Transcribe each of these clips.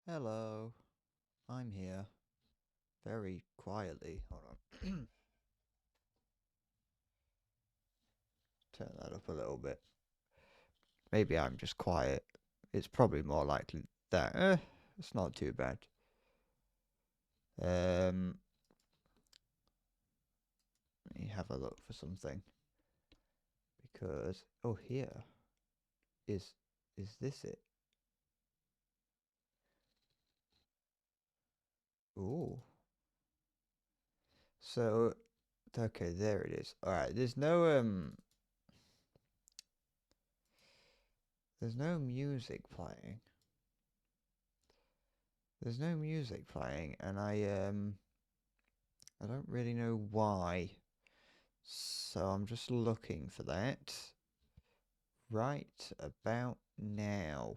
Hello, I'm here. Very quietly. Hold on. Turn that up a little bit. Maybe I'm just quiet. It's probably more likely that. It's not too bad. Um, Let me have a look for something. Because, oh, here. Is, is this it? Ooh. So, okay, there it is. Alright, there's no music playing. There's no music playing, and I don't really know why. So I'm just looking for that right about now.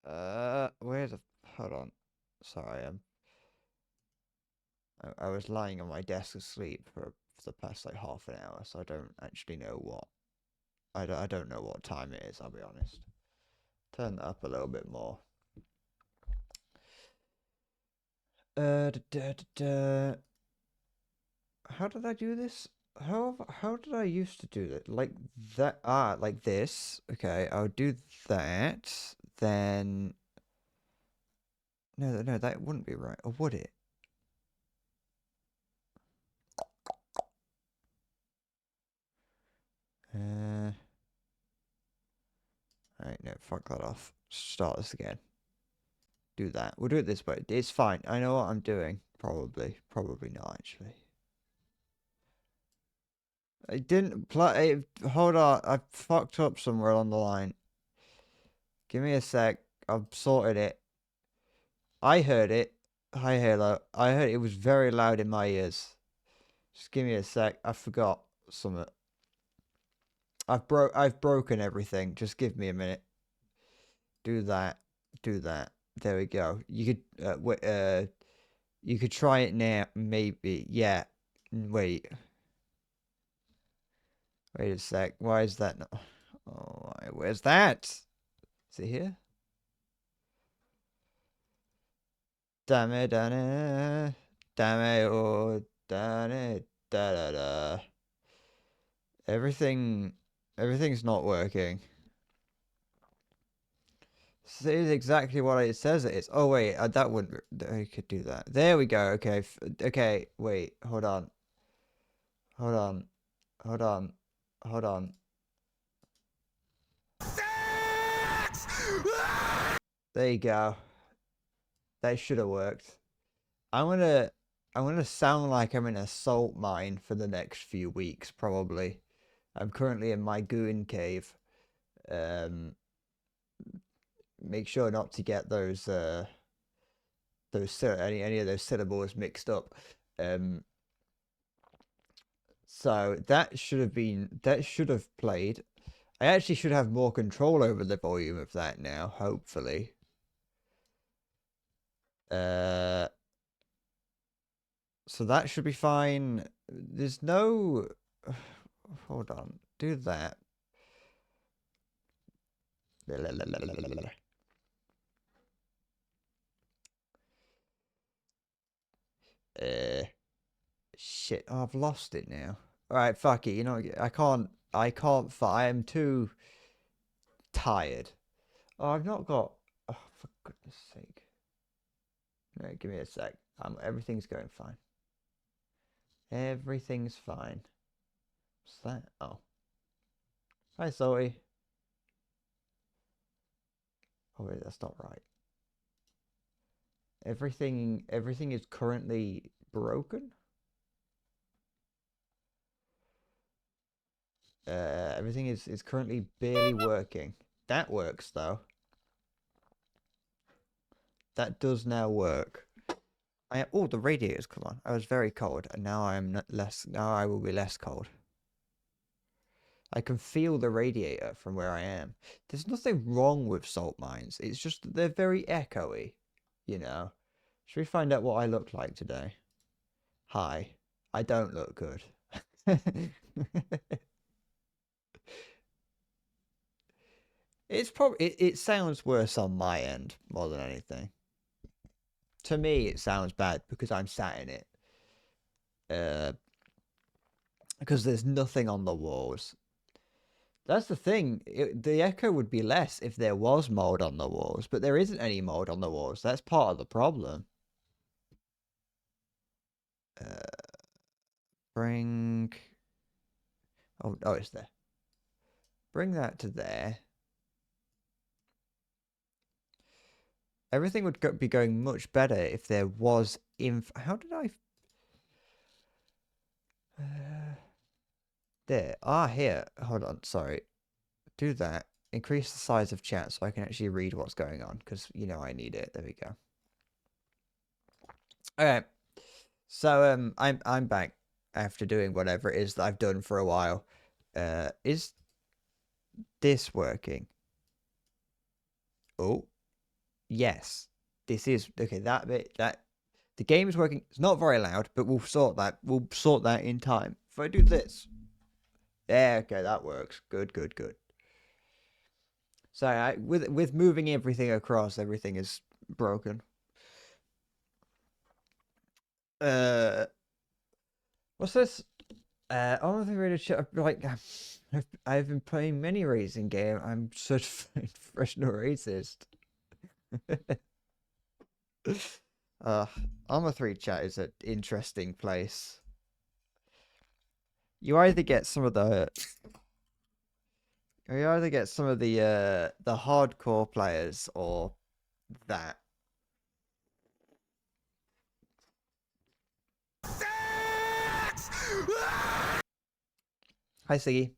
Uh, where's the? Hold on. Sorry, I was lying on my desk asleep for the past like half an hour, so I don't actually know what. I don't know what time it is. I'll be honest. Turn that up a little bit more. Da, da, da, da. How did I do this? How did I used to do that? Like that? Ah, like this. Okay, I'll do that. Then no, that wouldn't be right, or would it? Uh, alright, no, fuck that off. Start this again. Do that. We'll do it this way. It's fine. I know what I'm doing. Probably not actually. I didn't play. Hold on, I fucked up somewhere on the line. Give me a sec. I've sorted it. I heard it. Hi, Halo. I heard it was very loud in my ears. Just give me a sec. I forgot something. I've broken everything. Just give me a minute. Do that. Do that. There we go. You could try it now. Maybe. Yeah. Wait. Wait a sec. Why is that not? Oh, where's that? Is it here? Damn it, damn it, damn it, oh, damn it, da da da. Everything, everything's not working. This is exactly what it says it is. Oh wait, that wouldn't. I could do that. There we go. Okay, okay. Wait, hold on, hold on, hold on, hold on. There you go. That should have worked. I'm gonna, I'm gonna sound like I'm in a salt mine for the next few weeks, probably. I'm currently in my goon cave. Um, Make sure not to get those any of those syllables mixed up. Um, so that should have played. I actually should have more control over the volume of that now, hopefully. Uh, so that should be fine. There's no. Hold on. Do that. Uh, Shit. Oh, I've lost it now. All right, fuck it. You know, I can't. I can't. I am too tired. Oh, I've not got. Oh, for goodness sake. No, give me a sec. Everything's going fine. Everything's fine. What's that? Oh. Hi, Zoe. Oh, wait, that's not right. Everything is currently broken. Everything is currently barely working. That works, though. That does now work. Oh, the radiator's come on. I was very cold, and now I am not less. Now I will be less cold. I can feel the radiator from where I am. There's nothing wrong with salt mines. It's just that they're very echoey, you know. Should we find out what I look like today? Hi. I don't look good. It's probably it sounds worse on my end more than anything. To me, it sounds bad because I'm sat in it. Uh, because there's nothing on the walls. That's the thing. The echo would be less if there was mold on the walls, but there isn't any mold on the walls. That's part of the problem. Uh, bring. Oh, it's there. Bring that to there. Everything would be going much better if there was inf. How did I? There. Ah, here. Hold on. Sorry. Do that. Increase the size of chat so I can actually read what's going on because you know I need it. There we go. Okay. So I'm back after doing whatever it is that I've done for a while. Is this working? Oh, yes. This is okay. That bit that the game is working. It's not very loud, but we'll sort that. We'll sort that in time. If I do this, yeah, okay, that works. Good, good, good. So with moving everything across, everything is broken. Uh, what's this? All of the radio show, like I've been playing many racing game. I'm such a professional racist. uh, Armor 3 chat is an interesting place. You either get some of the the hardcore players or that. Hi Siggy.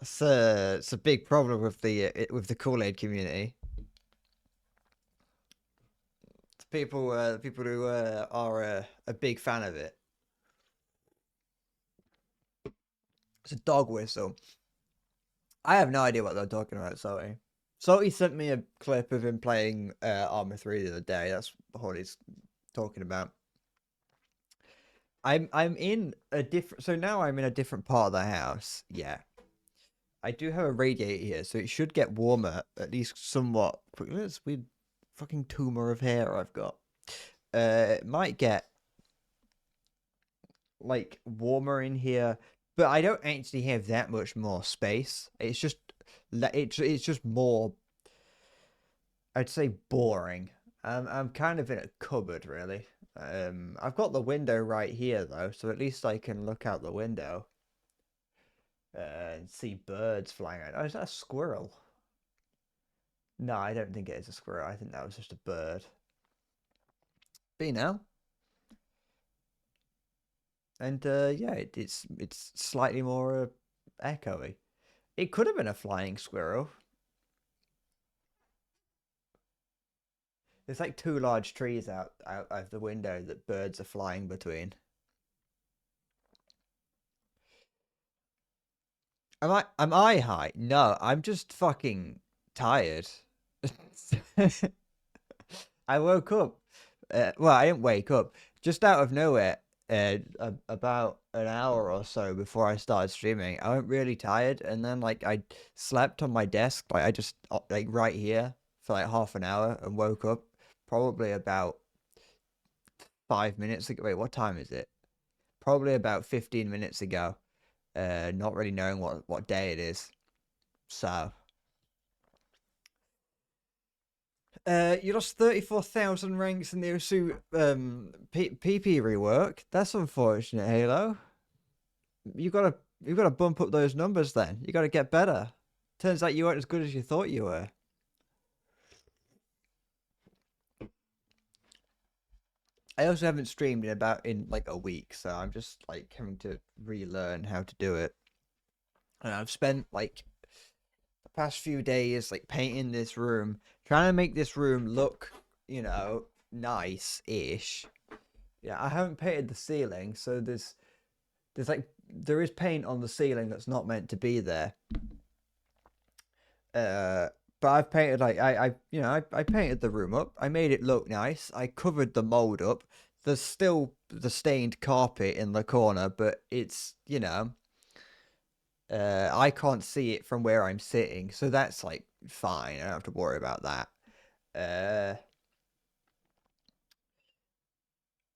It's a big problem with the Kool-Aid community. People who are a big fan of it. It's a dog whistle. I have no idea what they're talking about. Sorry. Salty sent me a clip of him playing Armor 3 the other day. That's what he's talking about. I'm in a different. So now I'm in a different part of the house. Yeah, I do have a radiator here, so it should get warmer at least somewhat quickly. This weird fucking tumor of hair I've got. It might get like warmer in here, but I don't actually have that much more space. It's just more. I'd say boring. I'm kind of in a cupboard really. I've got the window right here though, so at least I can look out the window and see birds flying out. Oh, is that a squirrel? No, I don't think it is a squirrel. I think that was just a bird. But you know, and yeah, it's slightly more echoey. It could have been a flying squirrel. There's like two large trees out of the window that birds are flying between. Am I high? No, I'm just fucking tired. I woke up. Well, I didn't wake up. Just out of nowhere, about an hour or so before I started streaming, I went really tired, and then like I slept on my desk, like I just like right here for like half an hour, and woke up probably about 5 minutes ago. Wait, what time is it? Probably about 15 minutes ago. Not really knowing what day it is. So, you lost 34,000 ranks in the Osu PP rework. That's unfortunate, Halo. You gotta you gotta bump up those numbers then. You gotta get better. Turns out you weren't as good as you thought you were. I also haven't streamed in like a week, so I'm just like having to relearn how to do it. And I've spent like the past few days like painting this room, trying to make this room look, nice-ish. Yeah, I haven't painted the ceiling, so there is paint on the ceiling that's not meant to be there. But I've painted like I painted the room up. I made it look nice. I covered the mold up. There's still the stained carpet in the corner, but it's I can't see it from where I'm sitting, so that's like fine. I don't have to worry about that. Uh,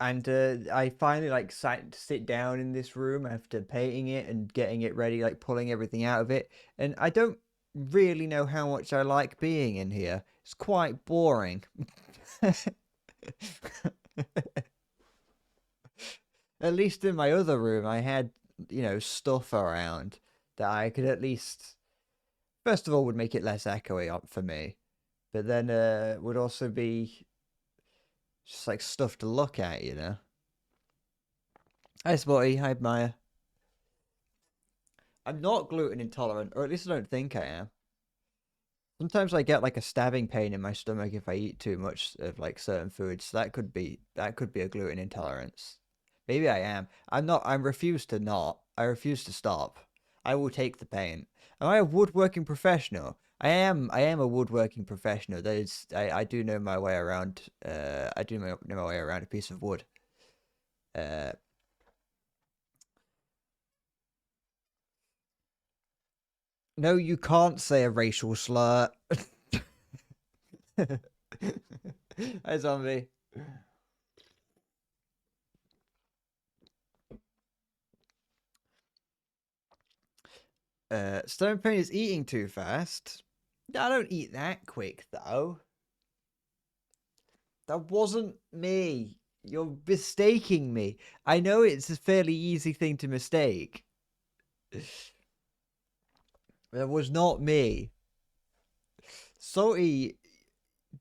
and I finally like sit down in this room after painting it and getting it ready, like pulling everything out of it. And I don't really know how much I like being in here. It's quite boring. At least in my other room, I had stuff around that I could at least first of all would make it less echoey for me, but then would also be just like stuff to look at. Hi, Spotty. Hi, Maya. I'm not gluten intolerant, or at least I don't think I am. Sometimes I get like a stabbing pain in my stomach if I eat too much of like certain foods. So that could be a gluten intolerance. Maybe I am. I'm not. I refuse to not. I refuse to stop. I will take the pain. Am I a woodworking professional? I am. I am a woodworking professional. That is. I do know my way around. I do know my way around a piece of wood. Uh. No, you can't say a racial slur. Hi, zombie. Stone Pain is eating too fast. I don't eat that quick though. That wasn't me. You're mistaking me. I know it's a fairly easy thing to mistake. That was not me. Salty,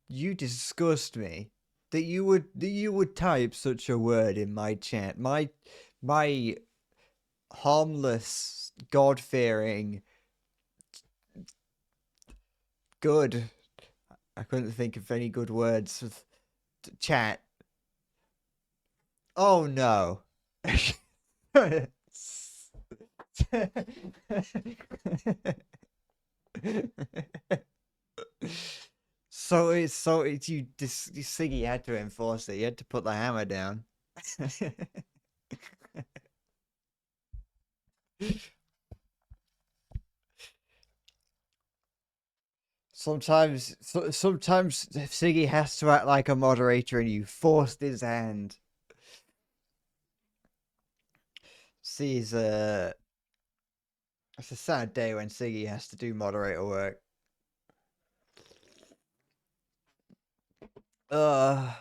you disgust me. That you would type such a word in my chat. My harmless, God fearing, good. I couldn't think of any good words. Chat. Oh no. So it's you Siggy had to enforce it. You had to put the hammer down. Sometimes Siggy has to act like a moderator, and you forced his hand. See, it's a sad day when Siggy has to do moderator work. Uh,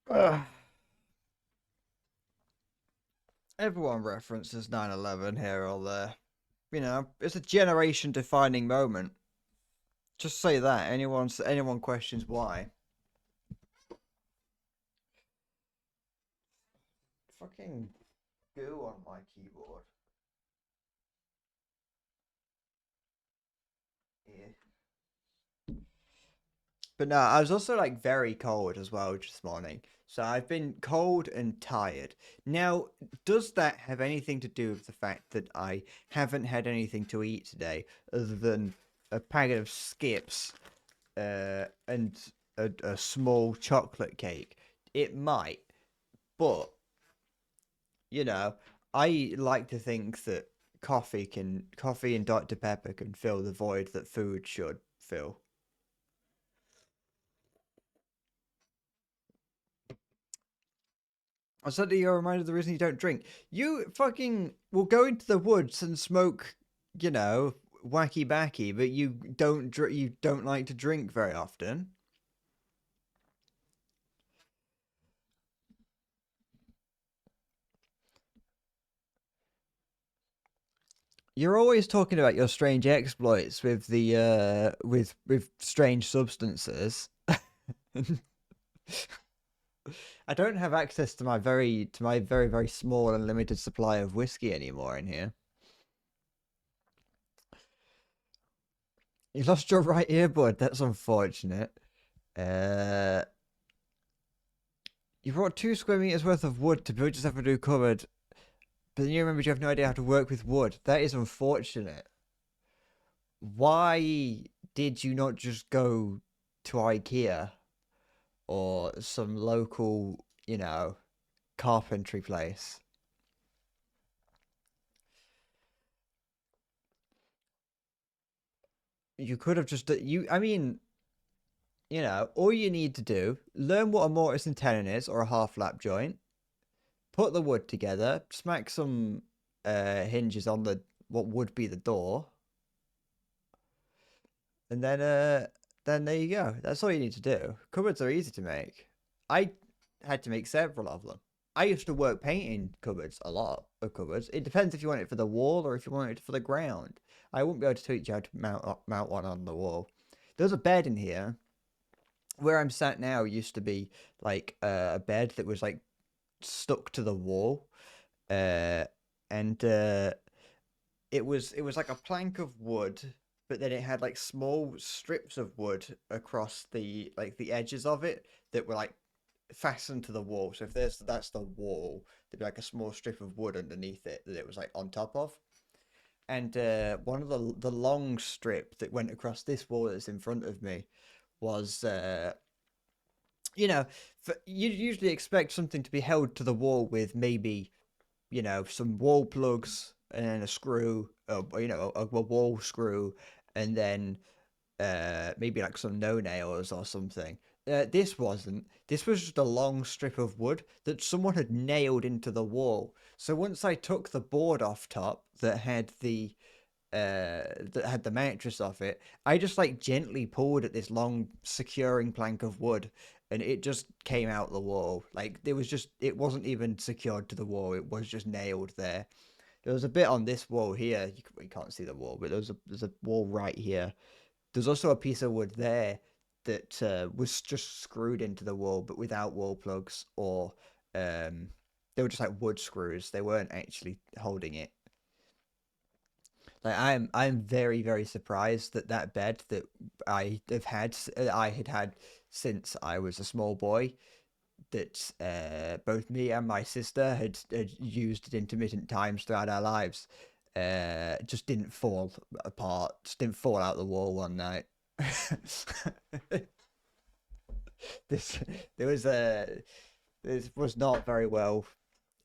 uh. Everyone references 9/11 here or there. It's a generation defining moment. Just say that. Anyone questions why. Fucking goo on my keyboard. Yeah. But no, I was also like very cold as well this morning. So I've been cold and tired. Now, does that have anything to do with the fact that I haven't had anything to eat today other than a packet of skips and a small chocolate cake? It might, but you know, I like to think that coffee and Dr. Pepper can fill the void that food should fill. I said that you're reminded of the reason you don't drink. You fucking will go into the woods and smoke, wacky backy, but you don't like to drink very often. You're always talking about your strange exploits with the with strange substances. I don't have access to my very very small and limited supply of whiskey anymore in here. You lost your right earbud. That's unfortunate. Uh, You brought 2 square meters worth of wood to build yourself a new cupboard, but then you remembered you have no idea how to work with wood. That is unfortunate. Why did you not just go to IKEA or some local, carpentry place? You could have just I mean, all you need to do, learn what a mortise and tenon is or a half lap joint, put the wood together, smack some hinges on the what would be the door, and then there you go. That's all you need to do. Cupboards are easy to make. I had to make several of them. I used to work painting cupboards, a lot of cupboards. It depends if you want it for the wall or if you want it for the ground. I wouldn't be able to teach you how to mount one on the wall. There's a bed in here. Where I'm sat now used to be like a bed that was like stuck to the wall, uh, and it was like a plank of wood, but then it had like small strips of wood across the edges of it that were like fastened to the wall. So if that's the wall, there'd be like a small strip of wood underneath it that it was like on top of. And one of the long strip that went across this wall that's in front of me was you know, you'd usually expect something to be held to the wall with maybe, some wall plugs and a screw, a wall screw, and then maybe like some no nails or something. This wasn't. This was just a long strip of wood that someone had nailed into the wall. So once I took the board off top that had the mattress off it, I just like gently pulled at this long securing plank of wood, and it just came out the wall. Like it wasn't even secured to the wall. It was just nailed there. There was a bit on this wall here. You can't see the wall, but there's a wall right here. There's also a piece of wood there that was just screwed into the wall, but without wall plugs or um, they were just like wood screws. They weren't actually holding it. Like I'm very very surprised that that bed that I had had since I was a small boy, that both me and my sister had used at intermittent times throughout our lives, just didn't fall apart, just didn't fall out the wall one night. this there was a This was not very well.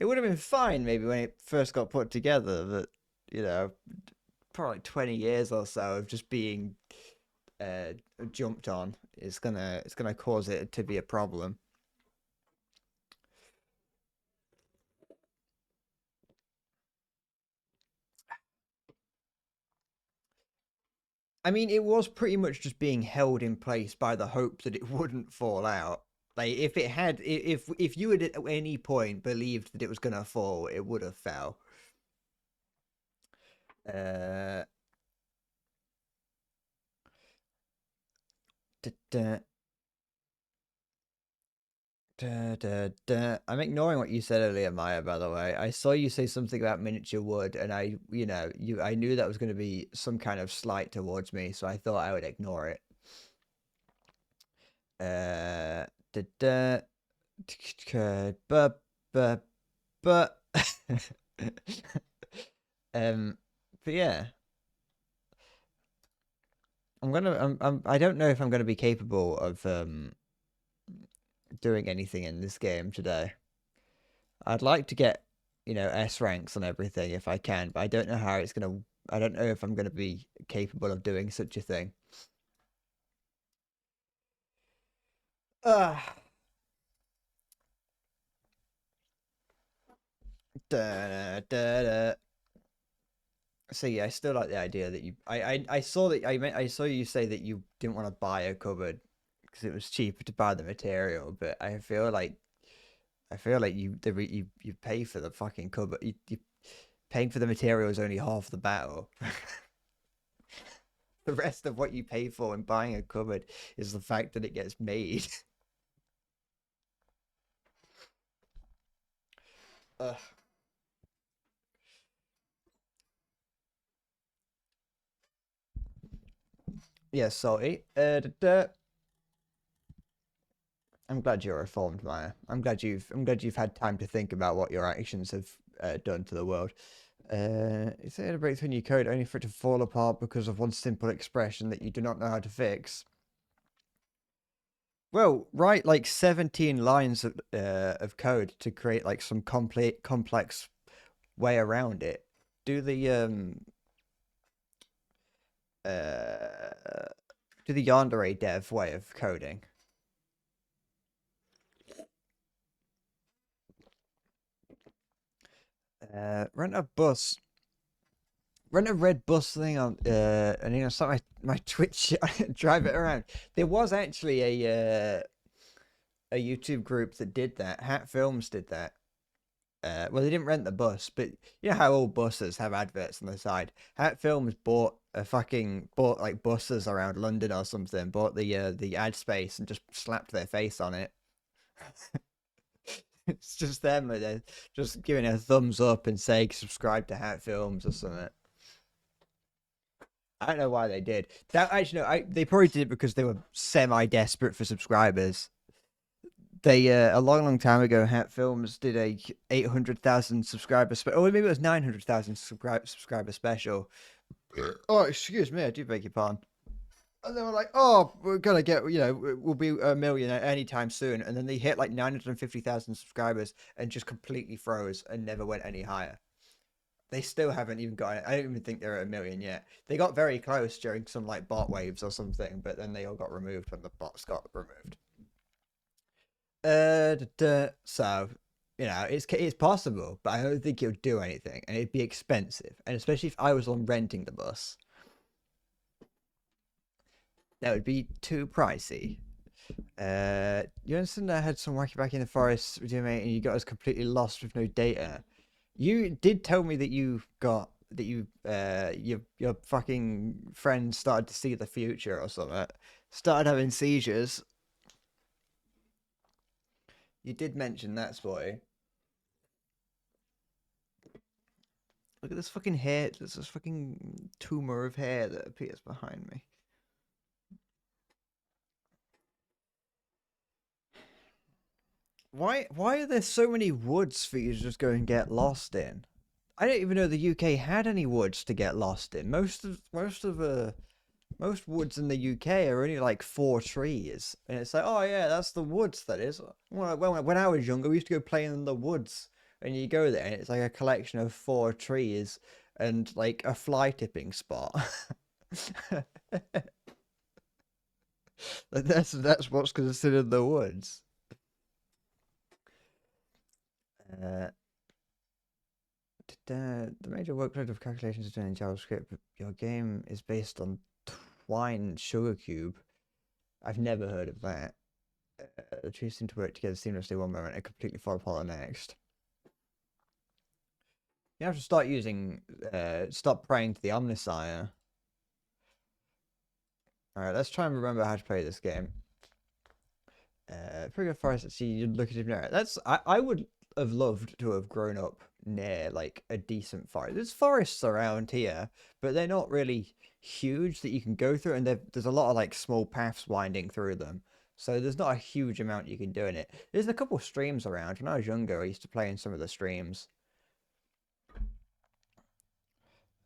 It would have been fine maybe when it first got put together, but you know probably like 20 years or so of just being uh, jumped on is gonna cause it to be a problem. I mean, it was pretty much just being held in place by the hope that it wouldn't fall out. Like if it had, if you had at any point believed that it was gonna fall, it would have fell. Uh, da, da, I'm ignoring what you said earlier, Maya. By the way, I saw you say something about miniature wood, and I knew that was going to be some kind of slight towards me, so I thought I would ignore it. Uh, da, da, but, but, um, but yeah, I don't know if I'm gonna be capable of doing anything in this game today. I'd like to get, S ranks on everything if I can, but I don't know how it's gonna. I don't know if I'm gonna be capable of doing such a thing. Uh, da, da, da. So yeah, I still like the idea that I saw that I saw you say that you didn't want to buy a cupboard because it was cheaper to buy the material, but I feel like you pay for the fucking cupboard. You paying for the material is only half the battle. The rest of what you pay for in buying a cupboard is the fact that it gets made. Ugh. Yeah, salty. I'm glad you're reformed, Maya. I'm glad you've had time to think about what your actions have done to the world. Is it a breakthrough in your code only for it to fall apart because of one simple expression that you do not know how to fix? Well, write like 17 lines of code to create like some complete complex way around it. Do the uh do the yandere dev way of coding. Rent a bus. Rent a red bus thing on and start my Twitch drive it around. There was actually a YouTube group that did that. Hat Films did that. Well, they didn't rent the bus, but you know how all buses have adverts on the side. Hat Films bought like buses around London or something. Bought the ad space and just slapped their face on it. It's just them, they're just giving a thumbs up and saying subscribe to Hat Films or something. I don't know why they did that. Actually, no, they probably did it because they were semi-desperate for subscribers. They a long, long time ago, Hat Films did a 800,000 subscriber special. Or maybe it was 900,000 subscriber special. Oh, excuse me, I do beg your pardon. And they were like, "Oh, we're gonna get, we'll be a millionaire anytime soon." And then they hit like 950,000 subscribers and just completely froze and never went any higher. They still haven't even got it. I don't even think they're at a million yet. They got very close during some like bot waves or something, but then they all got removed when the bots got removed. So it's possible, but I don't think it would do anything, and it'd be expensive, and especially if I was on renting the bus, that would be too pricey. You understand I had some wacky back in the forest with you, mate, and you got us completely lost with no data. You did tell me that your fucking friends started to see the future or something, started having seizures. You did mention that, boy. Look at this fucking hair. There's this fucking tumor of hair that appears behind me. Why are there so many woods for you to just go and get lost in? I don't even know the UK had any woods to get lost in. Most woods in the UK are only like 4 trees, and it's like, oh yeah, that's the woods. That is. When I was younger, we used to go play in the woods, and you go there, and it's like a collection of 4 trees and like a fly tipping spot. That's what's considered the woods. Uh, the major workload of calculations is done in JavaScript. But your game is based on Twine Sugar Cube. I've never heard of that. The trees seem to work together seamlessly one moment and completely fall apart the next. You have to stop praying to the Omnissiah. Alright, let's try and remember how to play this game. Pretty good forest. See, you look at it now. I would have loved to have grown up near like a decent forest. There's forests around here, but they're not really huge that you can go through, and there's a lot of like small paths winding through them. So there's not a huge amount you can do in it. There's a couple of streams around. When I was younger, I used to play in some of the streams.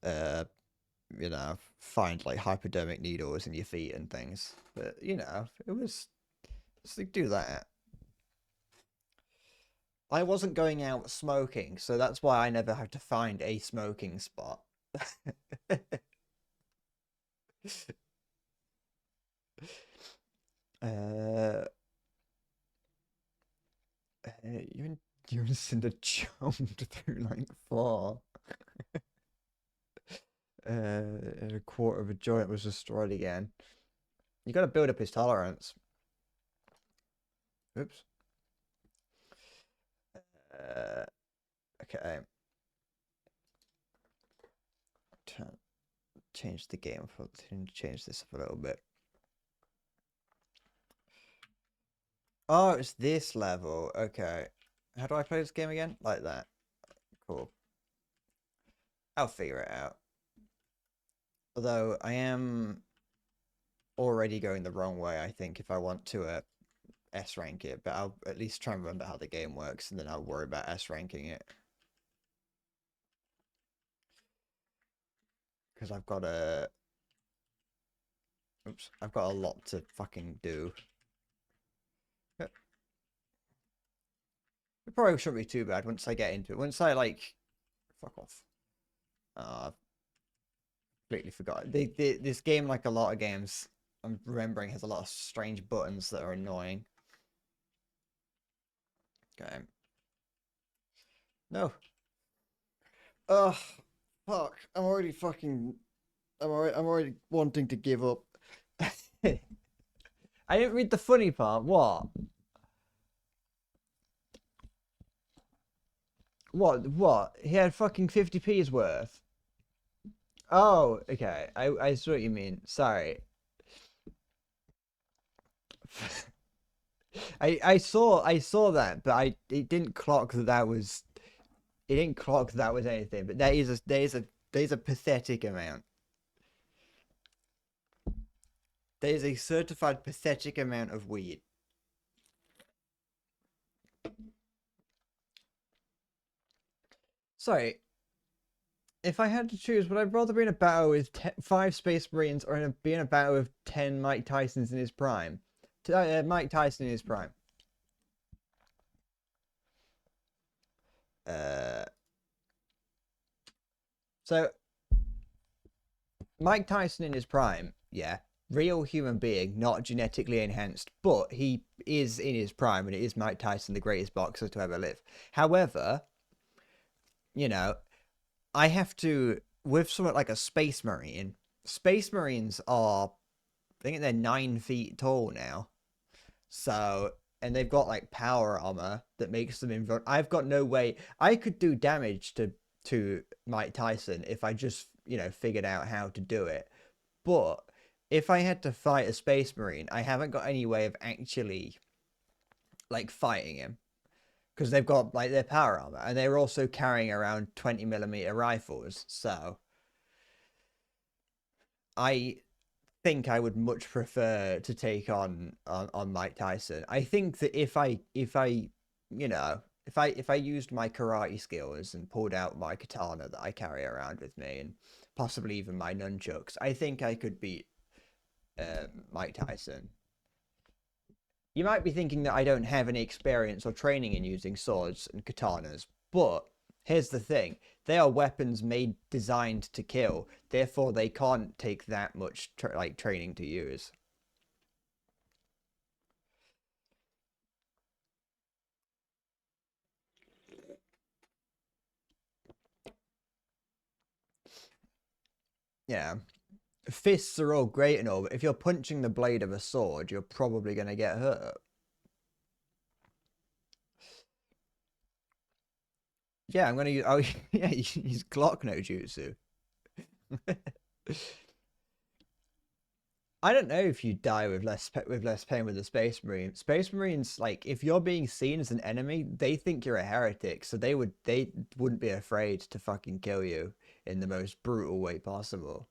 Uh, find like hypodermic needles in your feet and things. But it was just like, do that. I wasn't going out smoking, so that's why I never had to find a smoking spot. uh, you and Cinder jumped through like four. A quarter of a joint was destroyed again. You got to build up his tolerance. Oops. Okay. Change the game. Change this up a little bit. Oh, it's this level. Okay. How do I play this game again? Like that. Cool. I'll figure it out. Although I am already going the wrong way, I think, if I want to S rank it, but I'll at least try and remember how the game works, and then I'll worry about S ranking it. Because I've got a lot to fucking do. It probably shouldn't be too bad once I get into it. Once I like, fuck off. I've completely forgot. This game, like a lot of games, I'm remembering has a lot of strange buttons that are annoying. Okay. No. Ugh. Fuck. I'm already wanting to give up. I didn't read the funny part. What? What? He had fucking 50p's worth. Oh, okay. I see what you mean. Sorry. I saw that, but it didn't clock that was it didn't clock that was anything. But there's a pathetic amount. There's a certified pathetic amount of weed. Sorry, if I had to choose, would I rather be in a battle with 5 Space Marines or be in a battle with 10 Mike Tysons in his prime? Mike Tyson in his prime. Uh, so Mike Tyson in his prime, yeah, real human being, not genetically enhanced, but he is in his prime, and it is Mike Tyson, the greatest boxer to ever live. However, you know, I have to with something like a Space Marine. Space Marines are, I think they're 9 feet tall now. So, and they've got like power armor that makes them invulnerable. I've got no way. I could do damage to Mike Tyson if I just figured out how to do it. But if I had to fight a Space Marine, I haven't got any way of actually like fighting him because they've got like their power armor and they're also carrying around 20mm rifles. So I think I would much prefer to take on Mike Tyson. I think that if I if I used my karate skills and pulled out my katana that I carry around with me and possibly even my nunchucks, I think I could beat Mike Tyson. You might be thinking that I don't have any experience or training in using swords and katanas, but here's the thing. They are weapons designed to kill. Therefore, they can't take that much training to use. Yeah. Fists are all great and all, but if you're punching the blade of a sword, you're probably going to get hurt. Yeah, I'm going to use... Oh, yeah, use Glock no jutsu. I don't know if you die with less pain with the Space Marine. Space Marines, like if you're being seen as an enemy, they think you're a heretic, so they wouldn't be afraid to fucking kill you in the most brutal way possible.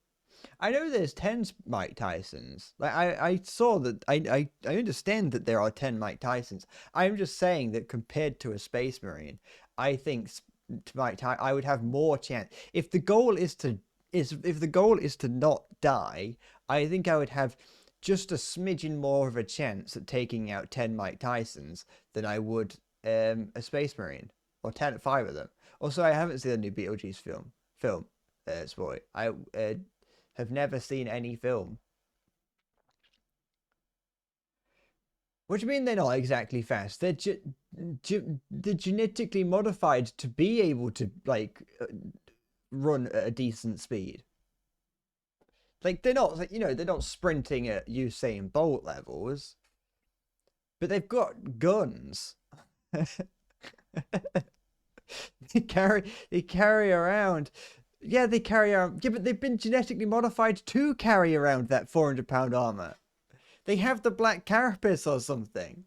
I know there's 10 Mike Tysons. Like I saw that I understand that there are 10 Mike Tysons. I'm just saying that compared to a Space Marine, I think I would have more chance. If the goal is to not die, I think I would have just a smidgen more of a chance at taking out 10 Mike Tysons than I would a Space Marine or 5 of them. Also, I haven't seen the new Beetlejuice film. Spoy. I have never seen any film. What do you mean they're not exactly fast? They're genetically modified to be able to run at a decent speed. Like they're not they're not sprinting at Usain Bolt levels, but they've got guns. they carry around. Yeah, they carry around. Yeah, but they've been genetically modified to carry around that 400-pound armor. They have the black carapace or something.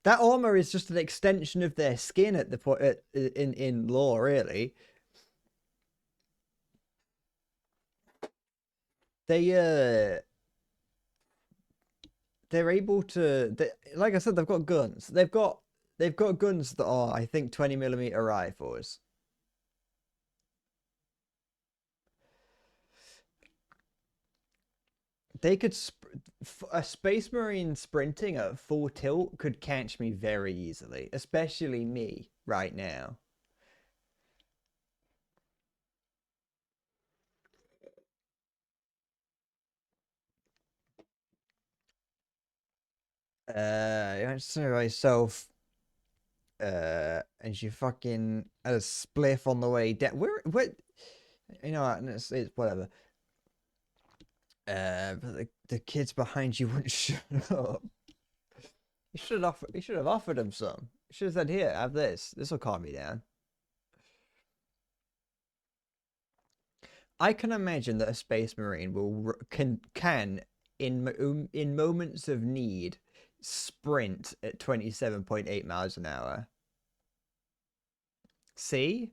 That armor is just an extension of their skin at the point in law, really. They they're able to. Like I said, they've got guns. They've got guns that are, I think, 20 millimeter rifles. They could a Space Marine sprinting at full tilt could catch me very easily, especially me right now. I say myself, and she fucking had a spliff on the way down. Where, you know, and it's whatever. But the kids behind you wouldn't shut up. You should have offered them some. You should have said, "Here, have this. This will calm me down." I can imagine that a space marine can in moments of need sprint at 27.8 miles an hour. See?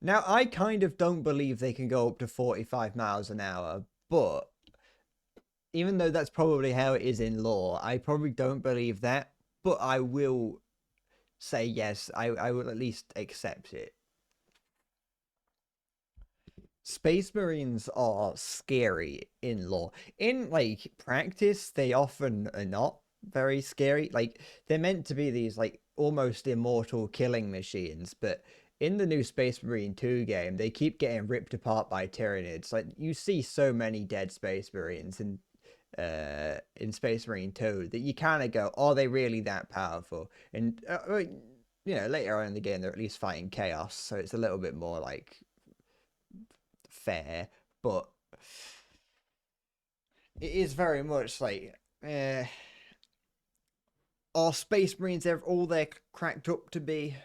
Now I kind of don't believe they can go up to 45 miles an hour, but even though that's probably how it is in law, I probably don't believe that, but I will say yes, I will at least accept it. Space Marines are scary in lore. In like practice, they often are not very scary. Like they're meant to be these like almost immortal killing machines, but in the new Space Marine 2 game, they keep getting ripped apart by Tyranids. Like you see so many dead Space Marines in Space Marine 2 that you kind of go, are they really that powerful? And you know, later on in the game, they're at least fighting chaos, so it's a little bit more like fair, but it is very much like, are Space Marines ever all they're cracked up to be?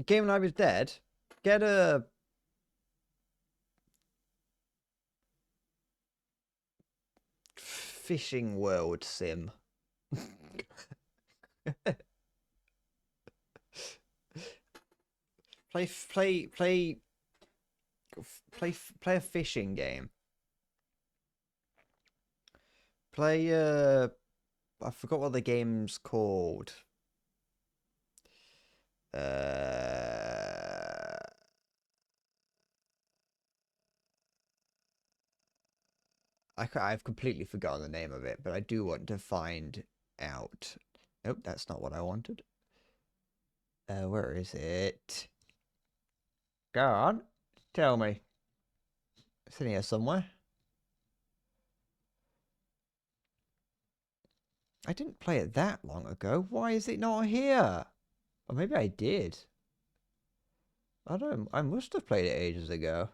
Game Night was dead. Get a fishing world sim. play play play play a fishing game. Play I forgot what the game's called. I've completely forgotten the name of it, but I do want to find out. Nope, that's not what I wanted. Where is it? Go on, tell me. It's in here somewhere. I didn't play it that long ago. Why is it not here? Or maybe I did. I don't. I must have played it ages ago.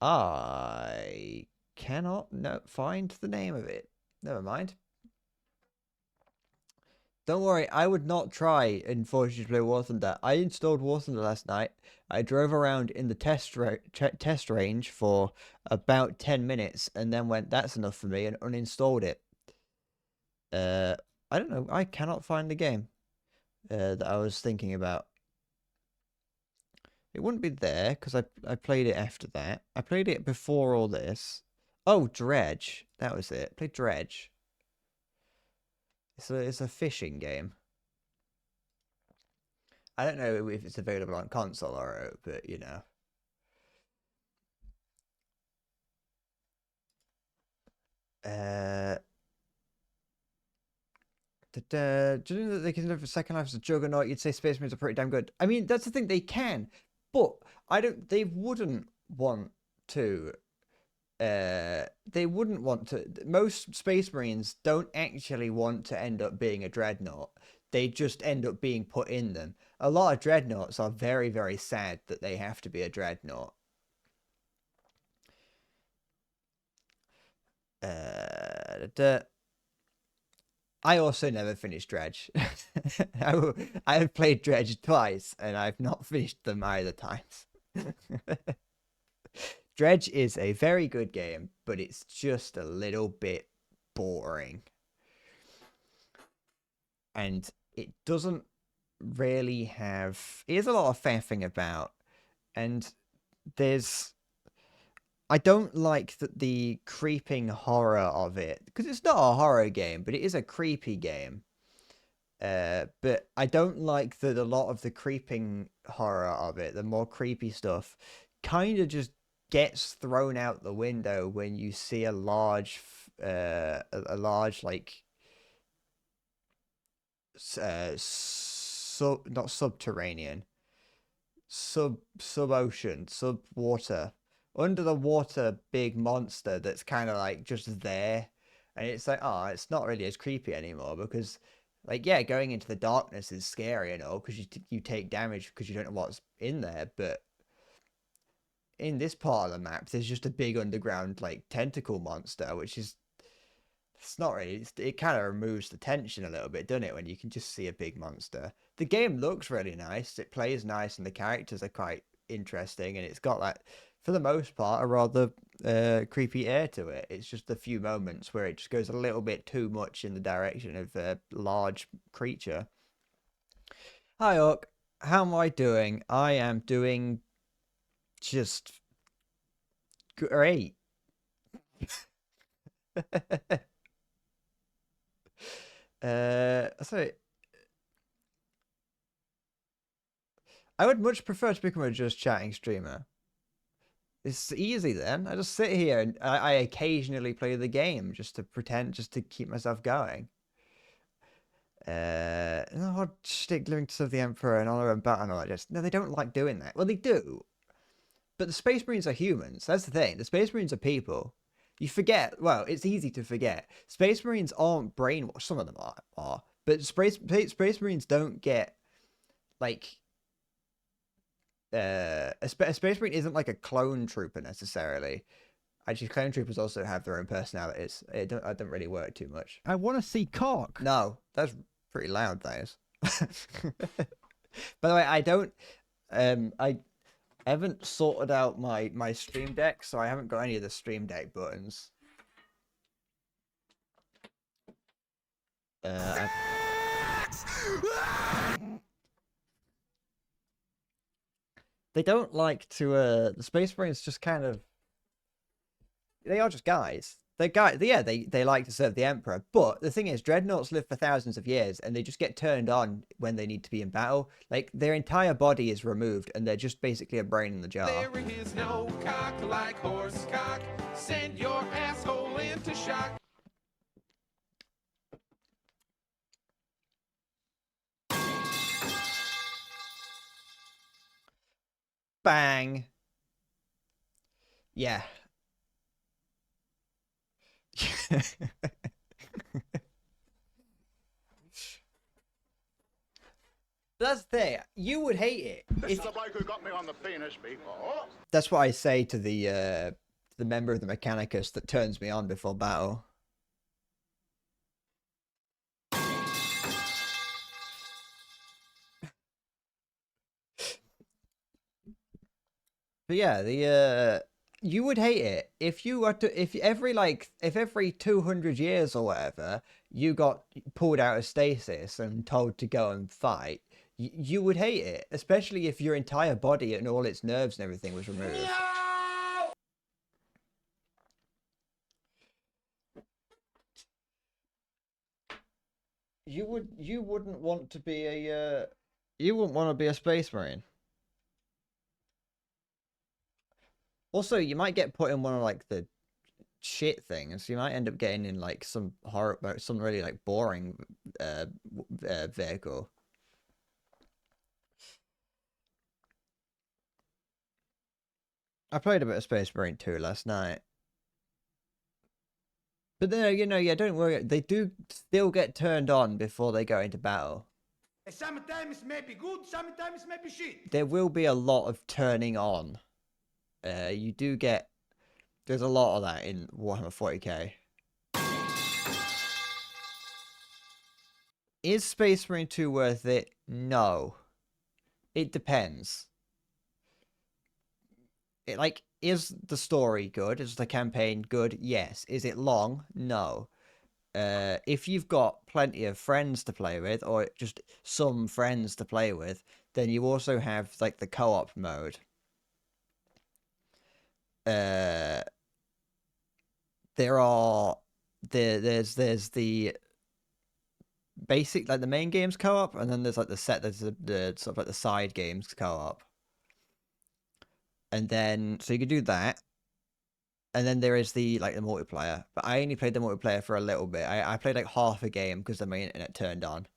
I cannot find the name of it. Never mind. Don't worry, I would not try and force you to play War Thunder. I installed War Thunder last night. I drove around in the test range for about 10 minutes and then went, that's enough for me, and uninstalled it. I don't know. I cannot find the game that I was thinking about. It wouldn't be there because I played it after that. I played it before all this. Oh, Dredge. That was it. Played Dredge. It's a fishing game. I don't know if it's available on console or but you know. Uh, do you know that they can live a second life as a juggernaut? You'd say Space Marines are pretty damn good. I mean, that's the thing, they can, but I don't. They wouldn't want to. They wouldn't want to. Most Space Marines don't actually want to end up being a dreadnought. They just end up being put in them. A lot of dreadnoughts are very, very sad that they have to be a dreadnought. I also never finished Dredge. I have played Dredge twice, and I've not finished them either times. Dredge is a very good game, but it's just a little bit boring. And it doesn't really have... It is a lot of faffing about, And there's I don't like the creeping horror of it because it's not a horror game, but it is a creepy game. But I don't like that a lot of the creeping horror of it, the more creepy stuff, kind of just gets thrown out the window when you see a large, a large like, not subterranean, sub ocean, sub water, under the water big monster that's kind of like just there, and it's like, oh, it's not really as creepy anymore because, like, yeah, going into the darkness is scary and all because you take damage because you don't know what's in there, but in this part of the map, there's just a big underground like tentacle monster, which is it's not really. It kind of removes the tension a little bit, doesn't it? When you can just see a big monster. The game looks really nice. It plays nice, and the characters are quite interesting. And it's got like, for the most part, a rather creepy air to it. It's just a few moments where it just goes a little bit too much in the direction of a large creature. Hi, Orc. How am I doing? I am doing just great. So I would much prefer to become a just chatting streamer. It's easy then. I just sit here and I occasionally play the game just to pretend, just to keep myself going. No, stick living to serve the Emperor and honor and battle. I just no, they don't like doing that. Well, they do, but the Space Marines are humans. That's the thing. The Space Marines are people. You forget. Well, it's easy to forget. Space Marines aren't brainwashed. Some of them are, but Space Marines don't get like a Space Marine isn't like a clone trooper necessarily. Actually, clone troopers also have their own personalities. It don't really work too much. I want to see cock. No, that's pretty loud, that is. By the way, I haven't sorted out my Stream Deck, so I haven't got any of the Stream Deck buttons. They don't like to the Space Marines just kind of they are just guys. They're guys. Yeah, they like to serve the Emperor. But the thing is, dreadnoughts live for thousands of years, and they just get turned on when they need to be in battle. Like their entire body is removed, and they're just basically a brain in the jar. There is no cock like horse cock. Send your asshole into shock. Bang. Yeah. That's the thing. You would hate it. This is the bloke who got me on the penis before. That's what I say to the member of the Mechanicus that turns me on before battle. But yeah, the you would hate it if you were to if every 200 years or whatever you got pulled out of stasis and told to go and fight. You would hate it, especially if your entire body and all its nerves and everything was removed. No! You wouldn't want to be a you wouldn't want to be a Space Marine. Also, you might get put in one of like the shit things. You might end up getting in like some horror, some really like boring vehicle. I played a bit of Space Marine 2 last night. But then, yeah, don't worry. They do still get turned on before they go into battle. Sometimes it may be good, sometimes it may be shit. There will be a lot of turning on. You do get... There's a lot of that in Warhammer 40k. Is Space Marine 2 worth it? No. It depends. Is the story good? Is the campaign good? Yes. Is it long? No. If you've got plenty of friends to play with, or just some friends to play with, then you also have like the co-op mode. uh, there's the basic, like the main games co-op, and then there's like there's the sort of like the side games co-op, and then so you could do that, and then there is the like the multiplayer. But I only played the multiplayer for a little bit. I played like half a game because then my internet turned on.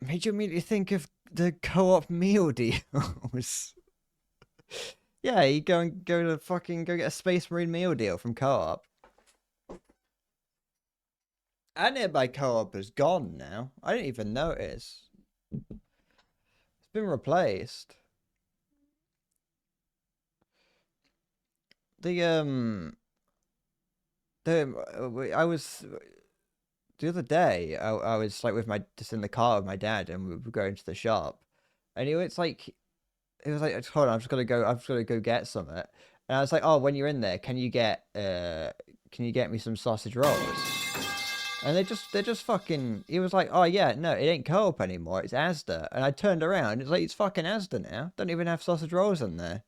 Made you immediately think of the co-op meal deals. Yeah, you go to fucking go get a Space Marine meal deal from co-op. And nearby co-op is gone now. I didn't even notice. It's been replaced. I was the other day. I was like with my just in the car with my dad, and we were going to the shop, and it's like it was like, hold on, I'm just gonna go get something. And I was like, oh, when you're in there, can you get me some sausage rolls? And they're just fucking. He was like, oh yeah, no, it ain't co-op anymore. It's Asda. And I turned around. It's like it's fucking Asda now. Don't even have sausage rolls in there.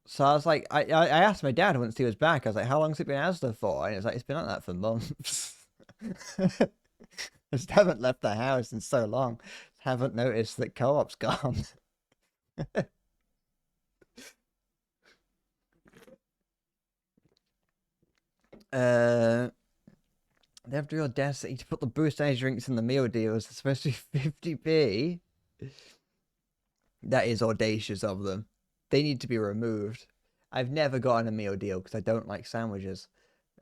So I was like, I asked my dad once he was back. I was like, how long's it been Asda for? And it's like, it's been like that for months. I just haven't left the house in so long. Haven't noticed that co-op's gone. They have to do audacity to put the boost energy drinks in the meal deals, especially 50p. That is audacious of them. They need to be removed. I've never gotten a meal deal because I don't like sandwiches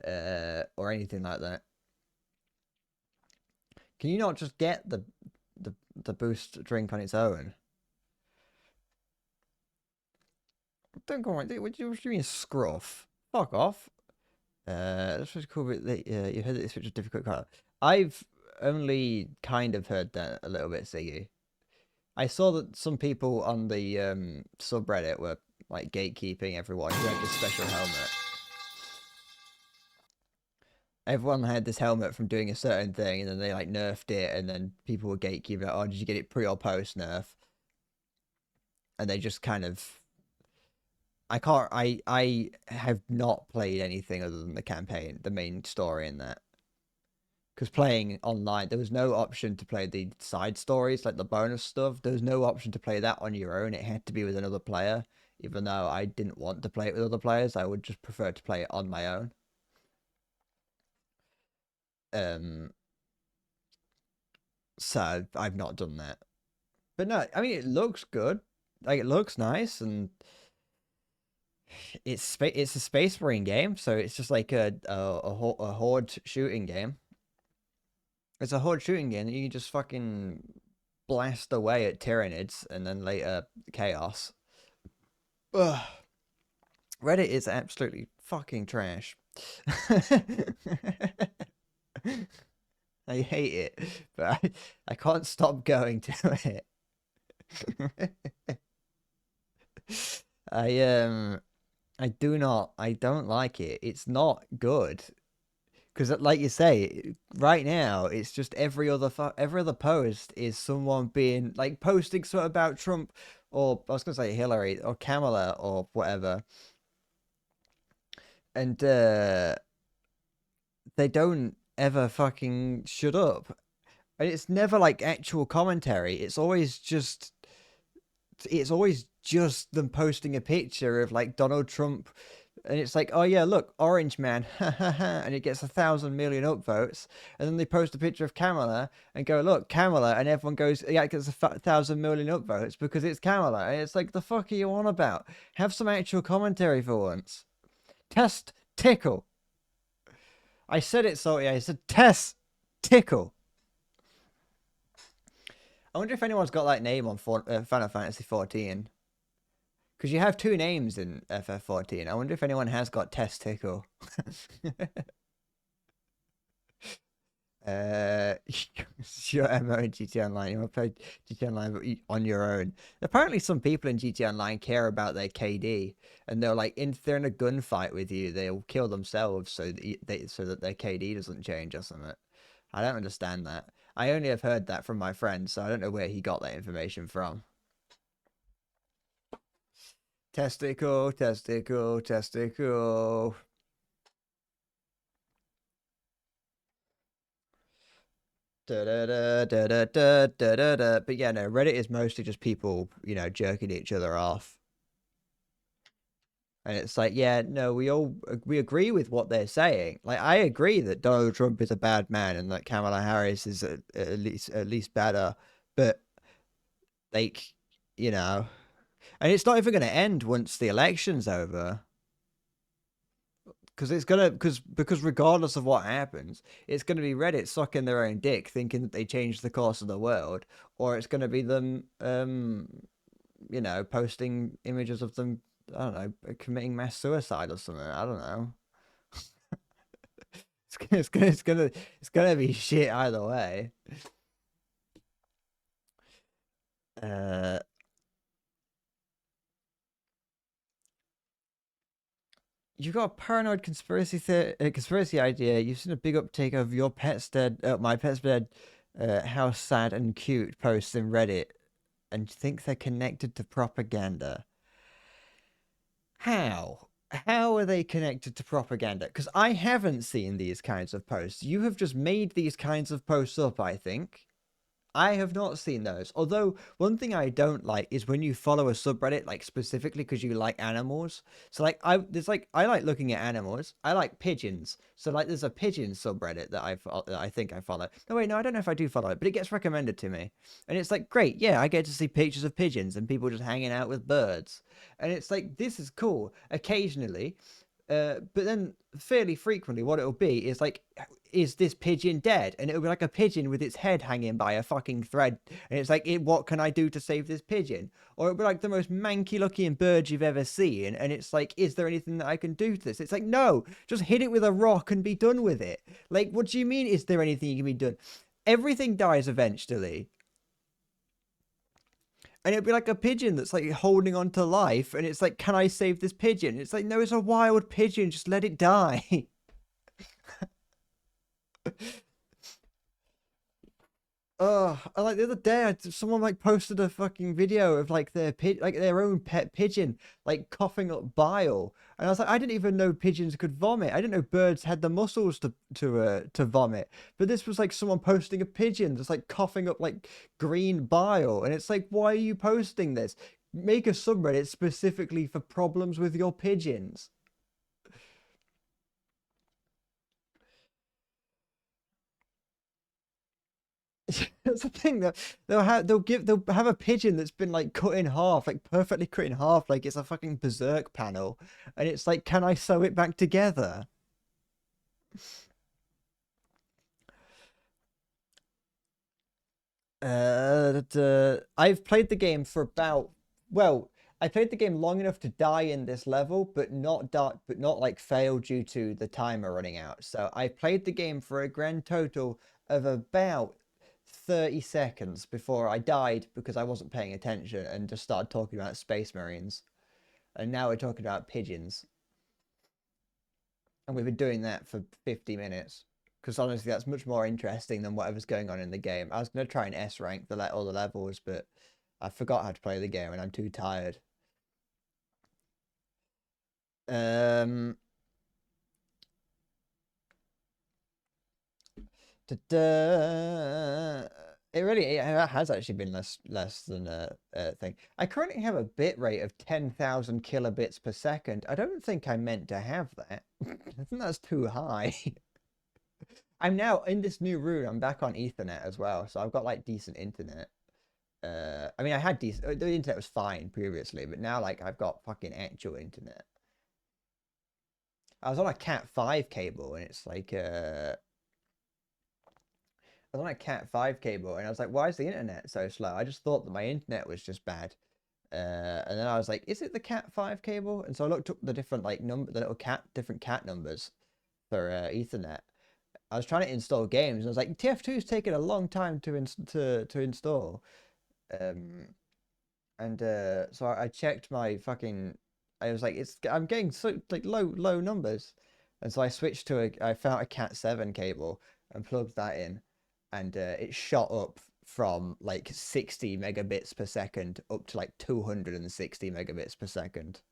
or anything like that. Can you not just get the boost drink on its own? Don't go on. What do you mean scruff? Fuck off. That's what's cool. But you heard that this switch is difficult color. I've only kind of heard that a little bit, Siggy. I saw that some people on the subreddit were like gatekeeping everyone who had this special helmet. Everyone had this helmet from doing a certain thing, and then they like nerfed it, and then people were gatekeeping. Like, oh, did you get it pre or post nerf? And they just kind of. I have not played anything other than the campaign, the main story in that. Because playing online, there was no option to play the side stories, like the bonus stuff. There was no option to play that on your own. It had to be with another player. Even though I didn't want to play it with other players, I would just prefer to play it on my own. So I've not done that. But no, I mean, it looks good. Like, it looks nice, and it's a Space Marine game, so it's just like a horde shooting game. It's a horde shooting game that you can just fucking blast away at Tyranids and then later Chaos. Ugh. Reddit is absolutely fucking trash. I hate it, but I can't stop going to it. I don't like it. It's not good. Because, like you say, right now it's just every other post is someone being like posting something about Trump, or I was gonna say Hillary or Kamala or whatever, and they don't ever fucking shut up. And it's never like actual commentary. It's always just them posting a picture of like Donald Trump. And it's like, oh yeah, look, Orange Man, and it gets 1,000 million upvotes. And then they post a picture of Kamala and go, look, Kamala, and everyone goes, yeah, it gets 1,000 million upvotes because it's Kamala. And it's like, the fuck are you on about? Have some actual commentary for once. Test tickle. I said it, salty. I said test tickle. I wonder if anyone's got that name on Final Fantasy 14. Because you have two names in FF14. I wonder if anyone has got Testicle. Your MO in GTA Online. You want to play GTA Online on your own. Apparently some people in GTA Online care about their KD. And they're like, if they're in a gunfight with you, they'll kill themselves so that their KD doesn't change or something. I don't understand that. I only have heard that from my friend, so I don't know where he got that information from. Testicle, testicle, testicle. Da, da, da, da, da, da, da, da, da. But yeah, no, Reddit is mostly just people, jerking each other off. And it's like, yeah, no, we agree with what they're saying. Like, I agree that Donald Trump is a bad man and that Kamala Harris is at least better, but like, you know, and it's not even going to end once the election's over, because because regardless of what happens, it's going to be Reddit sucking their own dick, thinking that they changed the course of the world, or it's going to be them, posting images of them, I don't know, committing mass suicide or something. I don't know. It's gonna be shit either way. Uh, you got a paranoid conspiracy idea. You've seen a big uptake of your pet's dead, my pet's dead, how sad and cute posts in Reddit, and think they're connected to propaganda. How? How are they connected to propaganda? Because I haven't seen these kinds of posts. You have just made these kinds of posts up, I think. I have not seen those. Although one thing I don't like is when you follow a subreddit like specifically because you like animals. So like I like looking at animals. I like pigeons. So like there's a pigeon subreddit that I think I follow. No wait, no, I don't know if I do follow it, but it gets recommended to me. And it's like great, yeah, I get to see pictures of pigeons and people just hanging out with birds. And it's like this is cool occasionally. But then fairly frequently what it'll be is like, is this pigeon dead? And it'll be like a pigeon with its head hanging by a fucking thread. And it's like, what can I do to save this pigeon? Or it'll be like the most manky looking bird you've ever seen. And it's like, is there anything that I can do to this? It's like, no, just hit it with a rock and be done with it. Like, what do you mean, is there anything you can be done? Everything dies eventually. And it'd be like a pigeon that's like holding on to life, and it's like, can I save this pigeon? It's like, no, it's a wild pigeon, just let it die. Oh, like the other day, someone like posted a fucking video of like their own pet pigeon like coughing up bile, and I was like, I didn't even know pigeons could vomit. I didn't know birds had the muscles to vomit. But this was like someone posting a pigeon that's like coughing up like green bile, and it's like, why are you posting this? Make a subreddit specifically for problems with your pigeons. That's the thing that they'll have a pigeon that's been like cut in half, like perfectly cut in half, like it's a fucking berserk panel, and it's like, can I sew it back together? I've played the game for about, well, I played the game long enough to die in this level, but not like fail due to the timer running out. So I played the game for a grand total of about 30 seconds before I died because I wasn't paying attention and just started talking about Space Marines. And now we're talking about pigeons. And we've been doing that for 50 minutes. Because honestly, that's much more interesting than whatever's going on in the game. I was going to try and S rank all the levels, but I forgot how to play the game and I'm too tired. Um, it really has actually been less than a thing. I currently have a bit rate of 10,000 kilobits per second. I don't think I meant to have that. I think that's too high. I'm now in this new room. I'm back on Ethernet as well, so I've got like decent internet. I mean, I had decent. The internet was fine previously, but now like I've got fucking actual internet. I was on a Cat 5 cable, and it's like I was on a Cat 5 cable, and I was like, why is the internet so slow? I just thought that my internet was just bad. And then I was like, is it the Cat 5 cable? And so I looked up the different like the little different cat numbers for Ethernet. I was trying to install games, and I was like, TF2 is taking a long time to install. So I checked my fucking. I was like, I'm getting so like low numbers, and so I switched to I found a Cat 7 cable and plugged that in, and it shot up from like 60 megabits per second up to like 260 megabits per second.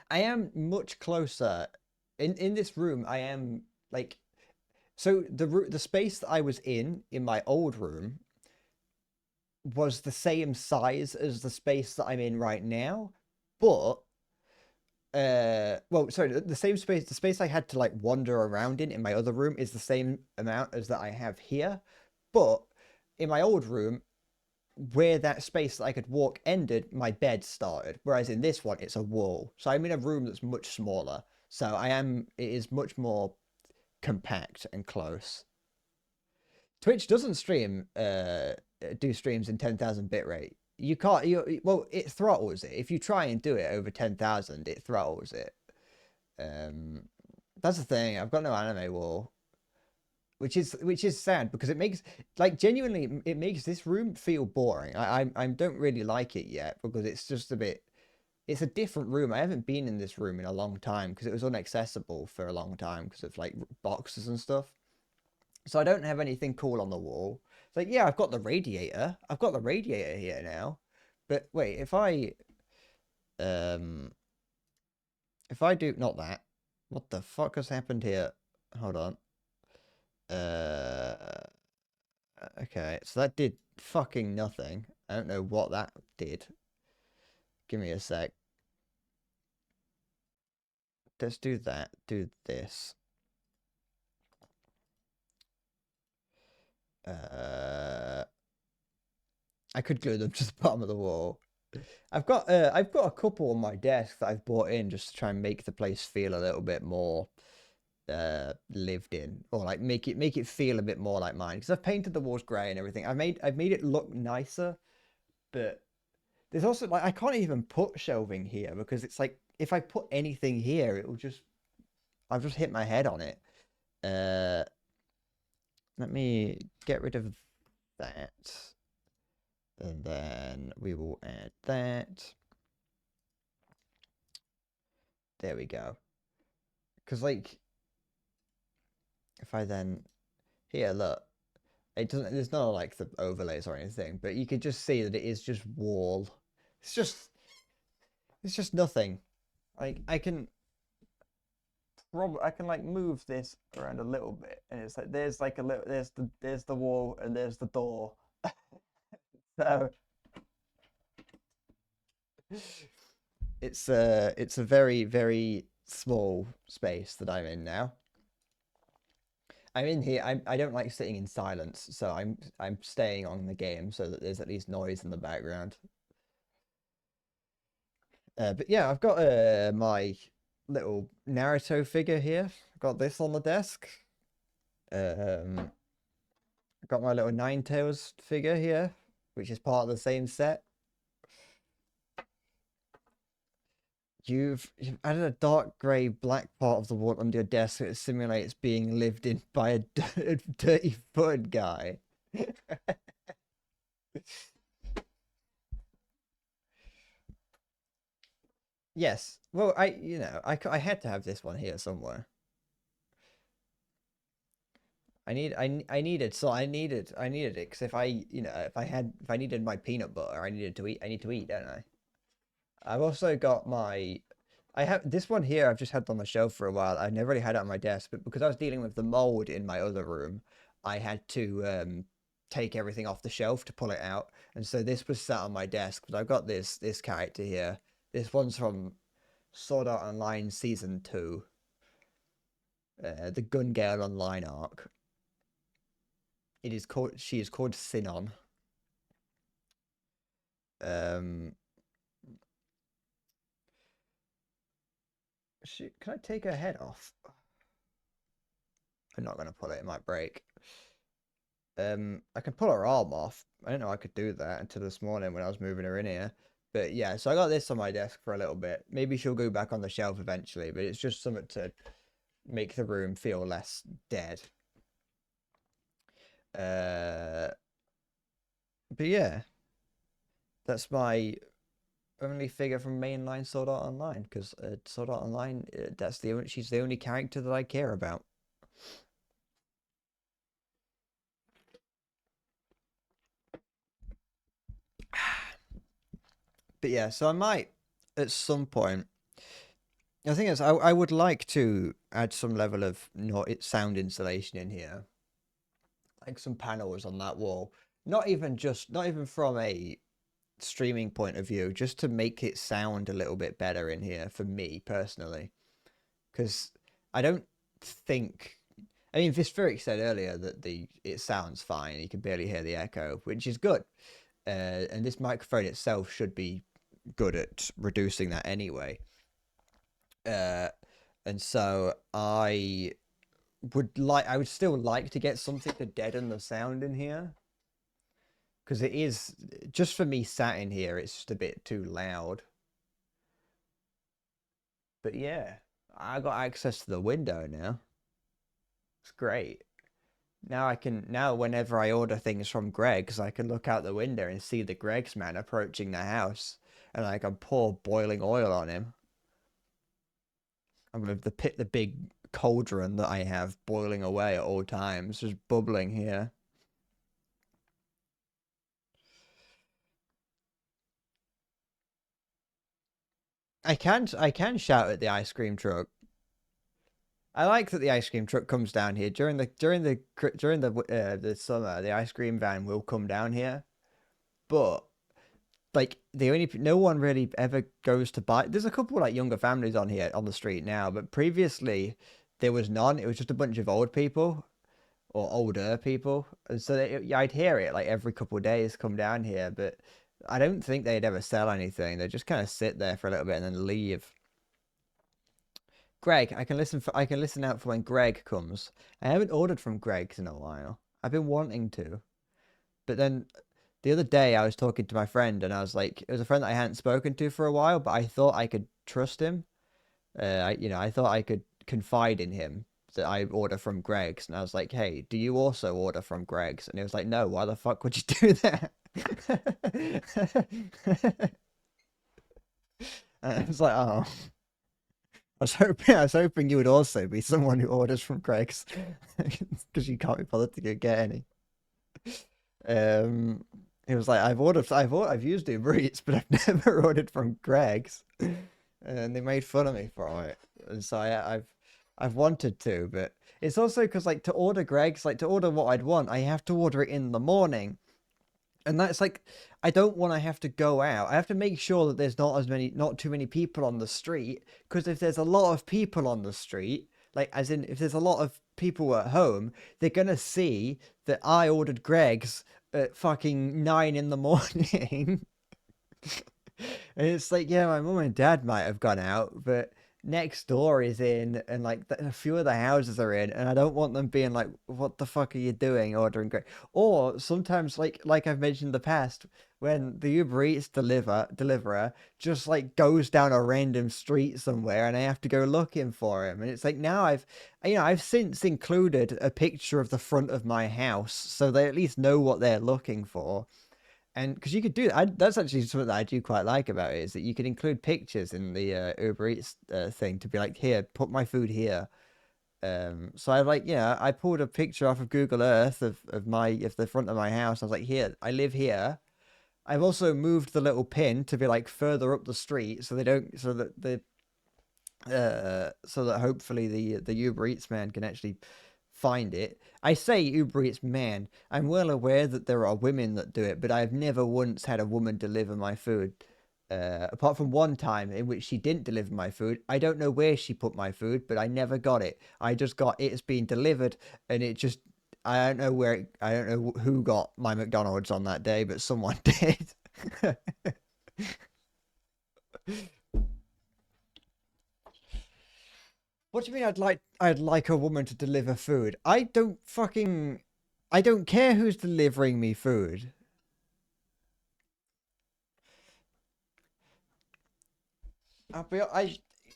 I am much closer in this room. I am like, so the space that I was in my old room was the same size as the space that I'm in right now, but well, sorry, the same space, the space I had to like wander around in my other room is the same amount as that I have here, but in my old room, where that space that I could walk ended, my bed started. Whereas in this one, it's a wall. So I'm in a room that's much smaller. So it is much more compact and close. Twitch doesn't do streams in 10,000 bitrate. You can't, well, it throttles it. If you try and do it over 10,000, it throttles it. That's the thing. I've got no anime wall, which is sad because it makes, like, genuinely, it makes this room feel boring. I don't really like it yet because it's just a bit, it's a different room. I haven't been in this room in a long time because it was inaccessible for a long time because of like boxes and stuff. So I don't have anything cool on the wall. It's like, yeah, I've got the radiator. I've got the radiator here now. But wait, if I do not that, what the fuck has happened here? Hold on. Okay, so that did fucking nothing. I don't know what that did. Give me a sec. Let's do that. Do this. I could glue them to the bottom of the wall. I've got a couple on my desk that I've bought in just to try and make the place feel a little bit more lived in, or like make it feel a bit more like mine, because I've painted the walls grey and everything. I've made it look nicer, but there's also like I can't even put shelving here because it's like if I put anything here, it will just I've just hit my head on it. Let me get rid of that. And then we will add that. There we go. Because, like, if I then... Here, look. It doesn't... There's not, like, the overlays or anything. But you could just see that it is just wall. It's just... It's just nothing. Like, I can... I can, like, move this around a little bit. And it's like, there's, like, a little... There's the wall and there's the door. So... It's a very, very small space that I'm in now. I'm in here. I don't like sitting in silence, so I'm staying on the game so that there's at least noise in the background. But yeah, I've got my little Naruto figure here. I've got this on the desk. I've got my little Ninetales figure here, which is part of the same set. You've added a dark grey black part of the wall under your desk so it simulates being lived in by a dirty foot guy. Yes. Well, I had to have this one here somewhere. I needed it because if I needed my peanut butter, I need to eat, don't I? I've also got I have this one here I've just had on the shelf for a while. I've never really had it on my desk, but because I was dealing with the mold in my other room, I had to take everything off the shelf to pull it out. And so this was sat on my desk. But I've got this character here. This one's from Sword Art Online Season 2. The Gun Girl Online arc. She is called Sinon. Can I take her head off? I'm not going to pull it. It might break. I can pull her arm off. I didn't know I could do that until this morning when I was moving her in here. But yeah, so I got this on my desk for a little bit. Maybe she'll go back on the shelf eventually, but it's just something to make the room feel less dead. But yeah, that's my only figure from mainline Sword Art Online, because Sword Art Online, she's the only character that I care about. But yeah, so I might at some point. The thing is, I would like to add some level of sound insulation in here, like some panels on that wall. Not even from a streaming point of view, just to make it sound a little bit better in here for me personally. Because I don't think. I mean, Vispheric said earlier that it sounds fine. You can barely hear the echo, which is good. And this microphone itself should be good at reducing that anyway. And so I would still like to get something to deaden the sound in here. Because it is, just for me sat in here, it's just a bit too loud. But yeah, I got access to the window now. It's great. Now whenever I order things from Greg's, I can look out the window and see the Greg's man approaching the house. And I can pour boiling oil on him. I'm gonna the big cauldron that I have boiling away at all times, just bubbling here. I can shout at the ice cream truck. I like that the ice cream truck comes down here during the summer. The ice cream van will come down here, but like no one really ever goes to buy. There's a couple like younger families on here on the street now, but previously there was none. It was just a bunch of old people or older people, and so I'd hear it like every couple of days come down here, but I don't think they'd ever sell anything. They just kind of sit there for a little bit and then leave. Greg, I can listen out for when Greg comes. I haven't ordered from Greg's in a while. I've been wanting to. But then the other day I was talking to my friend and I was like, it was a friend that I hadn't spoken to for a while, but I thought I could trust him. I thought I could confide in him that I order from Greg's. And I was like, hey, do you also order from Greg's? And he was like, no, why the fuck would you do that? And I was like, oh. I was hoping you would also be someone who orders from Greg's, because you can't be bothered to go get any. He was like, I've used Uber Eats, but I've never ordered from Greg's, and they made fun of me for it. And so I've wanted to, but it's also because like to order Greg's, like to order what I'd want, I have to order it in the morning. And that's like, I don't want to have to go out. I have to make sure that there's not too many people on the street. Because if there's a lot of people on the street, like as in if there's a lot of people at home, they're gonna see that I ordered Greg's at fucking 9 in the morning. And it's like, yeah, my mum and dad might have gone out, but next door is in, and like a few of the houses are in, and I don't want them being like, "What the fuck are you doing ordering Greg?" Or sometimes, like I've mentioned in the past, when the Uber Eats deliverer just like goes down a random street somewhere, and I have to go looking for him, and it's like now I've since included a picture of the front of my house, so they at least know what they're looking for. And because you could do that, that's actually something that I do quite like about it, is that you can include pictures in the Uber Eats thing to be like, here, put my food here. So I like, yeah, I pulled a picture off of Google Earth of the front of my house. I was like, here, I live here. I've also moved the little pin to be like further up the street, so they don't, so that hopefully the Uber Eats man can actually find it. I say Uber Eats man. I'm well aware that there are women that do it, but I've never once had a woman deliver my food. Apart from one time in which she didn't deliver my food. I don't know where she put my food, but I never got it. I just got it's being delivered, and it just I don't know I don't know who got my McDonald's on that day, but someone did. What do you mean I'd like a woman to deliver food? I don't care who's delivering me food.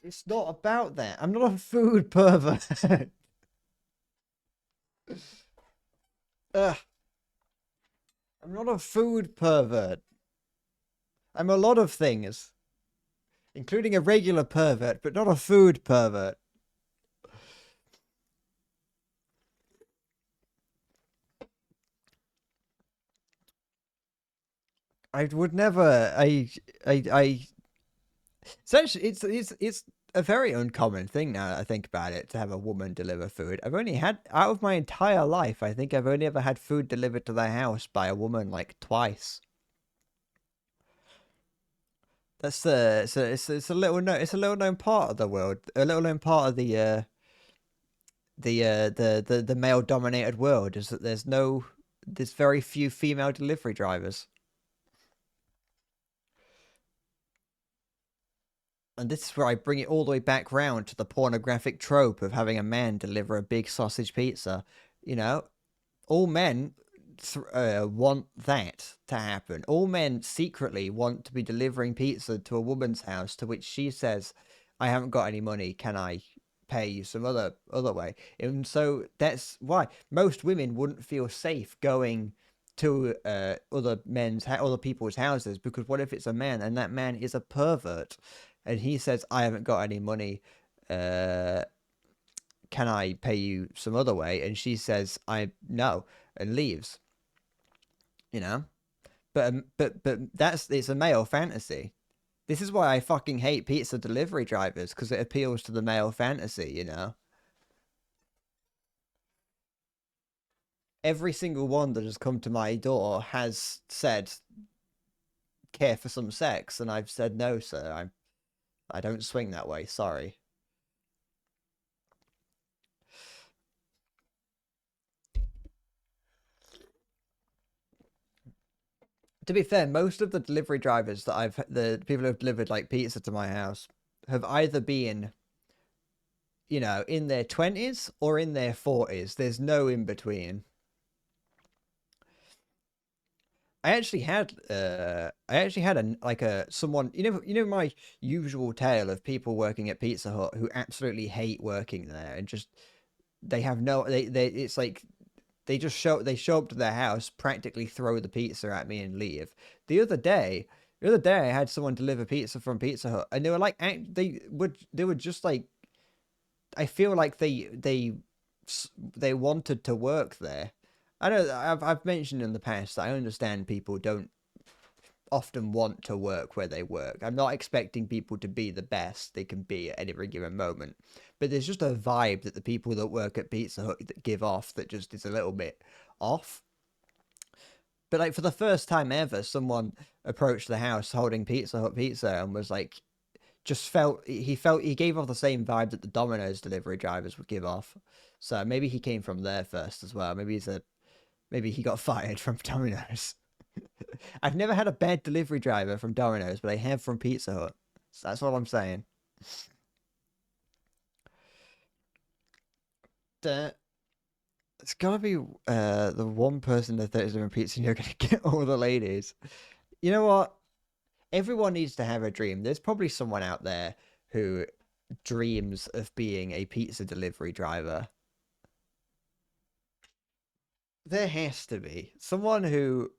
It's not about that. I'm not a food pervert. Ugh. I'm not a food pervert. I'm a lot of things, including a regular pervert, but not a food pervert. I would never. I. It's actually it's a very uncommon thing now that I think about it to have a woman deliver food. I've only had out of my entire life. I think I've only ever had food delivered to their house by a woman like twice. That's it's a little known it's a little known part of the world, a little known part of the male dominated world is that there's very few female delivery drivers. And this is where I bring it all the way back round to the pornographic trope of having a man deliver a big sausage pizza. You know, all men want that to happen. All men secretly want to be delivering pizza to a woman's house, to which she says, "I haven't got any money. Can I pay you some other way?" And so that's why most women wouldn't feel safe going to other people's houses, because what if it's a man and that man is a pervert and he says, "I haven't got any money. Uh, can I pay you some other way?" And she says, "I no," and leaves. You know, but it's a male fantasy. This is why I fucking hate pizza delivery drivers, because it appeals to the male fantasy. You know, every single one that has come to my door has said care for some sex, and I've said no, sir. I don't swing that way. Sorry. To be fair, most of the delivery drivers that the people who have delivered like pizza to my house have either been, in their 20s or in their 40s. There's no in between. I actually had someone, my usual tale of people working at Pizza Hut who absolutely hate working there and just they have no they it's like they show up to their house, practically throw the pizza at me and leave. The other day, I had someone deliver pizza from Pizza Hut, and they were like, they were just like, I feel like they wanted to work there. I know I've mentioned in the past that I understand people don't often want to work where they work. I'm not expecting people to be the best they can be at any given moment. But there's just a vibe that the people that work at Pizza Hut that give off that just is a little bit off. But like for the first time ever, someone approached the house holding Pizza Hut pizza and was like, he gave off the same vibe that the Domino's delivery drivers would give off. So maybe he came from there first as well. Maybe he got fired from Domino's. I've never had a bad delivery driver from Domino's, but I have from Pizza Hut. So that's all I'm saying. It's gotta be the one person that is doing pizza and you're gonna get all the ladies. You know what? Everyone needs to have a dream. There's probably someone out there who dreams of being a pizza delivery driver. There has to be someone who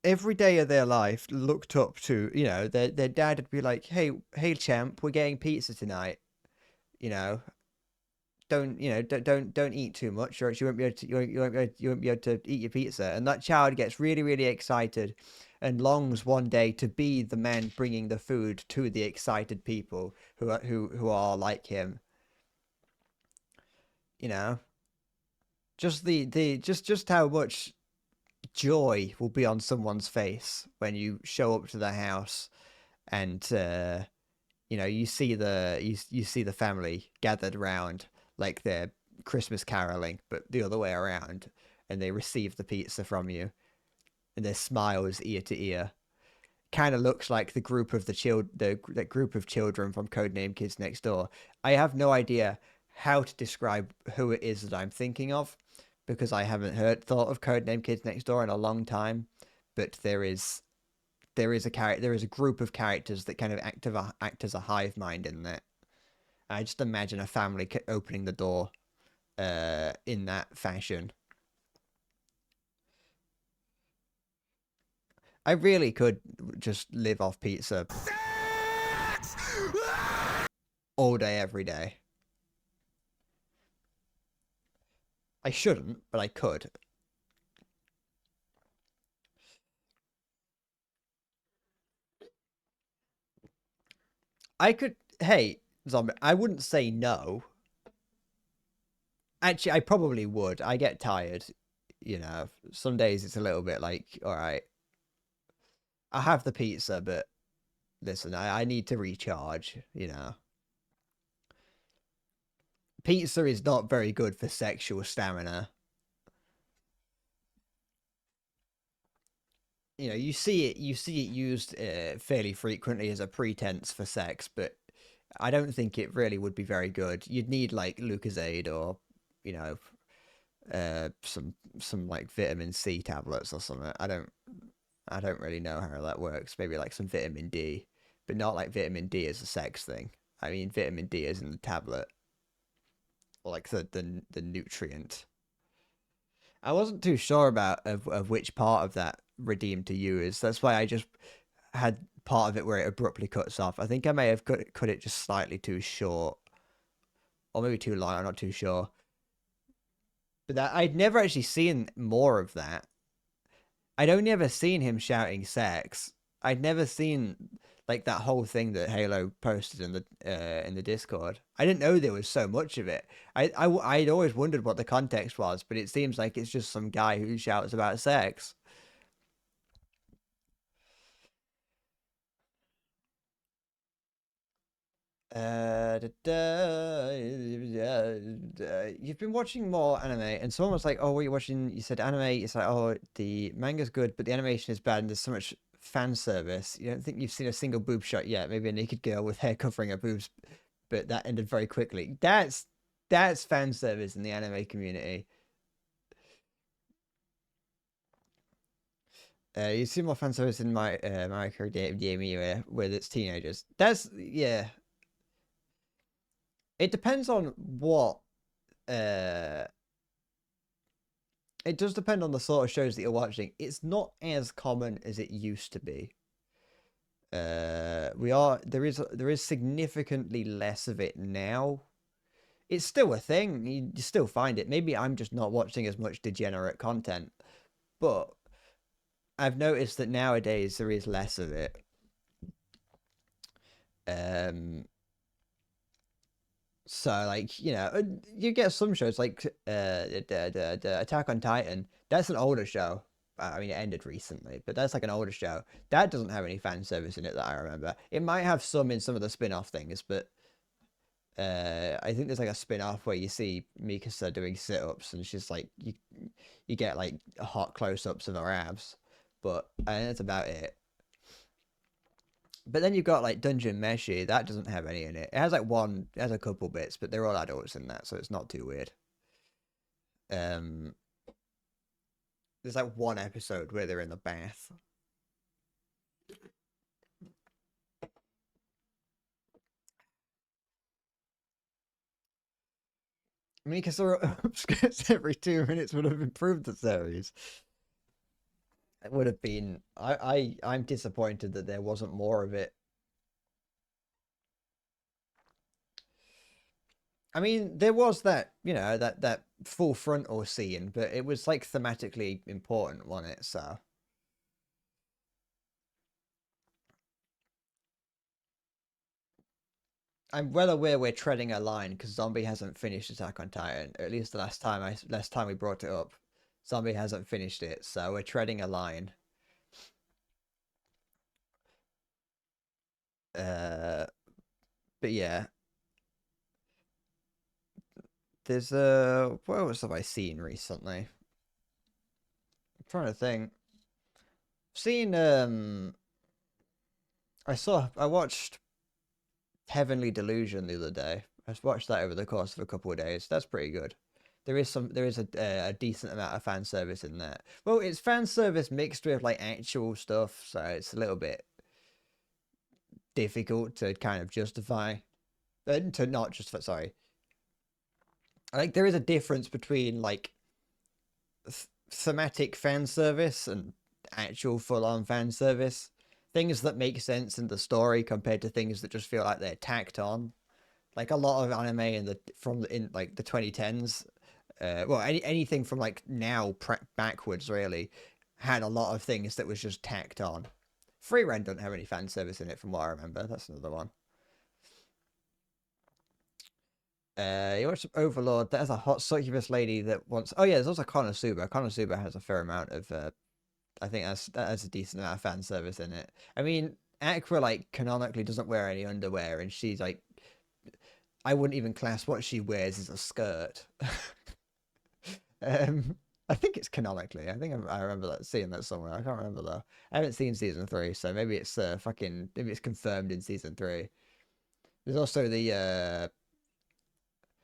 every day of their life looked up to, their dad would be like, hey champ, we're getting pizza tonight. You know, don't eat too much, or else you won't be able to you won't be able to eat your pizza. And that child gets really really excited, and longs one day to be the man bringing the food to the excited people who are like him. You know, just how much joy will be on someone's face when you show up to their house and you see the family gathered around like they're Christmas caroling, but the other way around, and they receive the pizza from you, and their smiles ear to ear. Kind of looks like the group of that group of children from Codename Kids Next Door. I have no idea how to describe who it is that I'm thinking of, because I haven't thought of Codename Kids Next Door in a long time. But there is a group of characters that kind of act as a hive mind in that. I just imagine a family opening the door in that fashion. I really could just live off pizza all day, every day. I shouldn't, but I could. I could. Hey, zombie. I wouldn't say no. Actually, I probably would. I get tired. You know, some days it's a little bit like, all right, I have the pizza, but listen, I need to recharge. You know, pizza is not very good for sexual stamina. You know, you see it used fairly frequently as a pretense for sex, but I don't think it really would be very good. You'd need like Lucozade or, you know, some like vitamin C tablets or something. I don't really know how that works. Maybe like some vitamin D, but not like vitamin D as a sex thing. I mean vitamin D as in the tablet or like the nutrient. I wasn't too sure about of which part of that redeemed to you is. That's why I just had part of it where it abruptly cuts off. I think I may have cut it just slightly too short, or maybe too long. I'm not too sure. But that I'd never actually seen more of that. I'd only ever seen him shouting sex. I'd never seen like that whole thing that Halo posted in the Discord. I didn't know there was so much of it. I'd always wondered what the context was, but it seems like it's just some guy who shouts about sex. You've been watching more anime, and someone was like, "Oh, what are you watching?" You said anime. It's like, "Oh, the manga's good, but the animation is bad, and there's so much fan service." You don't think you've seen a single boob shot yet? Maybe a naked girl with hair covering her boobs, but that ended very quickly. That's fan service in the anime community. You see more fan service in my Academia with its teenagers. That's yeah. It depends on what uh it does depend on the sort of shows that you're watching. It's not as common as it used to be. There is significantly less of it now. It's still a thing. You still find it. Maybe I'm just not watching as much degenerate content, but I've noticed that nowadays there is less of it. Um, so like you get some shows like the Attack on Titan. That's an older show. I mean, it ended recently, but that's like an older show. That doesn't have any fan service in it that I remember. It might have some in some of the spin-off things, but I think there's like a spin-off where you see Mikasa doing sit-ups, and she's like you get like hot close-ups of her abs, but that's about it. But then you've got like Dungeon Meshi, that doesn't have any in it. It has like it has a couple bits, but they're all adults in that, so it's not too weird. Um, there's like one episode where they're in the bath. I mean, because upskirts every 2 minutes would have improved the series. It would have been. I'm disappointed that there wasn't more of it. I mean, there was that, that full frontal scene, but it was like thematically important, wasn't it? So I'm well aware we're treading a line because Zombie hasn't finished Attack on Titan. Or at least the last time we brought it up, Zombie hasn't finished it, so we're treading a line. Uh, but yeah, there's what else have I seen recently? I'm trying to think. I've seen I watched Heavenly Delusion the other day. I watched that over the course of a couple of days. That's pretty good. There is a decent amount of fan service in that. Well, it's fan service mixed with like actual stuff, so it's a little bit difficult to kind of justify. To not justify. Sorry, like there is a difference between like thematic fan service and actual full-on fan service. Things that make sense in the story compared to things that just feel like they're tacked on. Like a lot of anime in like the 2010s, well, anything from like now backwards really had a lot of things that was just tacked on. Free Rent don't have any fan service in it from what I remember. That's another one. You watch Overlord. There's a hot succubus lady that wants. Oh yeah, there's also Konosuba. Konosuba has a fair amount of. I think that has a decent amount of fan service in it. I mean, Aqua like canonically doesn't wear any underwear, and she's like, I wouldn't even class what she wears as a skirt. I think it's canonically. I remember seeing that somewhere. I can't remember though. I haven't seen season 3, so maybe it's maybe it's confirmed in season 3. There's also the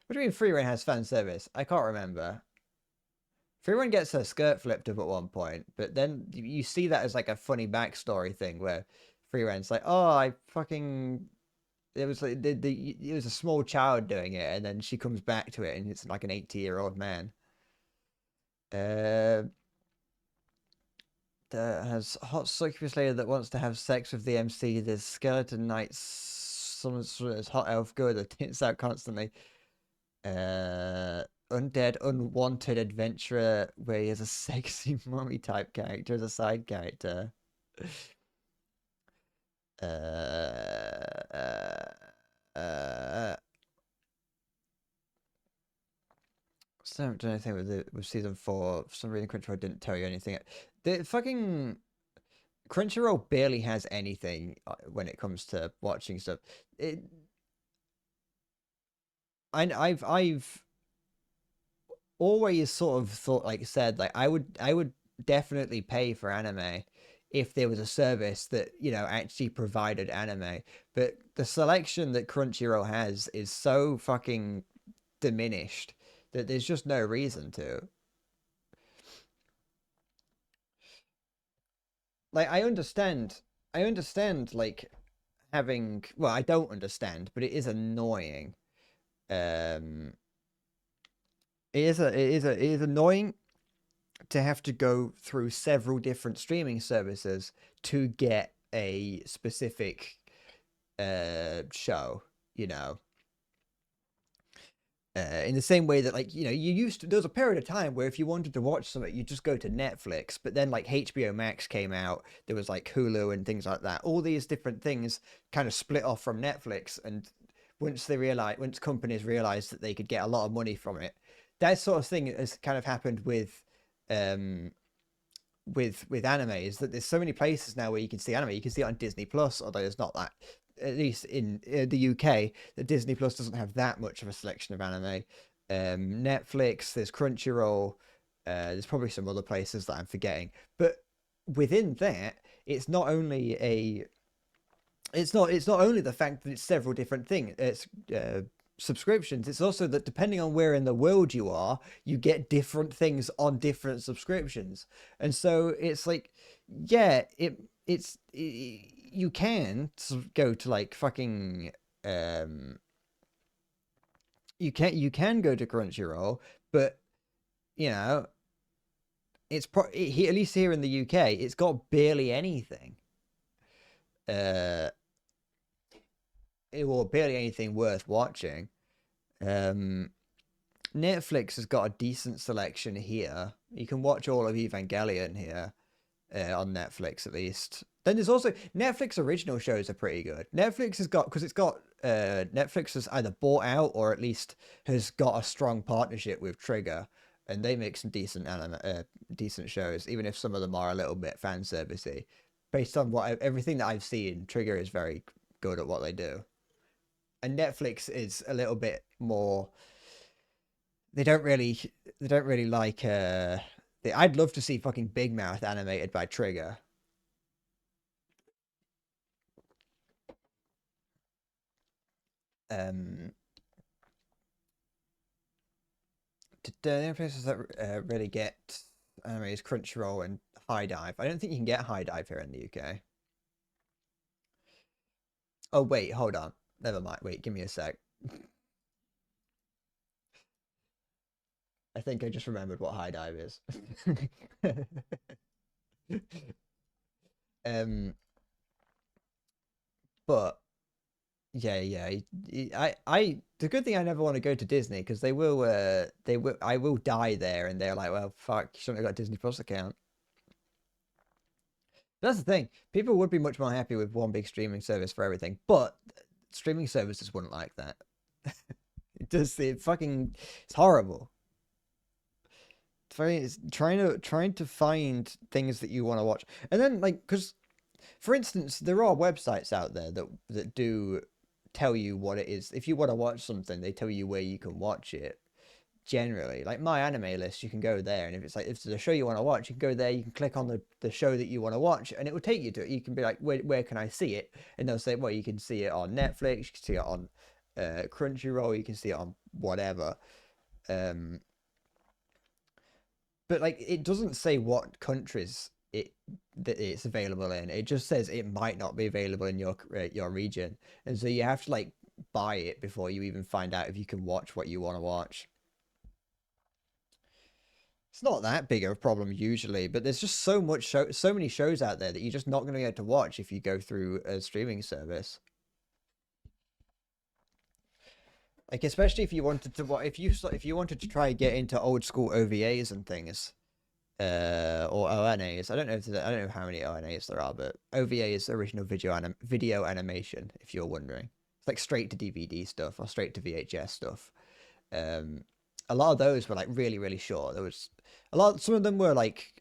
what do you mean Free Reign has fan service? I can't remember. Free Reign gets her skirt flipped up at one point, but then you see that as like a funny backstory thing where Free Reign's like, oh, I fucking it was like it was a small child doing it, and then she comes back to it, and it's like an 80-year-old man. Uh, that has hot succubus lady that wants to have sex with the MC. There's skeleton knights. Someone's hot elf good that tints out constantly. Undead unwanted adventurer where he has a sexy mummy type character as a side character. Uh, uh, uh, so I haven't done anything with season 4. For some reason, Crunchyroll didn't tell you anything. The fucking Crunchyroll barely has anything when it comes to watching stuff. I've always sort of thought, like I said, like I would definitely pay for anime if there was a service that, you know, actually provided anime. But the selection that Crunchyroll has is so fucking diminished that there's just no reason to. Like I understand like having, well, I don't understand, but it is annoying. Um it is annoying to have to go through several different streaming services to get a specific show, you know. In the same way that, like, you know, you used to, there was a period of time where if you wanted to watch something, you just go to Netflix, but then like HBO Max came out, there was like Hulu and things like that. All these different things kind of split off from Netflix, and once companies realized that they could get a lot of money from it, that sort of thing has kind of happened um with anime, is that there's so many places now where you can see anime. You can see it on Disney Plus, although there's not that, at least in the UK, that Disney Plus doesn't have that much of a selection of anime. Netflix, there's Crunchyroll, there's probably some other places that I'm forgetting, but within that, it's not only the fact that it's several different things. It's subscriptions. It's also that depending on where in the world you are, you get different things on different subscriptions. And so it's like, yeah, you can go to like fucking you can go to Crunchyroll, but you know, it's at least here in the UK, it's got barely anything. Or barely anything worth watching. Netflix has got a decent selection here. You can watch all of Evangelion here on Netflix, at least. Then there's also Netflix original shows are pretty good. Netflix has got, because it's got Netflix has either bought out or at least has got a strong partnership with Trigger, and they make some decent decent shows, even if some of them are a little bit fan servicey. Based on everything that I've seen, Trigger is very good at what they do, and Netflix is a little bit more. They don't really like. I'd love to see fucking Big Mouth animated by Trigger. The only places that really get anime is Crunchyroll and High Dive. I don't think you can get High Dive here in the UK. Oh wait, hold on. Never mind. Wait, give me a sec. I think I just remembered what High Dive is. um, but yeah. The good thing I never want to go to Disney, because I will die there, and they're like, well, fuck, you shouldn't have got a Disney Plus account. That's the thing. People would be much more happy with one big streaming service for everything, but streaming services wouldn't like that. It does. It's horrible. It's trying to find things that you want to watch, and then like because for instance, there are websites out there that do tell you what it is. If you want to watch something, they tell you where you can watch it. Generally, like my anime list, you can go there, and if it's like if there's a show you want to watch, you can go there. You can click on the show that you want to watch, and it will take you to it. You can be like, where can I see it? And they'll say, well, you can see it on Netflix, you can see it on Crunchyroll, you can see it on whatever. Um, but like it doesn't say what countries that it's available in. It just says it might not be available in your region, and so you have to like buy it before you even find out if you can watch what you want to watch. It's not that big of a problem usually, but there's just so many shows out there that you're just not going to be able to watch if you go through a streaming service. Like especially if you wanted to if you wanted to try and get into old school OVAs and things, or ONAs. I don't know how many ONAs there are, but OVA is original video animation. If you're wondering, it's like straight to DVD stuff or straight to VHS stuff. Um, a lot of those were like really short. There was some of them were like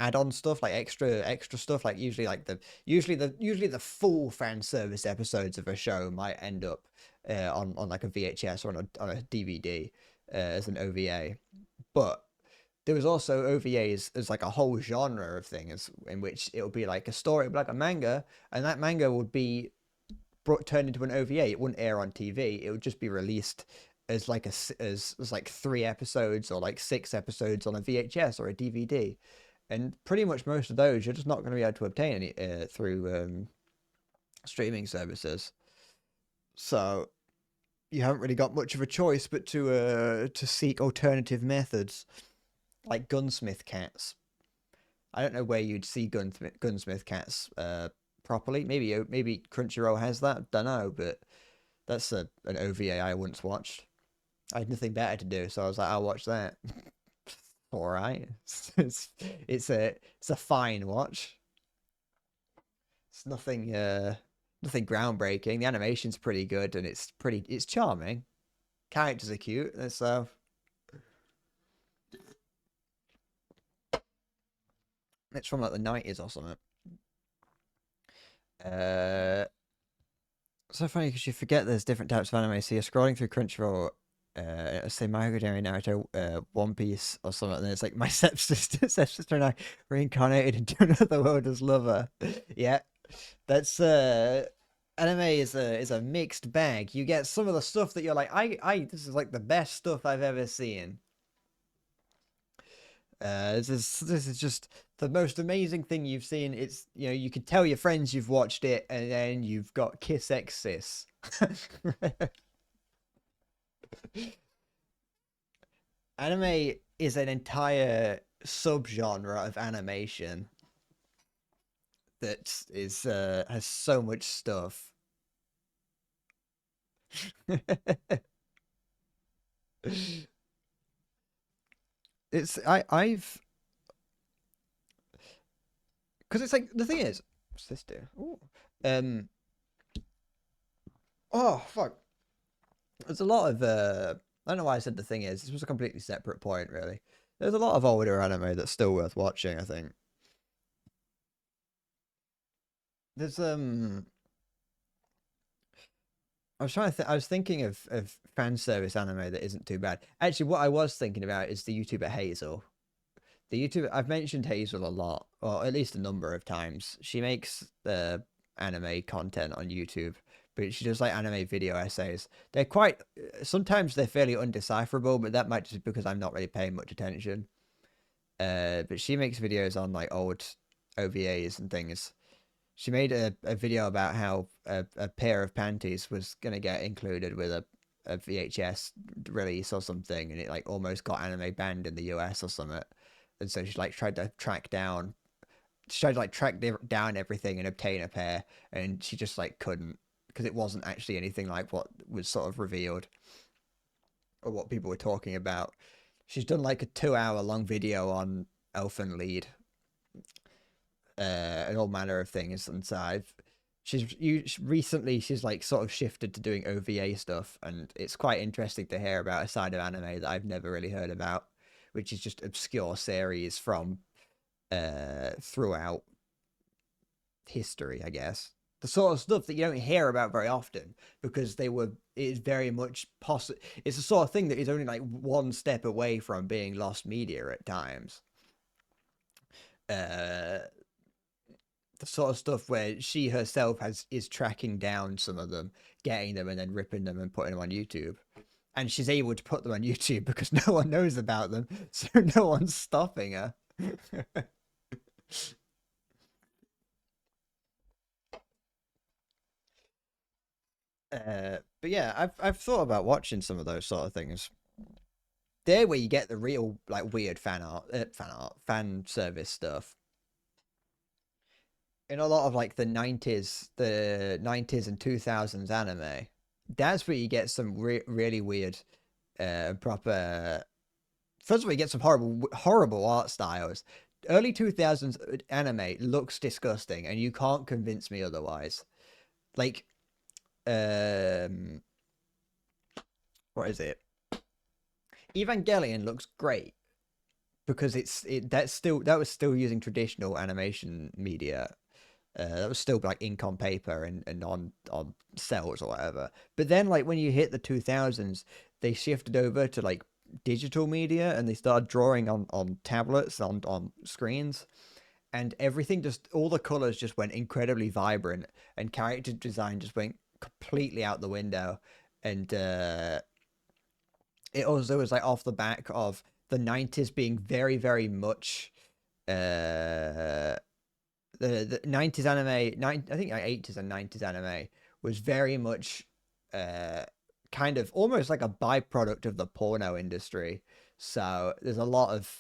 add-on stuff, like extra stuff, like usually the full fan service episodes of a show might end up on like a VHS or on a DVD as an OVA. But there was also OVAs as like a whole genre of things in which it would be like a story, like a manga, and that manga would be turned into an OVA. It wouldn't air on TV. It would just be released as like as like 3 episodes or like 6 episodes on a VHS or a DVD. And pretty much most of those you're just not going to be able to obtain any through streaming services. So you haven't really got much of a choice but to seek alternative methods like gunsmith cats. I don't know where you'd see gunsmith cats properly. Maybe Crunchyroll has that. Don't know, but that's an OVA I once watched. I had nothing better to do, so I was like, I'll watch that. All right, it's a fine watch. It's nothing groundbreaking. The animation's pretty good, and it's charming. Characters are cute, and so it's from like the 90s or something. So funny because you forget there's different types of anime. So you're scrolling through Crunchyroll, say My Hero Academia, Naruto, One Piece or something, and then it's like my stepsister and I reincarnated into another world as lover. Yeah, that's anime is a mixed bag. You get some of the stuff that you're like, this is like the best stuff I've ever seen. This is just the most amazing thing you've seen. It's you can tell your friends you've watched it, and then you've got Kiss X Sis. Anime is an entire subgenre of animation that is has so much stuff. I've because it's like the thing is, what's this do? Ooh. Oh fuck. There's a lot of I don't know why I said the thing is. This was a completely separate point, really. There's a lot of older anime that's still worth watching, I think. There's I was thinking of fan service anime that isn't too bad. Actually, what I was thinking about is the YouTuber Hazel. I've mentioned Hazel a lot, or at least a number of times. She makes the anime content on YouTube, but she does like anime video essays. Sometimes they're fairly undecipherable, but that might just be because I'm not really paying much attention. But she makes videos on like old OVAs and things. She made a video about how a pair of panties was gonna get included with a VHS release or something, and it like almost got anime banned in the US or something. And so she like tried to track down everything and obtain a pair, and she just like couldn't, because it wasn't actually anything like what was sort of revealed or what people were talking about. She's done like a 2-hour long video on Elfen Lied, and all manner of things, and so Recently she's like sort of shifted to doing OVA stuff, and it's quite interesting to hear about a side of anime that I've never really heard about, which is just obscure series from throughout history, I guess. The sort of stuff that you don't hear about very often because it's very much possible. It's the sort of thing that is only like one step away from being lost media at times. Uh, the sort of stuff where she herself is tracking down some of them, getting them, and then ripping them and putting them on YouTube. And she's able to put them on YouTube because no one knows about them, so no one's stopping her. But yeah, I've thought about watching some of those sort of things. There, where you get the real like weird fan service stuff. In a lot of like the '90s and 2000s anime, that's where you get some really weird, proper. First of all, you get some horrible art styles. Early 2000s anime looks disgusting, and you can't convince me otherwise. Like, um, what is it? Evangelion looks great because that was still using traditional animation media. That was still like ink on paper and on cells or whatever. But then like when you hit the 2000s, they shifted over to like digital media and they started drawing on tablets on screens, and everything just all the colors just went incredibly vibrant, and character design just went completely out the window. And it also was like off the back of the 90s being very, very much uh the 90s anime, I think like 80s and 90s anime was very much uh kind of almost like a byproduct of the porno industry. So there's a lot of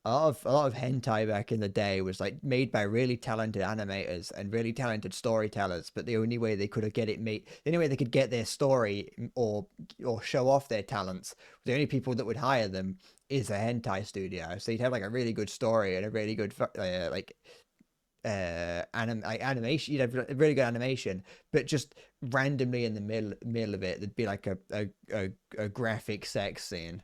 hentai back in the day was like made by really talented animators and really talented storytellers, but the only way they could get it made, the only way they could get their story or show off their talents, the only people that would hire them is a hentai studio. So you'd have like a really good story and a really good animation. You'd have a really good animation, but just randomly in the middle of it, there'd be like a graphic sex scene,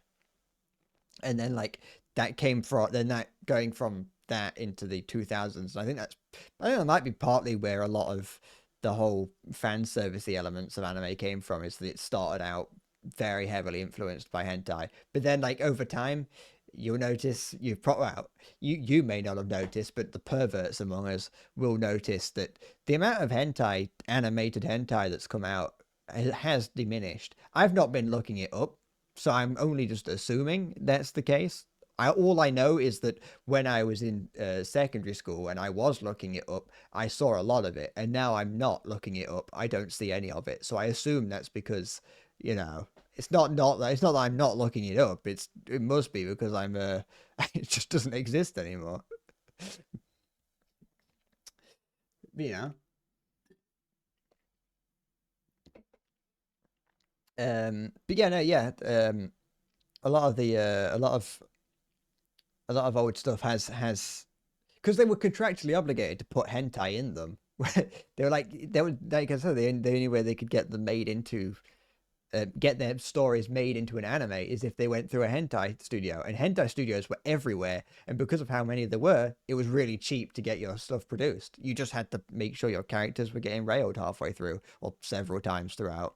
and then like that came from then that going from that into the 2000s. And I think that might be partly where a lot of the whole fan servicey elements of anime came from, is that it started out very heavily influenced by hentai, but then like over time you'll notice you may not have noticed, but the perverts among us will notice that the amount of animated hentai that's come out has diminished. I've not been looking it up, so I'm only just assuming that's the case. All I know is that when I was in secondary school and I was looking it up, I saw a lot of it, and now I'm not looking it up. I don't see any of it, so I assume that's because, it's not that I'm not looking it up. It must be because I'm it just doesn't exist anymore. You know. But yeah, no, yeah. A lot of the a lot of old stuff has because they were contractually obligated to put hentai in them. They were like I said, the only way they could get them made into get their stories made into an anime is if they went through a hentai studio, and hentai studios were everywhere. And because of how many there were, it was really cheap to get your stuff produced. You just had to make sure your characters were getting railed halfway through or several times throughout.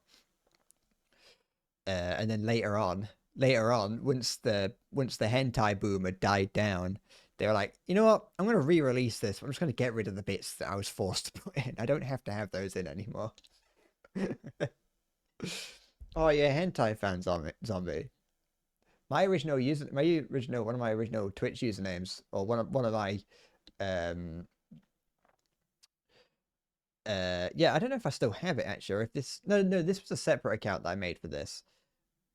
And then later on, once the hentai boom had died down, they were like, you know what? I'm going to re-release this. I'm just going to get rid of the bits that I was forced to put in. I don't have to have those in anymore. Oh yeah, hentai fan zombie. One of my original Twitch usernames, or one of my um yeah, I don't know if I still have it actually, or if this no, this was a separate account that I made for this.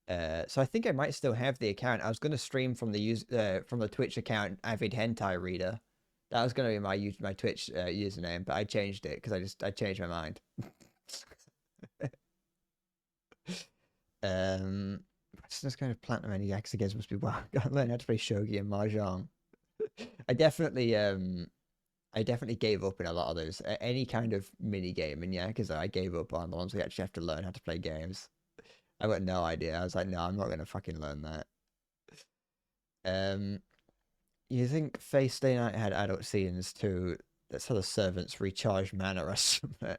So I think I might still have the account. I was going to stream from the Twitch account Avid Hentai Reader. That was going to be my Twitch username, but I changed it because I changed my mind. Just kind of platinum any X must be wow. Gotta learn how to play shogi and mahjong. I definitely I definitely gave up in a lot of those. Any kind of mini game, and yeah, because I gave up on the ones we actually have to learn how to play games. I got no idea. I was like, no, I'm not gonna fucking learn that. Um, you think Face Day Night had adult scenes too? That's how the servants recharge mana or something.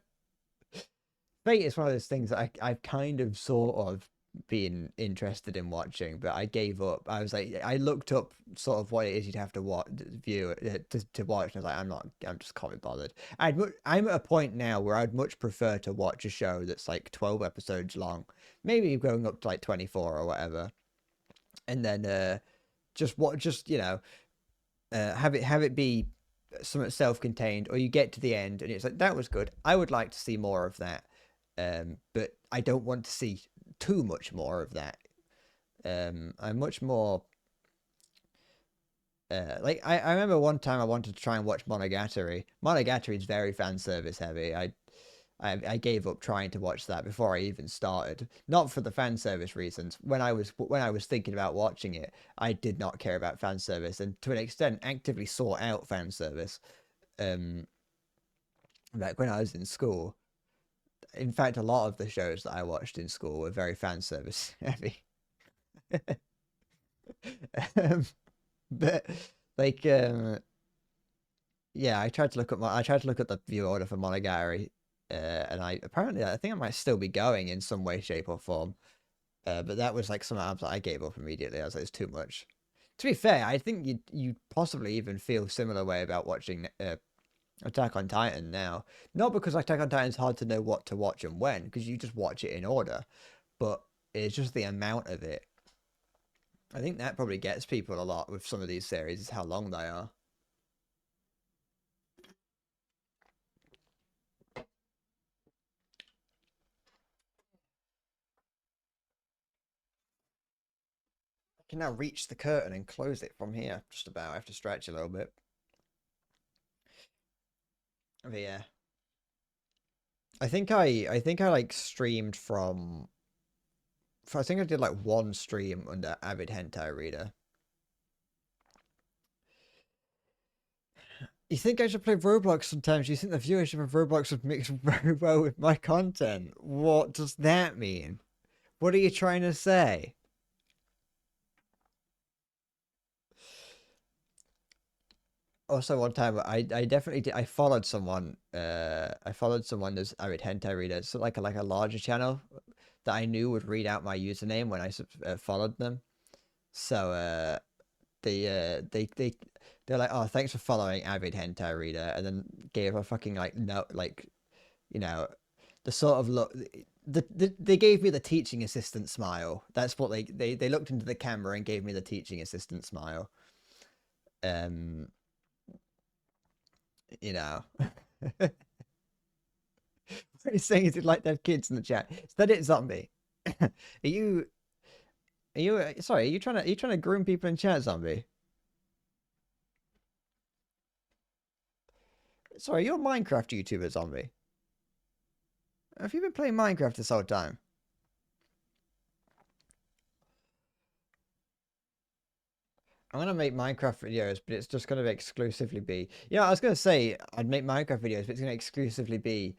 Fate is one of those things that I've kind of sort of been interested in watching, but I gave up. I was like, I looked up sort of what it is you'd have to watch, view to watch, and I was like, I'm just can't be bothered. I'm at a point now where I'd much prefer to watch a show that's like 12 episodes long, maybe going up to like 24 or whatever, and then just have it be somewhat self-contained, or you get to the end and it's like that was good. I would like to see more of that, but I don't want to see too much more of that. I'm much more like I remember one time I wanted to try and watch Monogatari. Monogatari is very fan service heavy. I gave up trying to watch that before I even started. Not for the fan service reasons. When I was thinking about watching it, I did not care about fan service, and to an extent, actively sought out fan service. Back when I was in school. In fact, a lot of the shows that I watched in school were very fan service heavy. um, but like, yeah, I tried to look at the view order for Monogatari, and I think I might still be going in some way, shape, or form. But that was like something I gave up immediately. I was like, it's too much. To be fair, I think you possibly even feel similar way about watching Attack on Titan now. Not because Attack on Titan is hard to know what to watch and when, because you just watch it in order, but it's just the amount of it. I think that probably gets people a lot with some of these series, is how long they are. I can now reach the curtain and close it from here, just about. I have to stretch a little bit. But yeah. I think I like streamed from I think I did like one stream under Avid Hentai Reader. You think I should play Roblox sometimes? You think the viewership of Roblox would mix very well with my content? What does that mean? What are you trying to say? Also, one time I definitely did. I followed someone. I followed someone that's Avid Hentai Reader. So like a larger channel that I knew would read out my username when I followed them. So they're like, oh, thanks for following Avid Hentai Reader, and then gave a fucking like no like, you know, the sort of look. They gave me the teaching assistant smile. That's what they looked into the camera and gave me the teaching assistant smile. Um, you know. What he's saying is he'd like to have kids in the chat. Is that it, zombie? Are you sorry, are you trying to groom people in chat, zombie? Sorry, you're a Minecraft YouTuber, zombie. Have you been playing Minecraft this whole time? I'm gonna make Minecraft videos, but it's just gonna exclusively be. You know, I was gonna say I'd make Minecraft videos, but it's gonna exclusively be,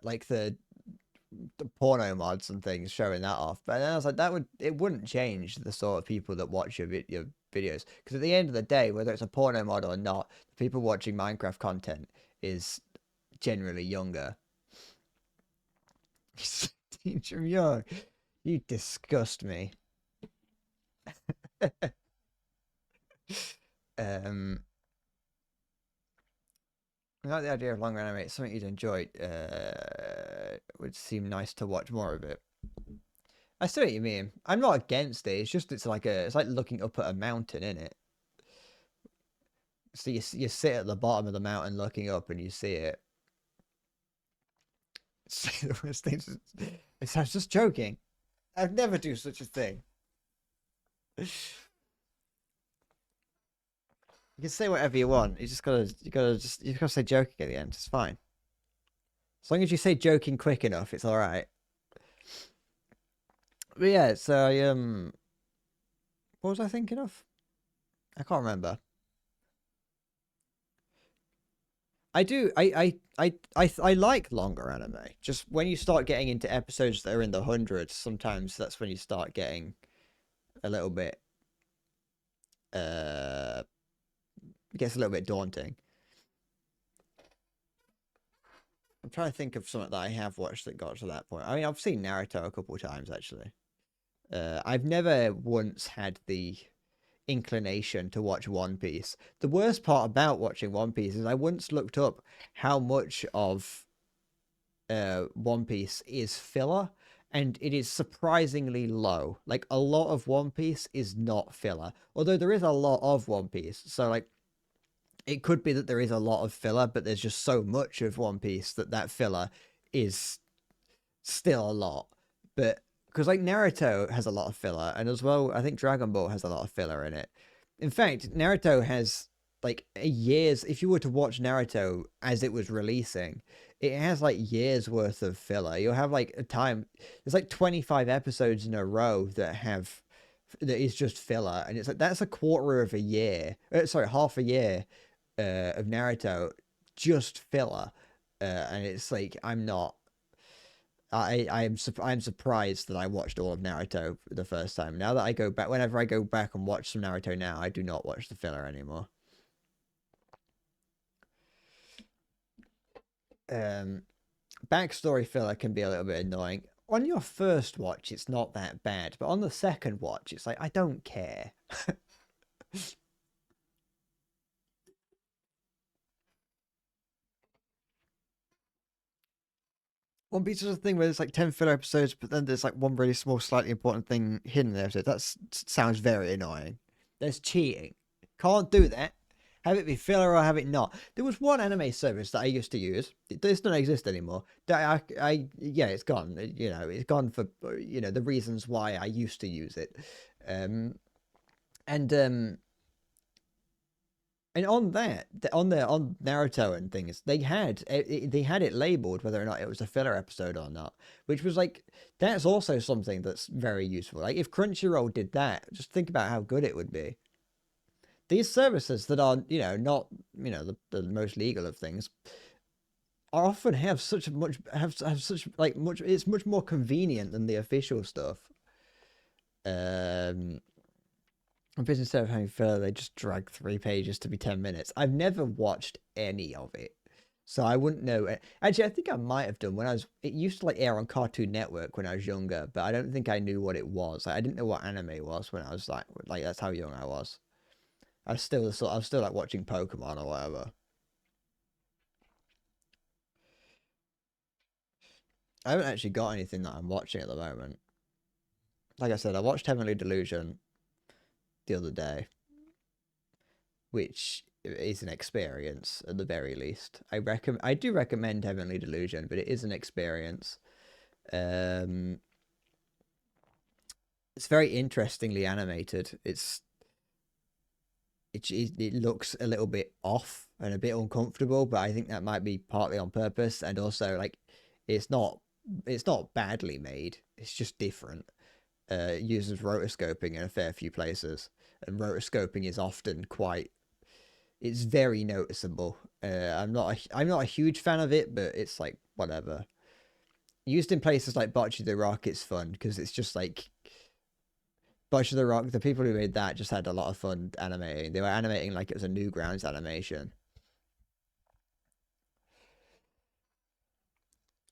like the porno mods and things, showing that off. But then I was like, it wouldn't change the sort of people that watch your videos, because at the end of the day, whether it's a porno mod or not, the people watching Minecraft content is generally younger. Teacher Young, you disgust me. um, I like the idea of longer anime. It's something you'd enjoy. Would seem nice to watch more of it. I see what you mean. I'm not against it. It's just it's like looking up at a mountain, isn't it? So you sit at the bottom of the mountain looking up and you see it. I was just joking. I'd never do such a thing. You can say whatever you want. You gotta say joking at the end. It's fine. As long as you say joking quick enough, it's all right. But yeah, so what was I thinking of? I can't remember. I do. I like longer anime. Just when you start getting into episodes that are in the hundreds, sometimes that's when you start getting a little bit. It gets a little bit daunting. I'm trying to think of something that I have watched that got to that point. I mean, I've seen Naruto a couple of times actually. I've never once had the inclination to watch One Piece. The worst part about watching One Piece is I once looked up how much of One Piece is filler, and it is surprisingly low. Like a lot of One Piece is not filler, although there is a lot of One Piece. So like, it could be that there is a lot of filler, but there's just so much of One Piece that filler is still a lot. But because like Naruto has a lot of filler, and as well, I think Dragon Ball has a lot of filler in it. In fact, Naruto has like a years. If you were to watch Naruto as it was releasing, it has like years worth of filler. You'll have like a time. There's like 25 episodes in a row that is just filler, and it's like that's a quarter of a year. Sorry, half a year of Naruto just filler, and it's like I'm surprised that I watched all of Naruto the first time. Now that I go back, whenever I go back and watch some Naruto now, I do not watch the filler anymore. Backstory filler can be a little bit annoying. On your first watch, it's not that bad, but on the second watch, it's like I don't care. One Piece is a thing where there's like 10 filler episodes, but then there's like one really small, slightly important thing hidden in the episode. That sounds very annoying. There's cheating. Can't do that. Have it be filler or have it not. There was one anime service that I used to use. It doesn't exist anymore. Yeah, it's gone. You know, it's gone for the reasons why I used to use it. And on that, on Naruto and things, they had it labeled whether or not it was a filler episode or not, which was like that's also something that's very useful. Like if Crunchyroll did that, just think about how good it would be. These services that are not the most legal of things are often have such such like much. It's much more convenient than the official stuff. Instead of having filler, they just drag 3 pages to be 10 minutes. I've never watched any of it, so I wouldn't know. Actually, I think I might have done when I was. It used to like air on Cartoon Network when I was younger, but I don't think I knew what it was. Like, I didn't know what anime was when I was like that's how young I was. I was still like watching Pokemon or whatever. I haven't actually got anything that I'm watching at the moment. Like I said, I watched Heavenly Delusion the other day, which is an experience at the very least. I do recommend Heavenly Delusion, but it is an experience. It's very interestingly animated. It looks a little bit off and a bit uncomfortable, but I think that might be partly on purpose, and also like it's not badly made. It's just different. It uses rotoscoping in a fair few places, and rotoscoping is often it's very noticeable. I'm not a huge fan of it, but it's like whatever. Used in places like Bocce the Rock, it's fun because it's just like Bocce the Rock. The people who made that just had a lot of fun animating. They were animating like it was a Newgrounds animation.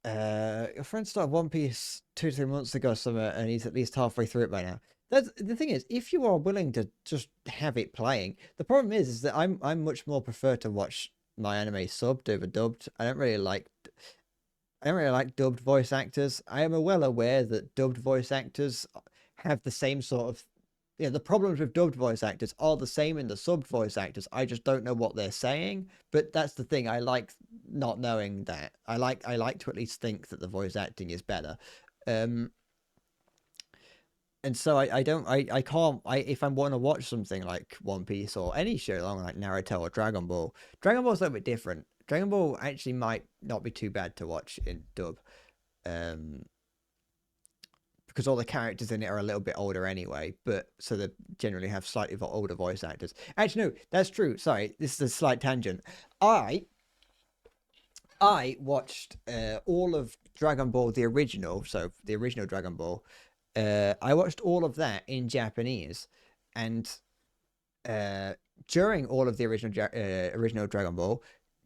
Your friend started One Piece 2-3 months ago, somewhere, and he's at least halfway through it by now. That's the thing is, if you are willing to just have it playing, the problem is that I'm much more prefer to watch my anime subbed over dubbed. I don't really like dubbed voice actors. I am well aware that dubbed voice actors have the same sort of the problems with dubbed voice actors are the same in the subbed voice actors. I just don't know what they're saying. But that's the thing. I like not knowing that. I like to at least think that the voice acting is better. And so I can't if I want to watch something like One Piece or any show along like Naruto or Dragon Ball's a little bit different. Dragon Ball actually might not be too bad to watch in dub. because all the characters in it are a little bit older anyway, but so they generally have slightly older voice actors. Actually, no, that's true. Sorry, this is a slight tangent. I watched all of Dragon Ball, the original, so the original Dragon Ball. I watched all of that in Japanese, and during all of the original Dragon Ball,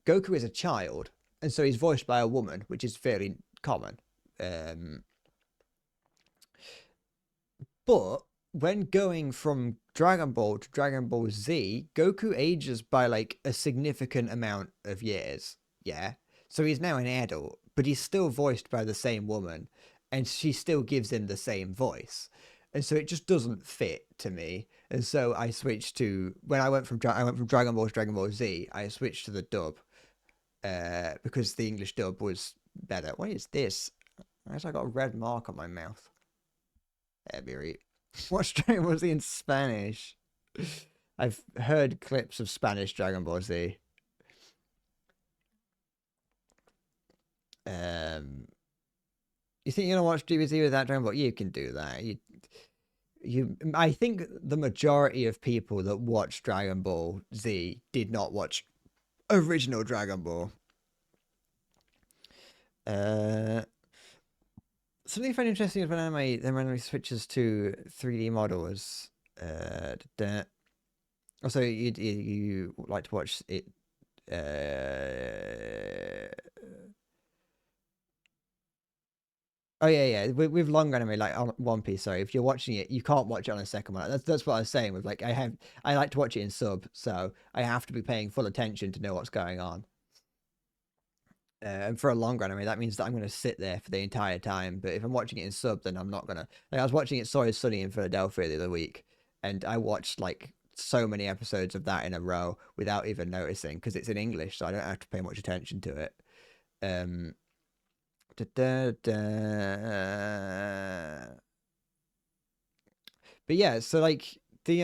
Goku is a child, and so he's voiced by a woman, which is fairly common. But when going from Dragon Ball to Dragon Ball Z, Goku ages by like a significant amount of years. Yeah. So he's now an adult, but he's still voiced by the same woman, and she still gives him the same voice. And so it just doesn't fit to me. And so I switched to when I went from Dragon Ball to Dragon Ball Z, I switched to the dub because the English dub was better. What is this? Why has I got a red mark on my mouth? That'd Watch Dragon Ball Z in Spanish. I've heard clips of Spanish Dragon Ball Z. You think you're gonna watch DBZ without Dragon Ball? You can do that. I think the majority of people that watch Dragon Ball Z did not watch original Dragon Ball. Something I find interesting is when anime switches to 3D models. Also, you like to watch it. Oh yeah. With long anime like on One Piece. Sorry, if you're watching it, you can't watch it on a second one. That's what I was saying. With like, I like to watch it in sub, so I have to be paying full attention to know what's going on. And for a longer anime, that means that I'm going to sit there for the entire time. But if I'm watching it in sub, then I'm not going to. Like, I was watching it Soy Sunny in Philadelphia the other week, and I watched like so many episodes of that in a row without even noticing because it's in English, so I don't have to pay much attention to it. But yeah, so like the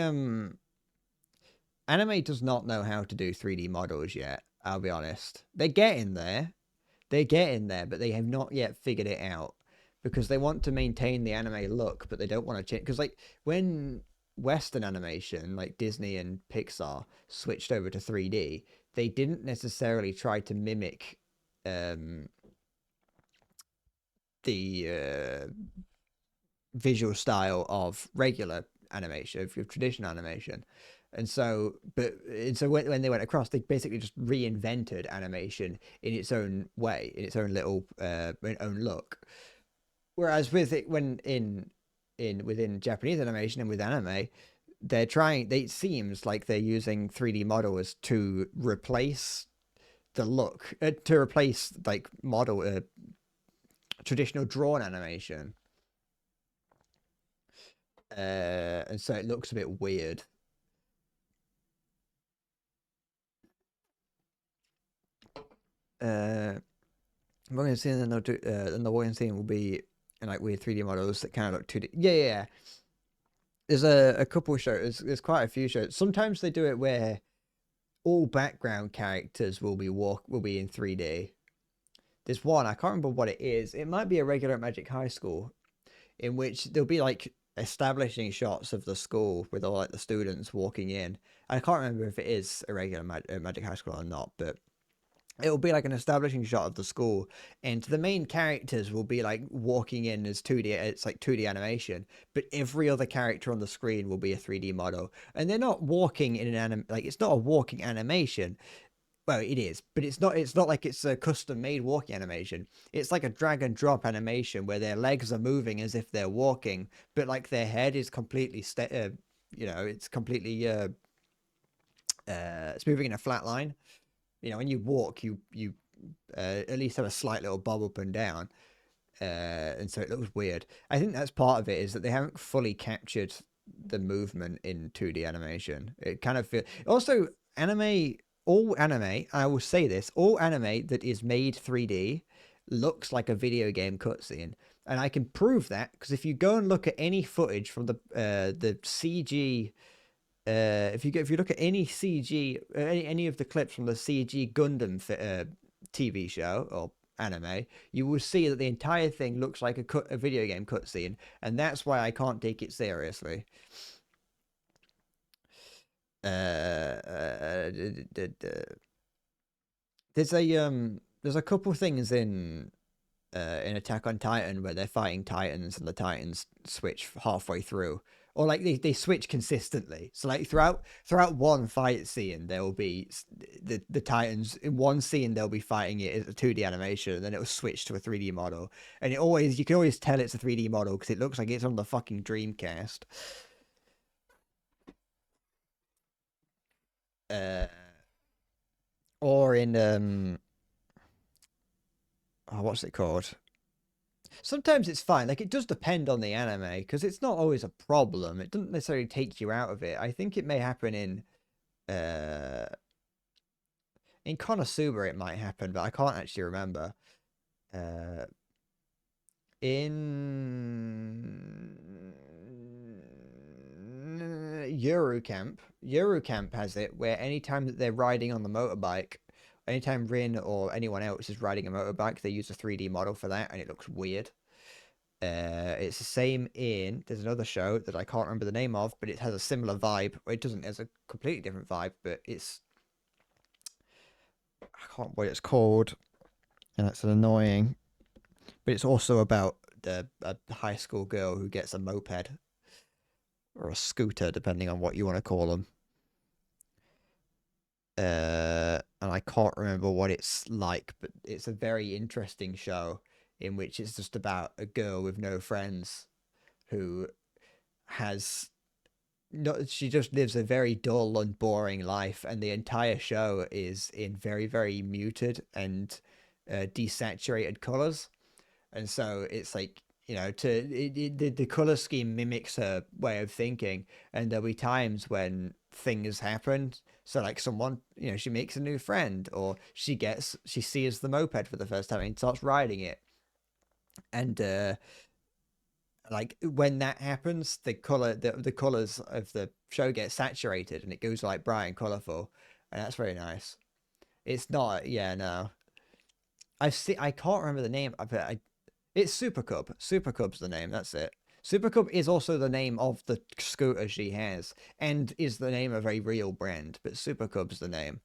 anime does not know how to do 3D models yet. I'll be honest. They're getting there, but they have not yet figured it out because they want to maintain the anime look, but they don't want to change. Because like when Western animation, like Disney and Pixar, switched over to 3D, they didn't necessarily try to mimic the visual style of regular animation, of traditional animation. And so when they went across, they basically just reinvented animation in its own way, in its own little own look. Whereas within Japanese animation and with anime, it seems like they're using 3D models to replace the look, to replace like traditional drawn animation. And so it looks a bit weird. What I'm going to see then they'll do, and the what I'm seeing will be in like weird 3D models that kind of look 2D. Yeah. There's a couple shows. There's quite a few shows. Sometimes they do it where all background characters will be in 3D. There's one, I can't remember what it is. It might be a regular Magic High School, in which there'll be like establishing shots of the school with all like the students walking in. I can't remember if it is a regular Magic High School or not, but it'll be like an establishing shot of the school, and the main characters will be like walking in as 2D. It's like 2D animation, but every other character on the screen will be a 3D model, and they're not walking in an like it's not a walking animation. Well, it is, but it's not. It's not like it's a custom-made walking animation. It's like a drag and drop animation where their legs are moving as if they're walking, but like their head is completely, it's completely, it's moving in a flat line. When you walk, you at least have a slight little bob up and down, and so it looks weird. I think that's part of it is that they haven't fully captured the movement in 2D animation. It kind of also all anime, I will say this, all anime that is made 3D looks like a video game cutscene. And I can prove that because if you go and look at any footage from the CG, if you look at any CG, any of the clips from the CG Gundam TV show or anime, you will see that the entire thing looks like a video game cutscene, and that's why I can't take it seriously. There's a couple things in Attack on Titan where they're fighting Titans and the Titans switch halfway through, or like they switch consistently. So like throughout one fight scene, there will be the Titans in one scene they'll be fighting it as a 2D animation, and then it will switch to a 3D model, and you can always tell it's a 3D model because it looks like it's on the fucking Dreamcast. Uh, or in what's it called? Sometimes it's fine. Like, it does depend on the anime because it's not always a problem. It doesn't necessarily take you out of it. I think it may happen uh in Konosuba it might happen, but I can't actually remember. Uh in Eurocamp has it where anytime that they're riding on the motorbike, anytime Rin or anyone else is riding a motorbike, they use a 3D model for that, and it looks weird. It's the same in there's another show that I can't remember the name of, but it has a similar vibe. It doesn't, has a completely different vibe, but it's I can't what it's called, and it's annoying. But it's also about a high school girl who gets a moped or a scooter, depending on what you want to call them. And I can't remember what it's like, but it's a very interesting show in which it's just about a girl with no friends who has not, she just lives a very dull and boring life, and the entire show is in very, very muted and desaturated colors. And so it's like, the color scheme mimics her way of thinking, and there'll be times when things happen. So like someone, she makes a new friend, or she sees the moped for the first time and starts riding it, and like when that happens, the colors of the show get saturated and it goes like bright and colorful, and that's very nice. It's not, yeah, no. I can't remember the name, but it's Super Cub. Super Cub's the name. That's it. Super Cub is also the name of the scooter she has, and is the name of a real brand. But Super Cub's the name.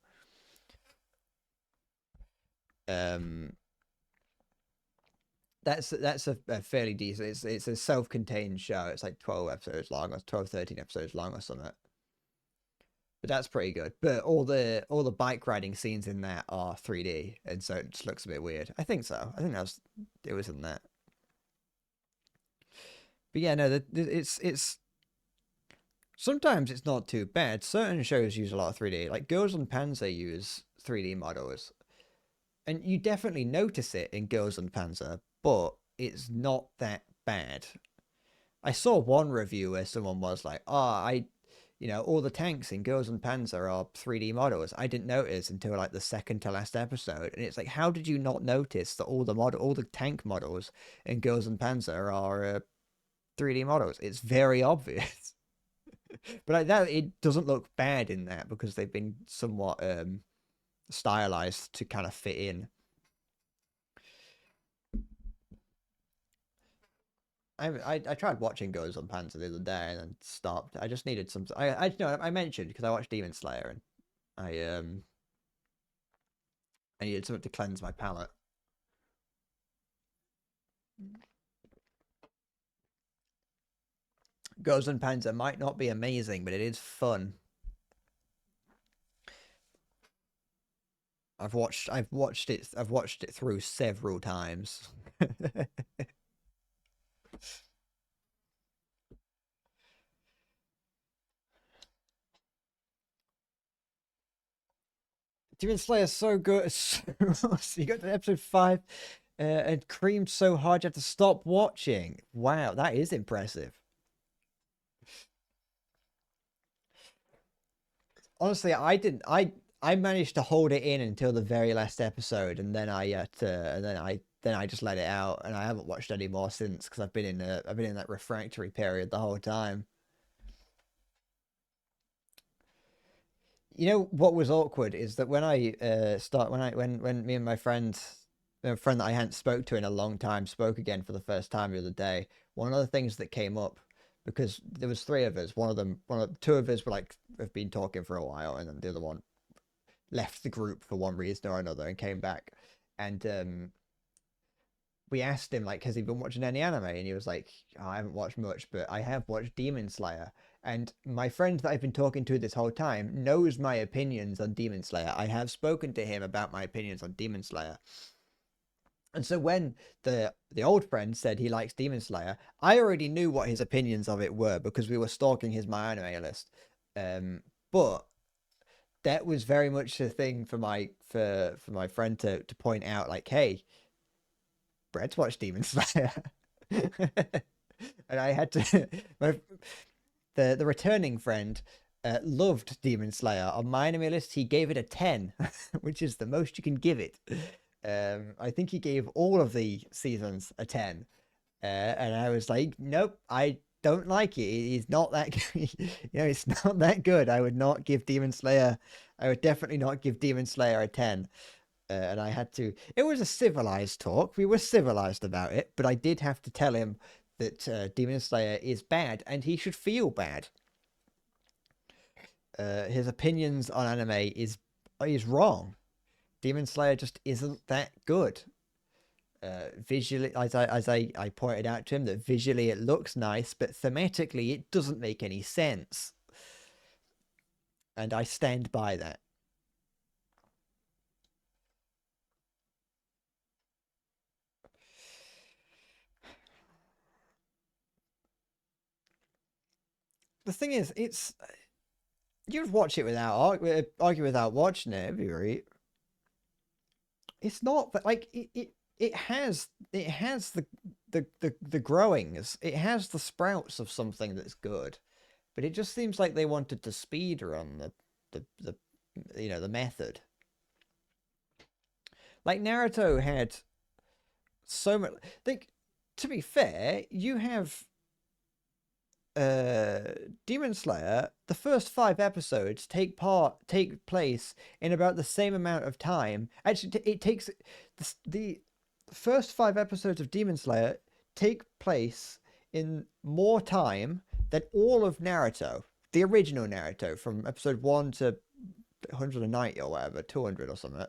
That's a fairly decent. It's a self-contained show. It's like 12 episodes long, or 12, 13 episodes long, or something. But that's pretty good. But all the bike riding scenes in that are 3D, and so it just looks a bit weird. I think so. I think it was in that. But yeah, no, it's sometimes it's not too bad. Certain shows use a lot of 3D, like Girls and Panzer use 3D models, and you definitely notice it in Girls and Panzer, but it's not that bad. I saw one review where someone was like, all the tanks in Girls and Panzer are 3D models. I didn't notice until like the second to last episode, and it's like, how did you not notice that all the tank models in Girls and Panzer are 3D models? It's very obvious. But like that, it doesn't look bad in that because they've been somewhat stylized to kind of fit in. I tried watching Girls on Panzer the other day and then stopped. I just needed some. I mentioned because I watched Demon Slayer, and I needed something to cleanse my palate. Girls and Panzer might not be amazing, but it is fun. I've watched it through several times. Demon Slayer is so good. So you got to episode 5 and creamed so hard you had to stop watching. Wow, that is impressive. Honestly, I didn't. I managed to hold it in until the very last episode, and then I just let it out, and I haven't watched any more since because I've been in that refractory period the whole time. You know what was awkward is that when I when me and my friend a friend that I hadn't spoke to in a long time spoke again for the first time the other day. One of the things that came up, because there was three of us, two of us were like have been talking for a while, and then the other one left the group for one reason or another and came back, and we asked him like, has he been watching any anime? And he was like, oh, I haven't watched much, but I have watched Demon Slayer. And my friend that I've been talking to this whole time knows my opinions on Demon Slayer. I have spoken to him about my opinions on Demon Slayer. And so when the old friend said he likes Demon Slayer, I already knew what his opinions of it were because we were stalking his My Anime list. But that was very much a thing for my friend to point out, like, hey, Brett's watched Demon Slayer. And I had to the returning friend loved Demon Slayer. On my anime list, he gave it a 10, which is the most you can give it. I think he gave all of the seasons a 10. And I was like, nope, I don't like it. It's not that it's not that good. I would not give Demon Slayer. I would definitely not give Demon Slayer a 10. And I had to. It was a civilized talk. We were civilized about it, but I did have to tell him that Demon Slayer is bad, and he should feel bad. His opinions on anime is wrong. Demon Slayer just isn't that good. Visually, as I pointed out to him, that visually it looks nice, but thematically it doesn't make any sense. And I stand by that. The thing is, it's you'd watch it without argue without watching it. It'd be right. It's not, but like it has the growings. It has the sprouts of something that's good, but it just seems like they wanted to speed run the the method. Like Naruto had so much. Like, to be fair, you have Demon Slayer. The first 5 episodes take place in about the same amount of time. Actually, it takes the first 5 episodes of Demon Slayer take place in more time than all of Naruto, the original Naruto, from episode 1 to 190 or whatever, 200 or something.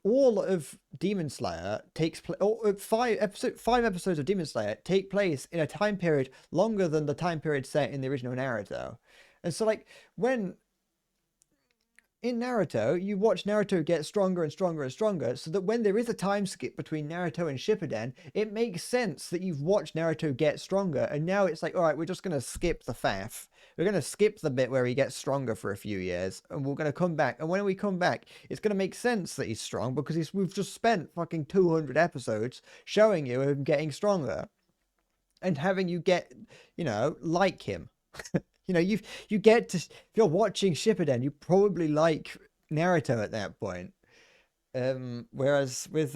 All of Demon Slayer takes place. Five episodes of Demon Slayer take place in a time period longer than the time period set in the original Naruto. And so, like, when in Naruto, you watch Naruto get stronger and stronger and stronger, so that when there is a time skip between Naruto and Shippuden, it makes sense that you've watched Naruto get stronger, and now it's like, all right, we're just going to skip the faff. We're going to skip the bit where he gets stronger for a few years, and we're going to come back. And when we come back, it's going to make sense that he's strong, because we've just spent fucking 200 episodes showing you him getting stronger. And having you get, like him. You get to, if you're watching Shippuden, you probably like Naruto at that point. Whereas with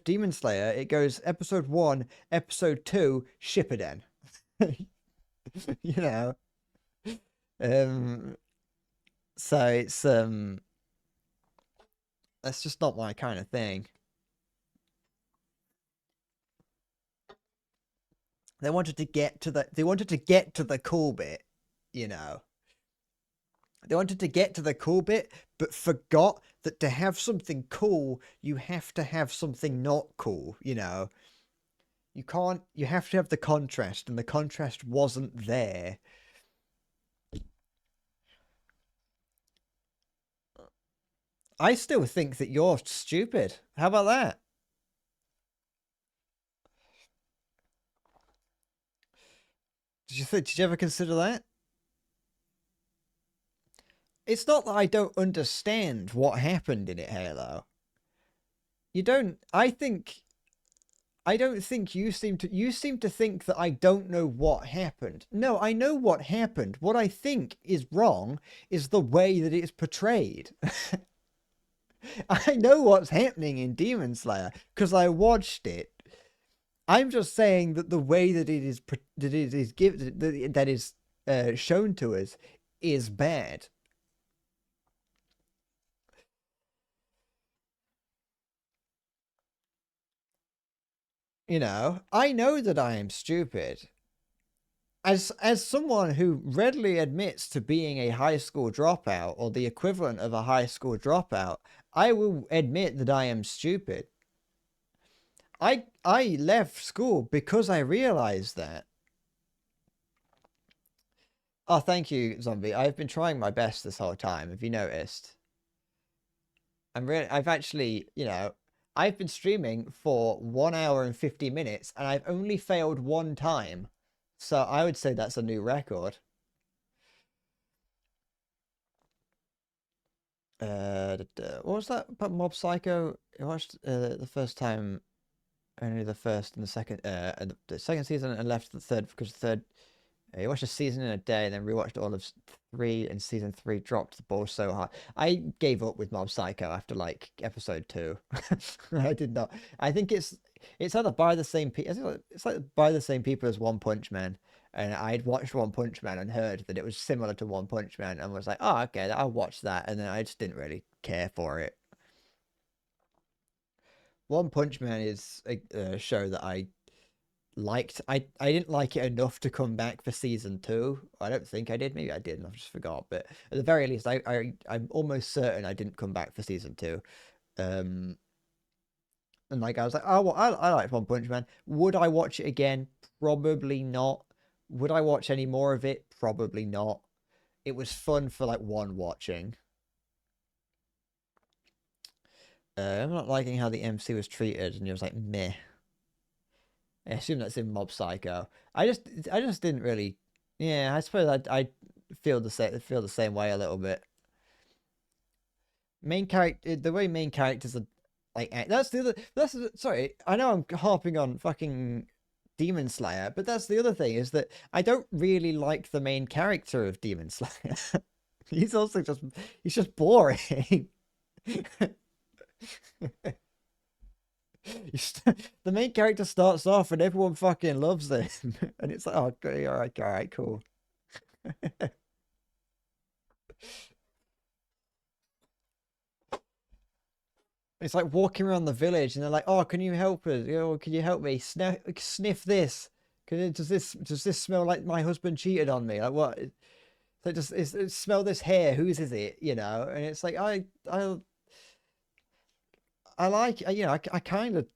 Demon Slayer, it goes episode 1, episode 2, Shippuden. So it's that's just not my kind of thing. They wanted to get to the cool bit, They wanted to get to the cool bit, but forgot that to have something cool, you have to have something not cool, You have to have the contrast, and the contrast wasn't there. I still think that you're stupid. How about that? Did you ever consider that? It's not that I don't understand what happened in it, Halo. You don't. I don't think you seem to think that I don't know what happened. No, I know what happened. What I think is wrong is the way that it's portrayed. I know what's happening in Demon Slayer because I watched it. I'm just saying that the way that it is given, that is shown to us, is bad. You know, I know that I am stupid. As someone who readily admits to being a high school dropout or the equivalent of a high school dropout, I will admit that I am stupid. I left school because I realized that. Oh, thank you, Zombie. I've been trying my best this whole time. Have you noticed? I've actually, I've been streaming for 1 hour and 50 minutes and I've only failed one time. So I would say that's a new record. What was that about Mob Psycho? I watched the first time, only the first and the second, and the second season, and left the third because the third. You watched a season in a day, and then rewatched all of three, and season three dropped the ball so hard. I gave up with Mob Psycho after like episode 2. I did not. I think it's either by the same people. It's like by the same people as One Punch Man. And I'd watched One Punch Man and heard that it was similar to One Punch Man and was like, oh, okay, I'll watch that. And then I just didn't really care for it. One Punch Man is a show that I liked. I didn't like it enough to come back for season 2. I don't think I did. Maybe I did and I just forgot. But at the very least, I'm almost certain I didn't come back for season 2. Um, and like I was like, oh, well, I liked One Punch Man. Would I watch it again? Probably not. Would I watch any more of it? Probably not. It was fun for like one watching. I'm not liking how the MC was treated, and it was like meh. I assume that's in Mob Psycho. I just didn't really. Yeah, I suppose I feel the same way a little bit. Main character, the way main characters are like that's the other. Sorry, I know I'm harping on fucking Demon Slayer, but that's the other thing is that I don't really like the main character of Demon Slayer. He's just boring. The main character starts off and everyone fucking loves him, and it's like, oh, great, all right, cool. It's like walking around the village, and they're like, "Oh, can you help us? Can you help me sniff this? Does this smell like my husband cheated on me? Like what? So it smell this hair? Whose is it? You know?" And it's like I like I kind of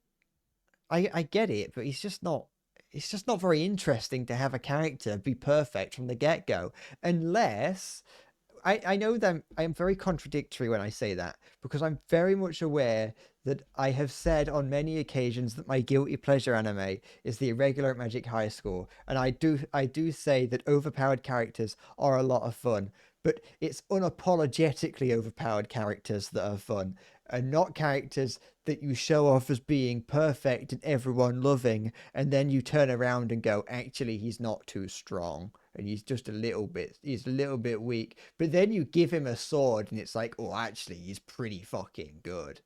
I get it, but he's just not. It's just not very interesting to have a character be perfect from the get go, unless I know that I am very contradictory when I say that because I'm very much aware that I have said on many occasions that my guilty pleasure anime is the irregular at Magic High School, and I do say that overpowered characters are a lot of fun, but it's unapologetically overpowered characters that are fun, and not characters that you show off as being perfect and everyone loving, and then you turn around and go, actually, he's not too strong and he's a little bit weak, but then you give him a sword and it's like, oh, actually he's pretty fucking good.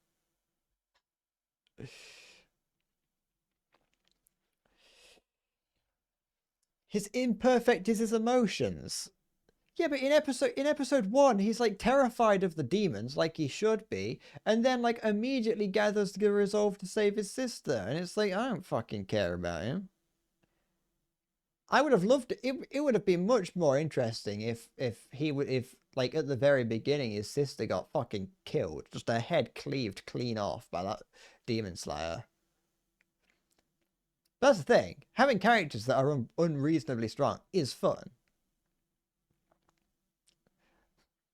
His imperfect is his emotions. Yeah, but in episode 1 he's like terrified of the demons like he should be, and then like immediately gathers the resolve to save his sister, and it's like, I don't fucking care about him. I would have loved it. It would have been much more interesting if like at the very beginning his sister got fucking killed, just her head cleaved clean off by that demon slayer. That's the thing. Having characters that are unreasonably strong is fun.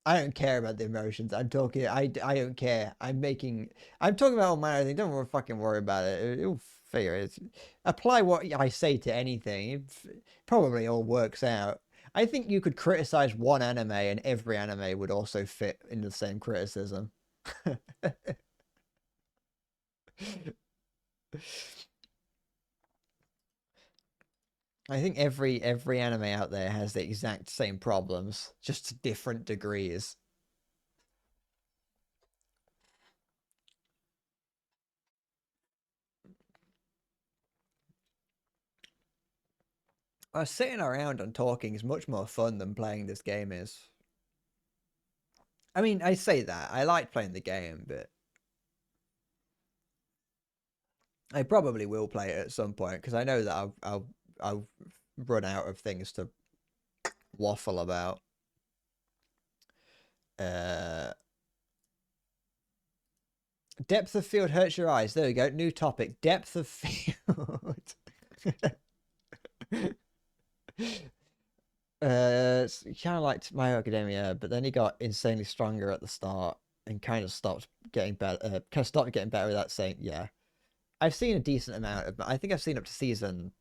I don't care about the emotions. I'm talking. I don't care. I'm talking about all manner of things. Don't fucking worry about it. It'll figure it. Apply what I say to anything. It probably all works out. I think you could criticize one anime and every anime would also fit into the same criticism. I think every anime out there has the exact same problems, just to different degrees. Sitting around and talking is much more fun than playing this game is. I mean, I say that. I like playing the game, but I probably will play it at some point because I know that I'll run out of things to waffle about. Uh, Depth of field hurts your eyes. There we go. New topic. Depth of field. He kind of liked My Hero Academia, but then he got insanely stronger at the start and kind of stopped getting better. Kind of stopped getting better without saying, yeah. I've seen a decent amount of. I think I've seen up to season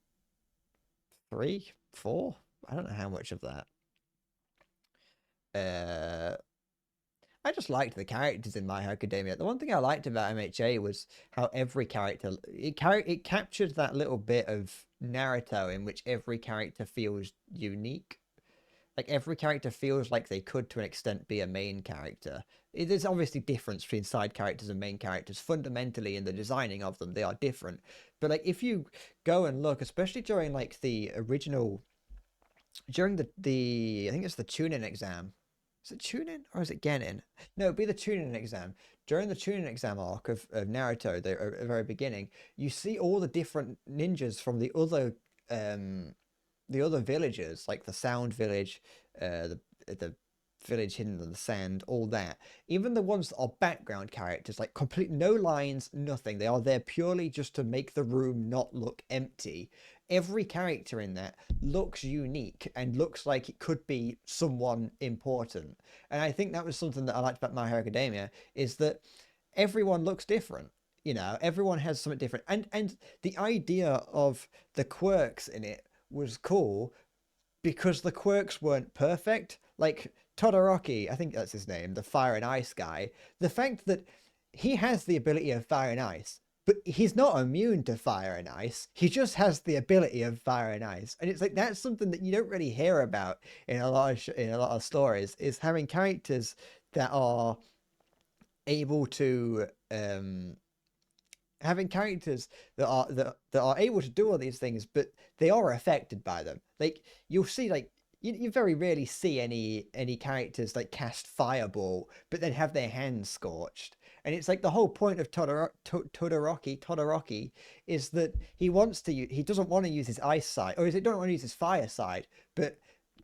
3, 4. I don't know how much of that. Uh, I just liked the characters in My Hero Academia. The one thing I liked about MHA was how every character it captured that little bit of Naruto in which every character feels unique. Like every character feels like they could to an extent be a main character. There's obviously difference between side characters and main characters. Fundamentally in the designing of them, they are different. But like if you go and look, especially during like the original during the I think it's the tuning exam. Is it tuning or is it Genin? No, it'd be the tuning exam. During the tuning exam arc of Naruto, the very beginning, you see all the different ninjas from the other villages, like the Sound Village, the village hidden in the sand, all that. Even the ones that are background characters, like complete no lines, nothing. They are there purely just to make the room not look empty. Every character in that looks unique and looks like it could be someone important. And I think that was something that I liked about My Hero Academia is that everyone looks different. You know, everyone has something different. And the idea of the quirks in it was cool because the quirks weren't perfect. Like Todoroki, I think that's his name, the fire and ice guy. The fact that he has the ability of fire and ice, but he's not immune to fire and ice. He just has the ability of fire and ice, and it's like that's something that you don't really hear about in in a lot of stories. Is having characters that are able to having characters that are able to do all these things, but they are affected by them. Like you'll see, like you very rarely see any characters like cast fireball, but then have their hands scorched. And it's like the whole point of Todoroki is that he doesn't want to use his ice side, or is it don't want to use his fire side, but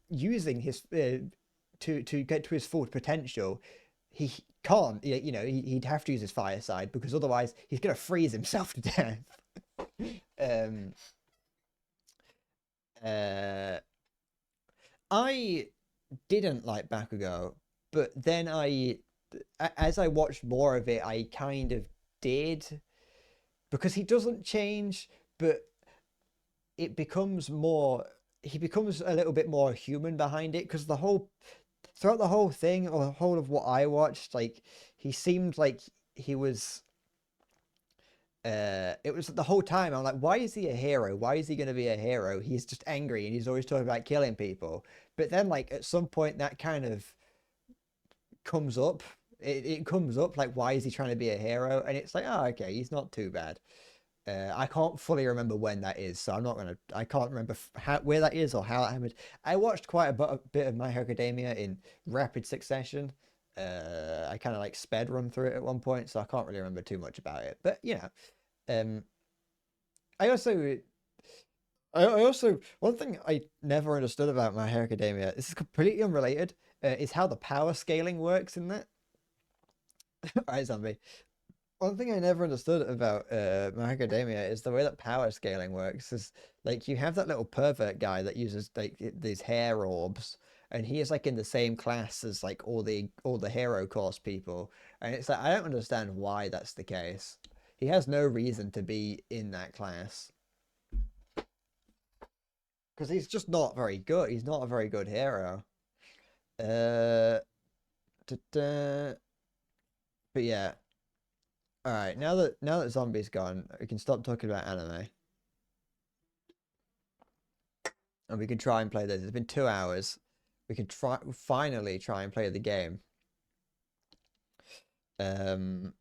using his to get to his full potential, he can't. You know, he'd have to use his fire side because otherwise he's gonna freeze himself to death. um, uh, I didn't like Bakugo, but then as I watched more of it, I kind of did because he doesn't change, but it becomes more. He becomes a little bit more human behind it because throughout the whole thing or the whole of what I watched, like he seemed like he was it was the whole time I'm like, why is he a hero? Why is he going to be a hero? He's just angry and he's always talking about killing people. But then like at some point that kind of comes up. It comes up like, why is he trying to be a hero? And it's like, oh, okay, he's not too bad. I can't fully remember when that is, so I can't remember where that is or how that happened. I watched quite a bit of My Hero Academia in rapid succession. I kind of like sped run through it at one point, so I can't really remember too much about it. But you know, um, I also, I also one thing I never understood about My Hero Academia. This is completely unrelated. Is how the power scaling works in that. Right, zombie. One thing I never understood about My Hero Academia is the way that power scaling works. Is like you have that little pervert guy that uses like these hair orbs, and he is like in the same class as like all the hero course people, and it's like I don't understand why that's the case. He has no reason to be in that class because he's just not very good. He's not a very good hero. Uh, but yeah. All right, now that zombie's gone, we can stop talking about anime and we can try and play this. It's been 2 hours. We can finally try and play the game. Because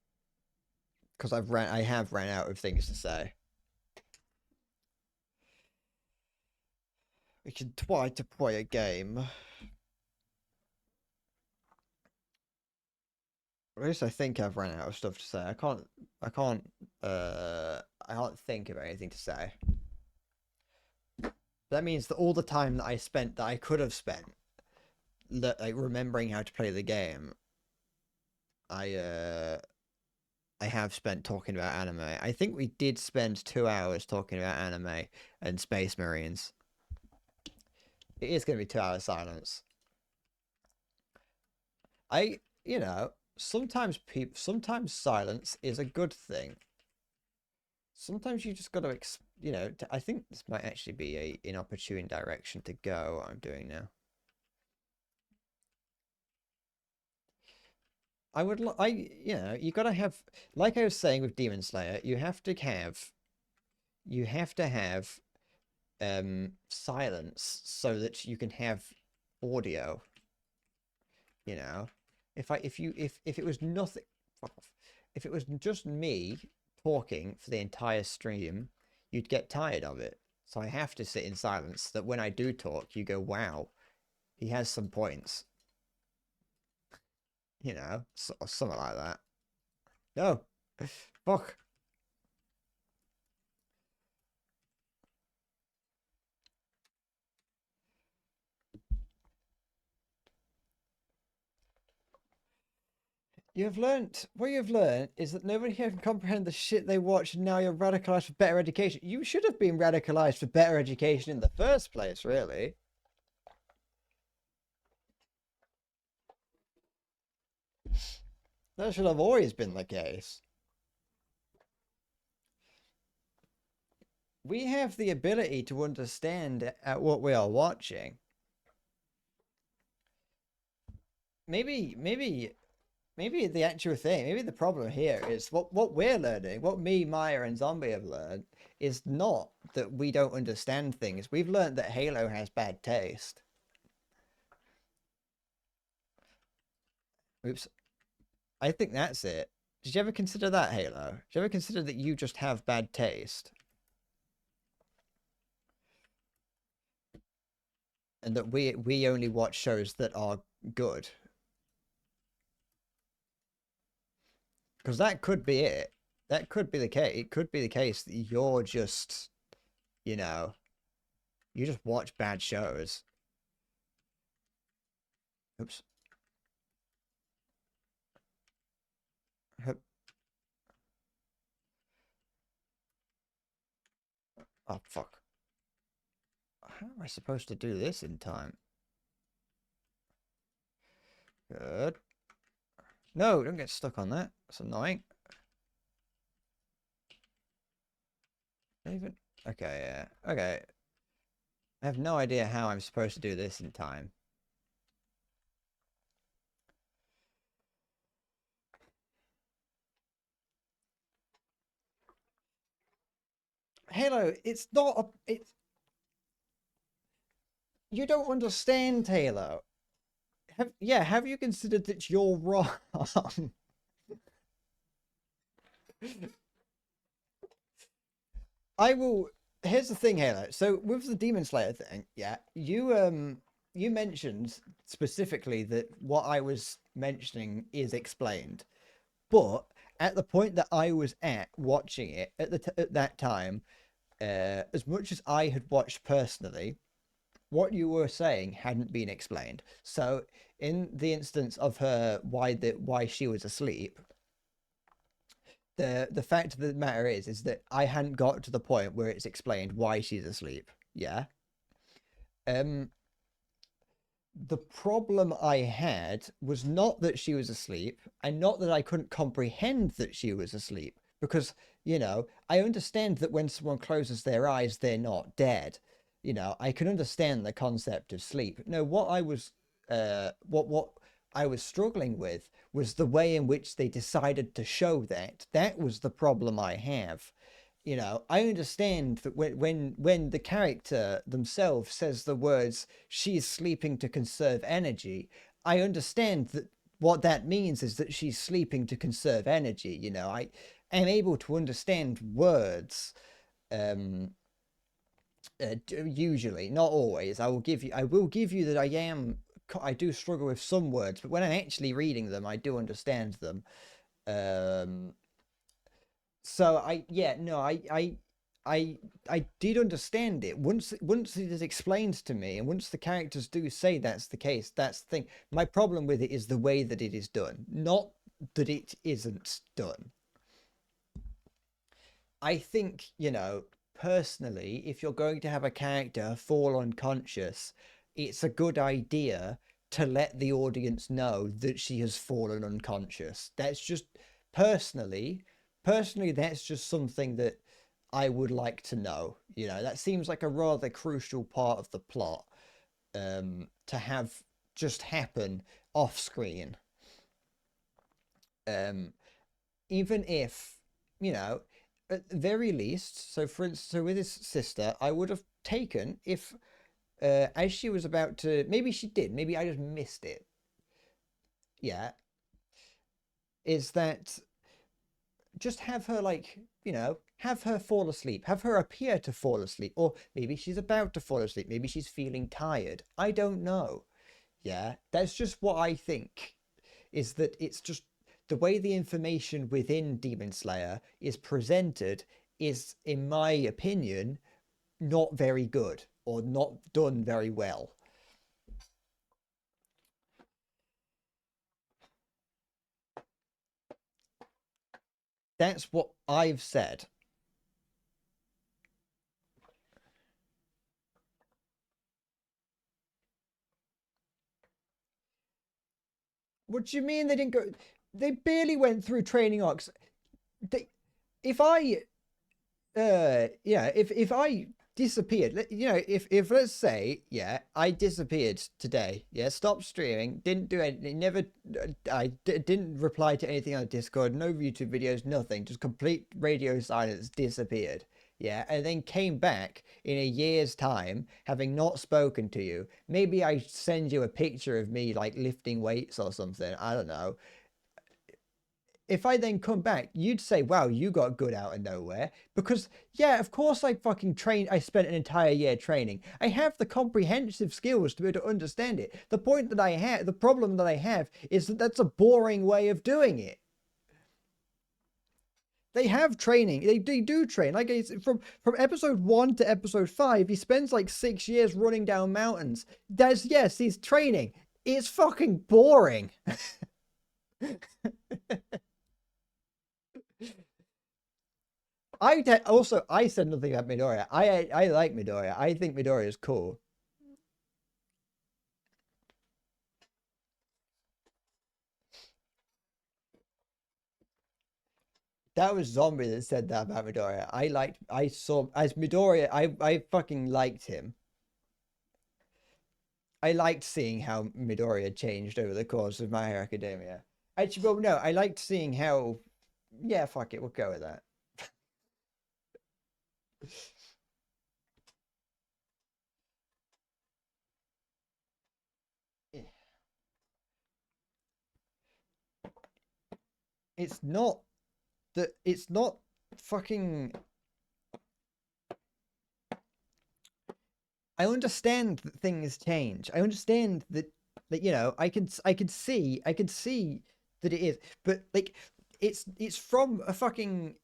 I have ran out of things to say. We can try to play a game. At least I think I've run out of stuff to say. I can't I can't think of anything to say. That means that all the time that I spent that I could have spent like remembering how to play the game, I I have spent talking about anime. I think we did spend 2 hours talking about anime and Space Marines. It is going to be 2 hours silence. You know, sometimes silence is a good thing. Sometimes you just got to, you know, I think this might actually be a inopportune direction to go. What I'm doing now. You know, you gotta have, like I was saying with Demon Slayer, you have to have silence so that you can have audio. You know, if it was nothing, fuck off. If it was just me talking for the entire stream, you'd get tired of it. So I have to sit in silence so that when I do talk, you go, wow, he has some points. You know, or something like that. No, fuck. What you've learned is that nobody here can comprehend the shit they watch, and now you're radicalized for better education. You should have been radicalized for better education in the first place, really. That should have always been the case. We have the ability to understand at what we are watching. Maybe the actual thing, maybe the problem here is what we're learning, what me, Maya, and Zombie have learned, is not that we don't understand things. We've learned that Halo has bad taste. Oops. I think that's it. Did you ever consider that, Halo? Did you ever consider that you just have bad taste? And that we only watch shows that are good? Because that could be it. That could be the case. It could be the case that you're just, you know, you just watch bad shows. Oops. Oh, fuck. How am I supposed to do this in time? Good. No, don't get stuck on that. That's annoying. Even... Okay, yeah. Okay. I have no idea how I'm supposed to do this in time. Halo, it's not a... It's... You don't understand, Halo. Have you considered that you're wrong? I will. Here's the thing, Halo. So with the Demon Slayer thing, yeah, you mentioned specifically that what I was mentioning is explained, but at the point that I was at watching it at that time, as much as I had watched personally, what you were saying hadn't been explained. So in the instance of her why she was asleep, the fact of the matter is that I hadn't got to the point where it's explained why she's asleep. Yeah. Um the problem I had was not that she was asleep and not that I couldn't comprehend that she was asleep, because, you know, I understand that when someone closes their eyes, they're not dead. You know, I can understand the concept of sleep. No, what I was struggling with was the way in which they decided to show that. That was the problem I have. You know, I understand that when the character themselves says the words "she's sleeping to conserve energy," I understand that what that means is that she's sleeping to conserve energy. You know, I am able to understand words. Usually, not always. I will give you that I do struggle with some words, but when I'm actually reading them, I do understand them. So yeah, no, I I did understand it once it is explained to me, and once the characters do say that's the case. That's the thing. My problem with it is the way that it is done, not that it isn't done. I think, personally, if you're going to have a character fall unconscious, it's a good idea to let the audience know that she has fallen unconscious. That's just personally, that's just something that I would like to know. That seems like a rather crucial part of the plot, to have just happen off screen. Um, Even if, you know, at the very least, so for instance, so with his sister, I would have taken if, as she was about to, maybe she did, maybe I just missed it. Yeah, is that just have her like, have her fall asleep, have her appear to fall asleep, or maybe she's about to fall asleep, maybe she's feeling tired. I don't know. Yeah, that's just what I think. Is that it's just the way the information within Demon Slayer is presented is, in my opinion, not very good or not done very well. That's what I've said. What do you mean they didn't go? They barely went through training arcs. They, if I yeah, if I disappeared, if let's say, yeah, I disappeared today, yeah, stopped streaming, didn't do anything, never, didn't reply to anything on Discord, no YouTube videos, nothing, just complete radio silence, disappeared. Yeah, and then came back in a year's time, having not spoken to you. Maybe I send you a picture of me like lifting weights or something. I don't know. If I then come back, you'd say, wow, you got good out of nowhere. Because, yeah, of course I fucking trained. I spent an entire year training. I have the comprehensive skills to be able to understand it. The problem that I have is that that's a boring way of doing it. They have training. They do train. Like, it's from episode 1 to episode 5, he spends like 6 years running down mountains. Yes, he's training. It's fucking boring. I said nothing about Midoriya. I like Midoriya. I think Midoriya is cool. That was Zombie that said that about Midoriya. I saw as Midoriya. I fucking liked him. I liked seeing how Midoriya changed over the course of My Hero Academia. Actually, well, no, I liked seeing how. Yeah, fuck it, we'll go with that. It's not that. It's not fucking. I understand that things change. I understand that I can see that it is, but like it's from a fucking,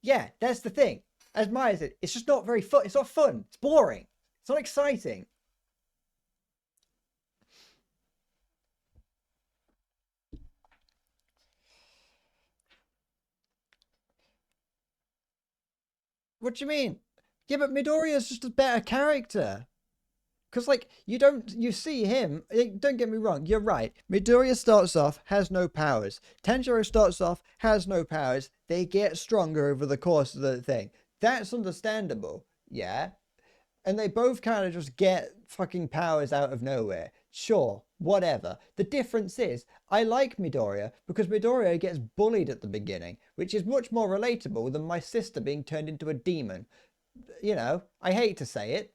yeah. That's the thing. As Maya said, it's just not very fun. It's not fun. It's boring. It's not exciting. What do you mean? Yeah, but Midoriya is just a better character. Because, like, you see him, don't get me wrong, you're right. Midoriya starts off, has no powers. Tanjiro starts off, has no powers. They get stronger over the course of the thing. That's understandable, yeah? And they both kind of just get fucking powers out of nowhere. Sure, whatever. The difference is, I like Midoriya because Midoriya gets bullied at the beginning, which is much more relatable than my sister being turned into a demon. I hate to say it.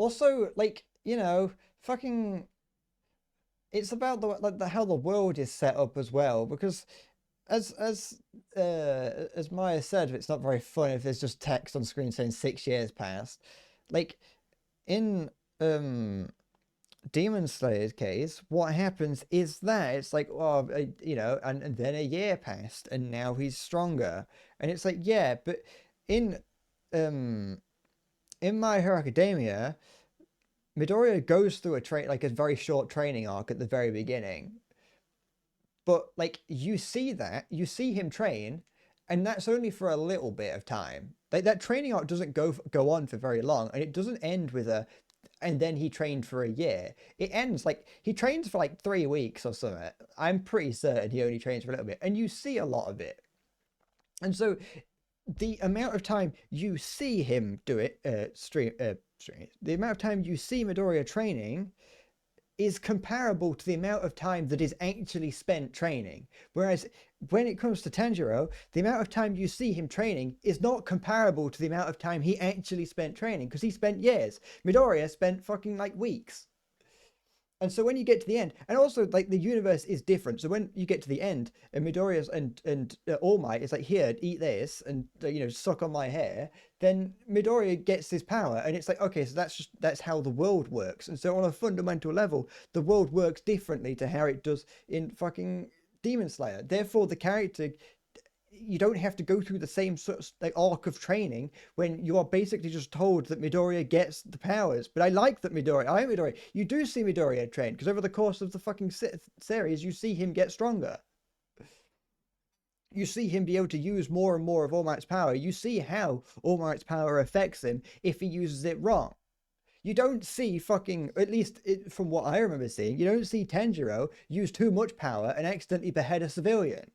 Also, like, fucking, it's about how the world is set up as well. Because as Maya said, it's not very fun if there's just text on screen saying 6 years passed. Like, in Demon Slayer's case, what happens is that it's like, well, and then a year passed, and now he's stronger, and it's like, yeah, but in um My Hero Academia, Midoriya goes through a very short training arc at the very beginning, but like you see him train, and that's only for a little bit of time. Like that training arc doesn't go on for very long, and it doesn't end with a and then he trained for a year. It ends like he trains for like 3 weeks or something. I'm pretty certain he only trains for a little bit, and you see a lot of it. And so the amount of time you see him do it, the amount of time you see Midoriya training is comparable to the amount of time that is actually spent training. Whereas when it comes to Tanjiro, the amount of time you see him training is not comparable to the amount of time he actually spent training, because he spent years. Midoriya spent fucking like weeks. And so when you get to the end, and also like the universe is different. So when you get to the end, and Midoriya's and All Might is like, here, eat this, and suck on my hair. Then Midoriya gets his power, and it's like, okay, so that's how the world works. And so on a fundamental level, the world works differently to how it does in fucking Demon Slayer. Therefore, the character, you don't have to go through the same sort of like arc of training when you are basically just told that Midoriya gets the powers. But I like that Midoriya. You do see Midoriya train, because over the course of the fucking series, you see him get stronger. You see him be able to use more and more of All Might's power. You see how All Might's power affects him if he uses it wrong. You don't see fucking, at least from what I remember seeing, you don't see Tanjiro use too much power and accidentally behead a civilian.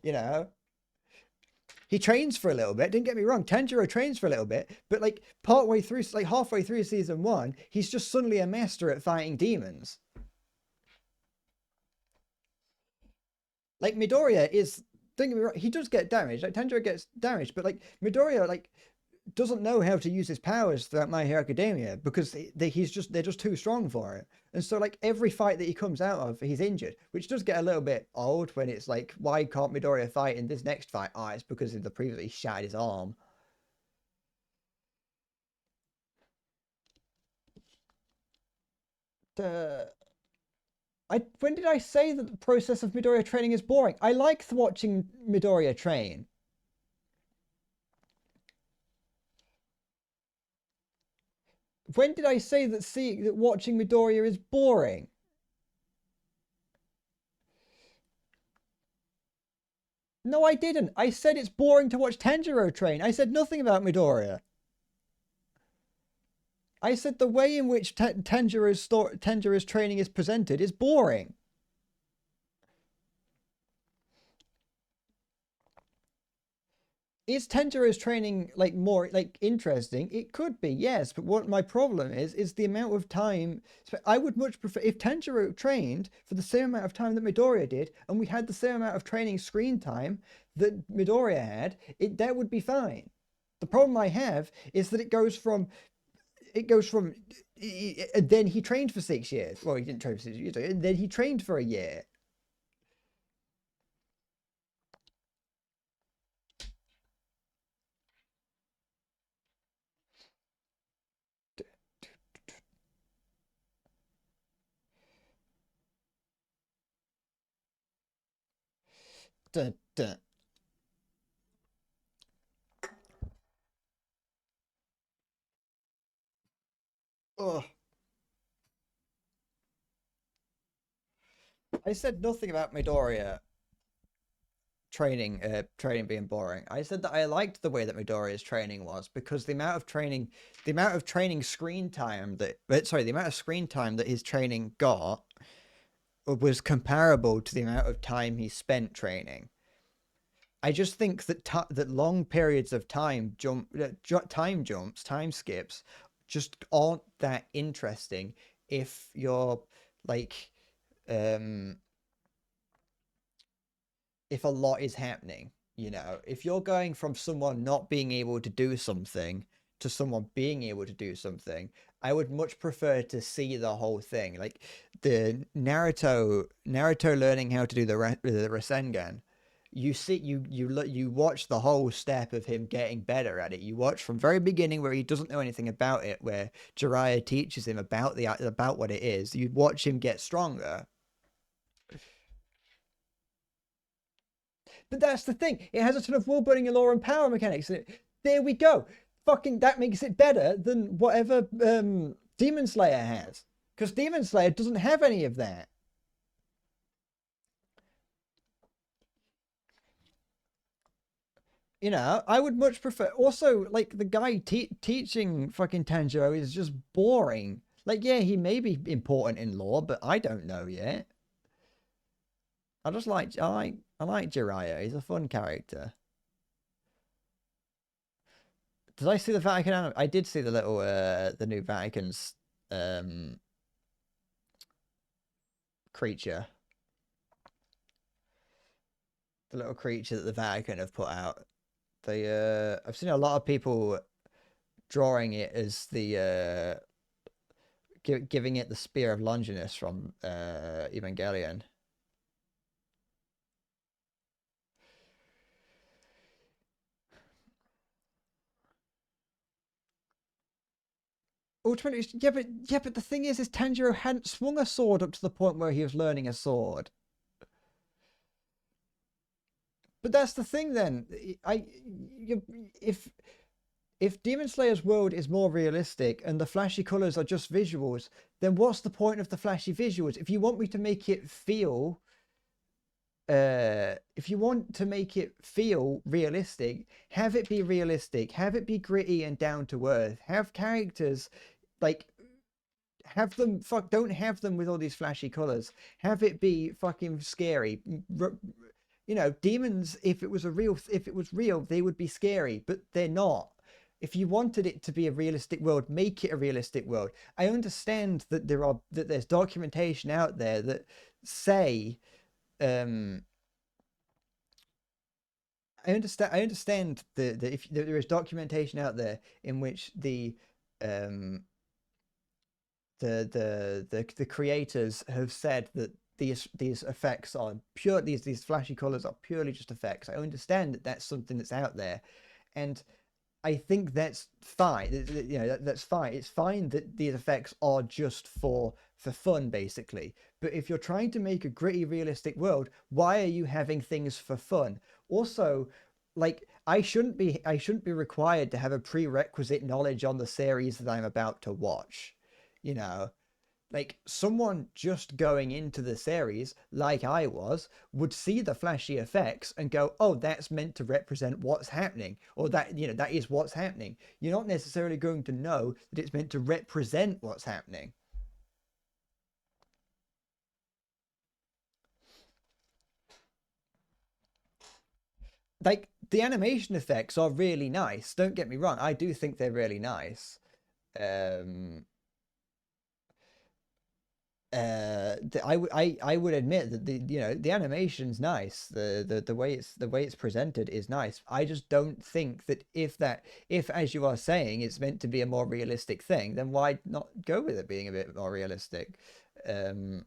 You know, he trains for a little bit. Don't get me wrong, Tanjiro trains for a little bit, but like halfway through season 1, he's just suddenly a master at fighting demons. Like Midoriya is, don't get me wrong, he does get damaged. Like Tanjiro gets damaged, but like Midoriya doesn't know how to use his powers throughout My Hero Academia, because they're just too strong for it. And so like every fight that he comes out of, he's injured, which does get a little bit old when it's like, why can't Midoriya fight in this next fight? Oh, it's because of the previously shattered his arm. When did I say that the process of Midoriya training is boring? I like watching Midoriya train. When did I say that watching Midoriya is boring? No, I didn't. I said it's boring to watch Tanjiro train. I said nothing about Midoriya. I said the way in which Tanjiro's training is presented is boring. Is Tanjiro's training like more like interesting? It could be, yes, but what my problem is the amount of time. I would much prefer if Tanjiro trained for the same amount of time that Midoriya did, and we had the same amount of training screen time that Midoriya had. That would be fine. The problem I have is that it goes from then he trained for 6 years. Well, he didn't train for 6 years, and then he trained for a year. Dun, dun. Ugh. I said nothing about Midoriya training being boring. I said that I liked the way that Midoriya's training was, because the amount of screen time that his training got was comparable to the amount of time he spent training. I just think that that long periods of time time skips, just aren't that interesting if you're like if a lot is happening. If you're going from someone not being able to do something to someone being able to do something, I would much prefer to see the whole thing. Like the Naruto learning how to do the Rasengan. you see you watch the whole step of him getting better at it. You watch from very beginning where he doesn't know anything about it, where Jiraiya teaches him about what it is. You watch him get stronger. But that's the thing. It has a ton of world building and lore and power mechanics in it. There we go. Fucking that makes it better than whatever Demon Slayer has. Because Demon Slayer doesn't have any of that. You know, I would much prefer. Also, like the guy teaching fucking Tanjiro is just boring. Like, yeah, he may be important in lore, but I don't know yet. I like Jiraiya. He's a fun character. Did I see the Vatican anime? I did see the little the new Vatican's creature. The little creature that the Vatican have put out. They I've seen a lot of people drawing it as the giving it the spear of Longinus from Evangelion. Ultimately, yeah, but the thing is Tanjiro hadn't swung a sword up to the point where he was learning a sword. But that's the thing. Then, if Demon Slayer's world is more realistic and the flashy colors are just visuals, then what's the point of the flashy visuals? If you want me to make it feel, if you want to make it feel realistic, have it be realistic, have it be gritty and down to earth, have characters like have them don't have them with all these flashy colors, have it be fucking scary. You know, demons, if it was real, they would be scary, but they're not. If you wanted it to be a realistic world, make it a realistic world. I understand that there's documentation out there that say I understand that if there is documentation out there in which the creators have said that these effects are pure, these flashy colors are purely just effects. I understand that that's something that's out there, and I think that's fine. You know, that's fine. It's fine that these effects are just for fun, basically. But if you're trying to make a gritty, realistic world, why are you having things for fun? Also, like I shouldn't be required to have a prerequisite knowledge on the series that I'm about to watch. You know, like someone just going into the series, like I was, would see the flashy effects and go, "Oh, that's meant to represent what's happening," or that, you know, that is what's happening. You're not necessarily going to know that it's meant to represent what's happening. Like the animation effects are really nice. Don't get me wrong. I do think they're really nice. Um, I would admit that the animation's nice. The way it's presented is nice. I just don't think that if as you are saying it's meant to be a more realistic thing, then why not go with it being a bit more realistic? I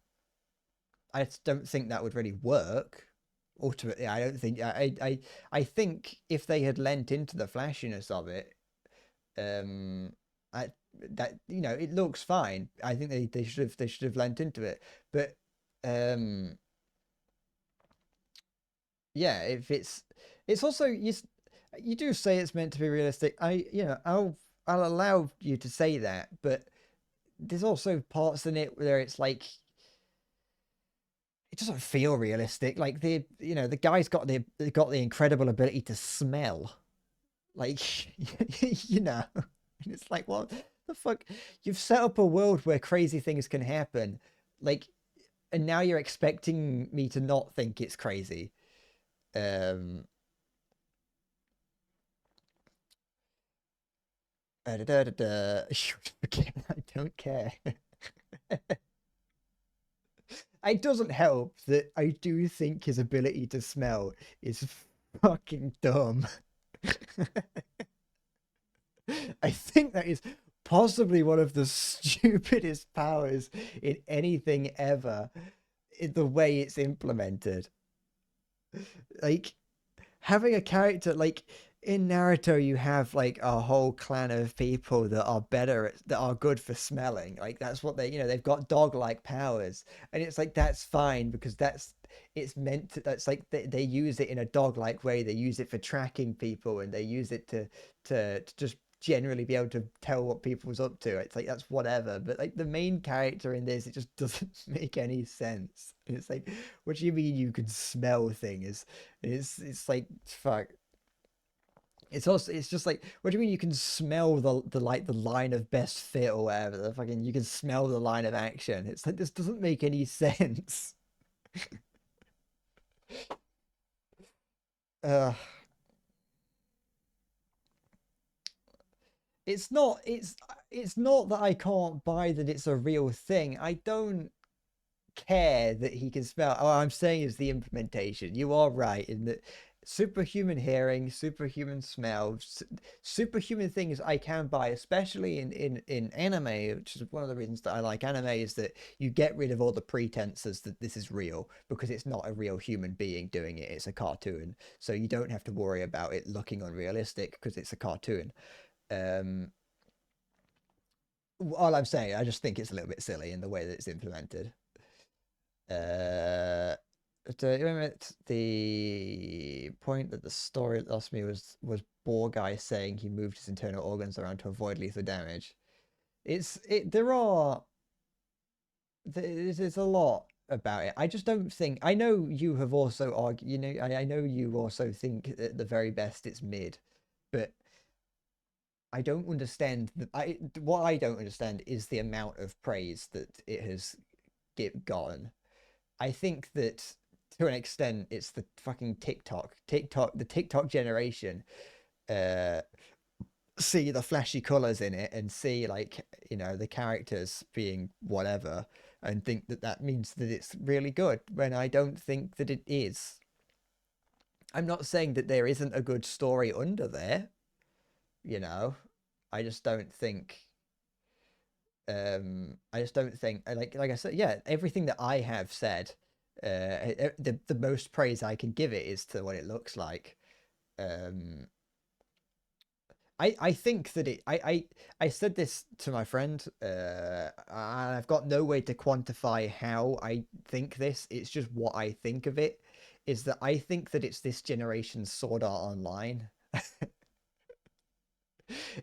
just don't think that would really work. Ultimately, I don't think I think if they had lent into the flashiness of it, I that you know it looks fine. I think they should have lent into it, but yeah, if it's also you do say it's meant to be realistic. I'll allow you to say that, but there's also parts in it where it's like it doesn't feel realistic. Like the guy's got the incredible ability to smell, like you know, and it's like what the fuck? You've set up a world where crazy things can happen, like, and now you're expecting me to not think it's crazy. Um, I don't care. It doesn't help that I do think his ability to smell is fucking dumb. I think that is possibly one of the stupidest powers in anything ever, in the way it's implemented. Like having a character like in Naruto, you have like a whole clan of people that are that are good for smelling. Like that's what they, they've got dog-like powers, and it's like that's fine because it's meant to. That's like they use it in a dog-like way. They use it for tracking people, and they use it to just generally be able to tell what people's up to. It's like that's whatever. But like the main character in this, it just doesn't make any sense. And it's like, what do you mean you can smell things? It's like fuck. It's just like, what do you mean you can smell the like the line of best fit or whatever? The fucking you can smell the line of action. It's like this doesn't make any sense. Uh it's not that I can't buy that it's a real thing. I don't care that he can smell. Oh, I'm saying is the implementation. You are right in that superhuman hearing, superhuman smell, superhuman things I can buy, especially in anime, which is one of the reasons that I like anime, is that you get rid of all the pretenses that this is real because it's not a real human being doing it. It's a cartoon, so you don't have to worry about it looking unrealistic because it's a cartoon. Um, all I'm saying, I just think it's a little bit silly in the way that it's implemented. Uh, the point that the story lost me was Boar Guy saying he moved his internal organs around to avoid lethal damage. There are there's a lot about it. I just don't think I know you have also argued. I know you also think at the very best it's mid, but I don't understand what I don't understand is the amount of praise that it has gotten. I think that to an extent it's the fucking the TikTok generation uh see the flashy colors in it and see like the characters being whatever and think that that means that it's really good when I don't think that it is. I'm not saying that there isn't a good story under there, you know. I just don't think I just don't think like I said, yeah, everything that I have said, the most praise I can give it is to what it looks like. um I think that I said this to my friend, and I've got no way to quantify how I think this. It's just what I think of it. Is that I think that it's this generation's Sword Art Online,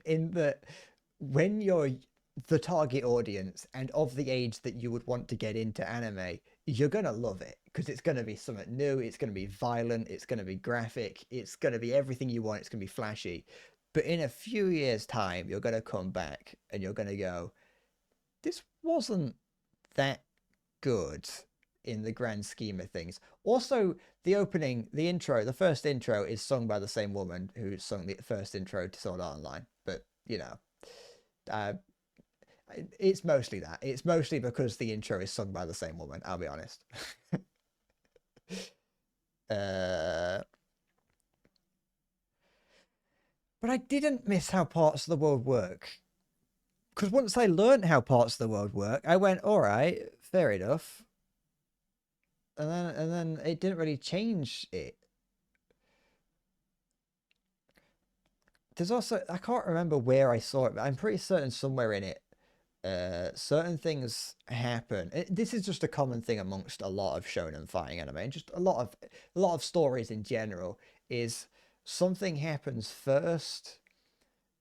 in that when you're the target audience and of the age that you would want to get into anime, you're gonna love it because it's gonna be something new. It's gonna be violent. It's gonna be graphic. It's gonna be everything you want. It's gonna be flashy. But in a few years' time, you're gonna come back and you're gonna go, "This wasn't that good in the grand scheme of things." Also, the intro, the first intro is sung by the same woman who sung the first intro to Sword Art Online. But uh, it's mostly that. It's mostly because the intro is sung by the same woman. I'll be honest. uh, but I didn't miss how parts of the world work. Because once I learned how parts of the world work, I went, all right, fair enough. And then it didn't really change it. There's also I can't remember where I saw it, but I'm pretty certain somewhere in it, certain things happen. This is just a common thing amongst a lot of shonen fighting anime, and just a lot of stories in general. Is something happens first,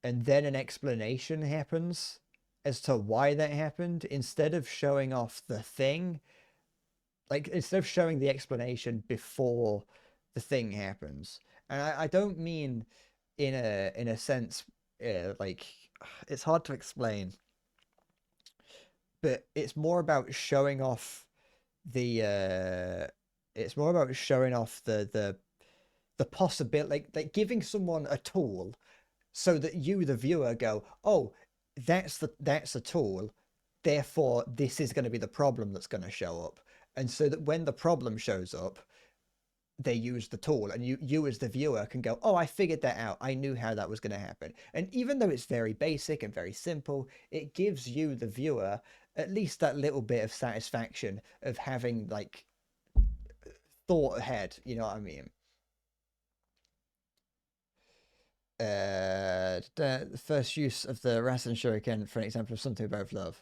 and then an explanation happens as to why that happened, instead of showing off the thing. Like instead of showing the explanation before the thing happens. And I don't mean in a sense, like it's hard to explain, but it's more about showing off the it's more about showing off the possibility, like giving someone a tool so that you the viewer go, oh, that's a tool, therefore this is going to be the problem that's going to show up. And so that when the problem shows up, they use the tool, and you as the viewer can go, oh, I figured that out. I knew how that was going to happen. And even though it's very basic and very simple, it gives you the viewer at least that little bit of satisfaction of having like thought ahead. You know what I mean? The first use of the Rasen Shuriken for an example of something we both love.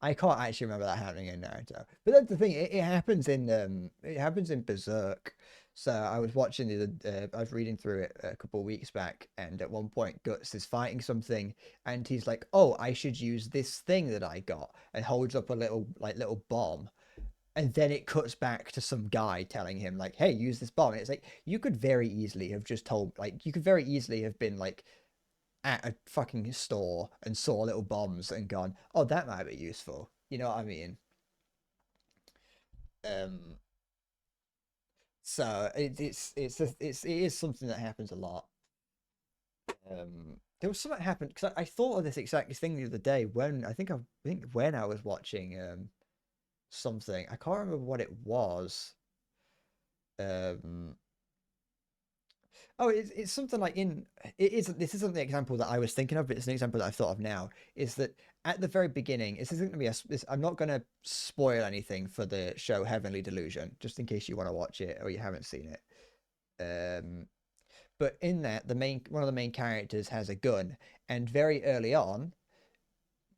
I can't actually remember that happening in Naruto, but that's the thing. It happens in Berserk. So I was watching I was reading through it a couple of weeks back, and at one point Guts is fighting something, and he's like, "Oh, I should use this thing that I got," and holds up a little bomb, and then it cuts back to some guy telling him like, "Hey, use this bomb." And it's like you could very easily have just told, like, you could very easily have been like at a fucking store and saw little bombs and gone, "Oh, that might be useful." You know what I mean? Um, so it is something that happens a lot. There was something that happened because I thought of this exact thing the other day when I think when I was watching something. I can't remember what it was. Um, Oh, it's something like in it is this isn't the example that I was thinking of, but it's an example that I've thought of now. Is that at the very beginning, this isn't going to be I'm not going to spoil anything for the show Heavenly Delusion, just in case you want to watch it or you haven't seen it. Um, but in that, the one of the main characters has a gun, and very early on,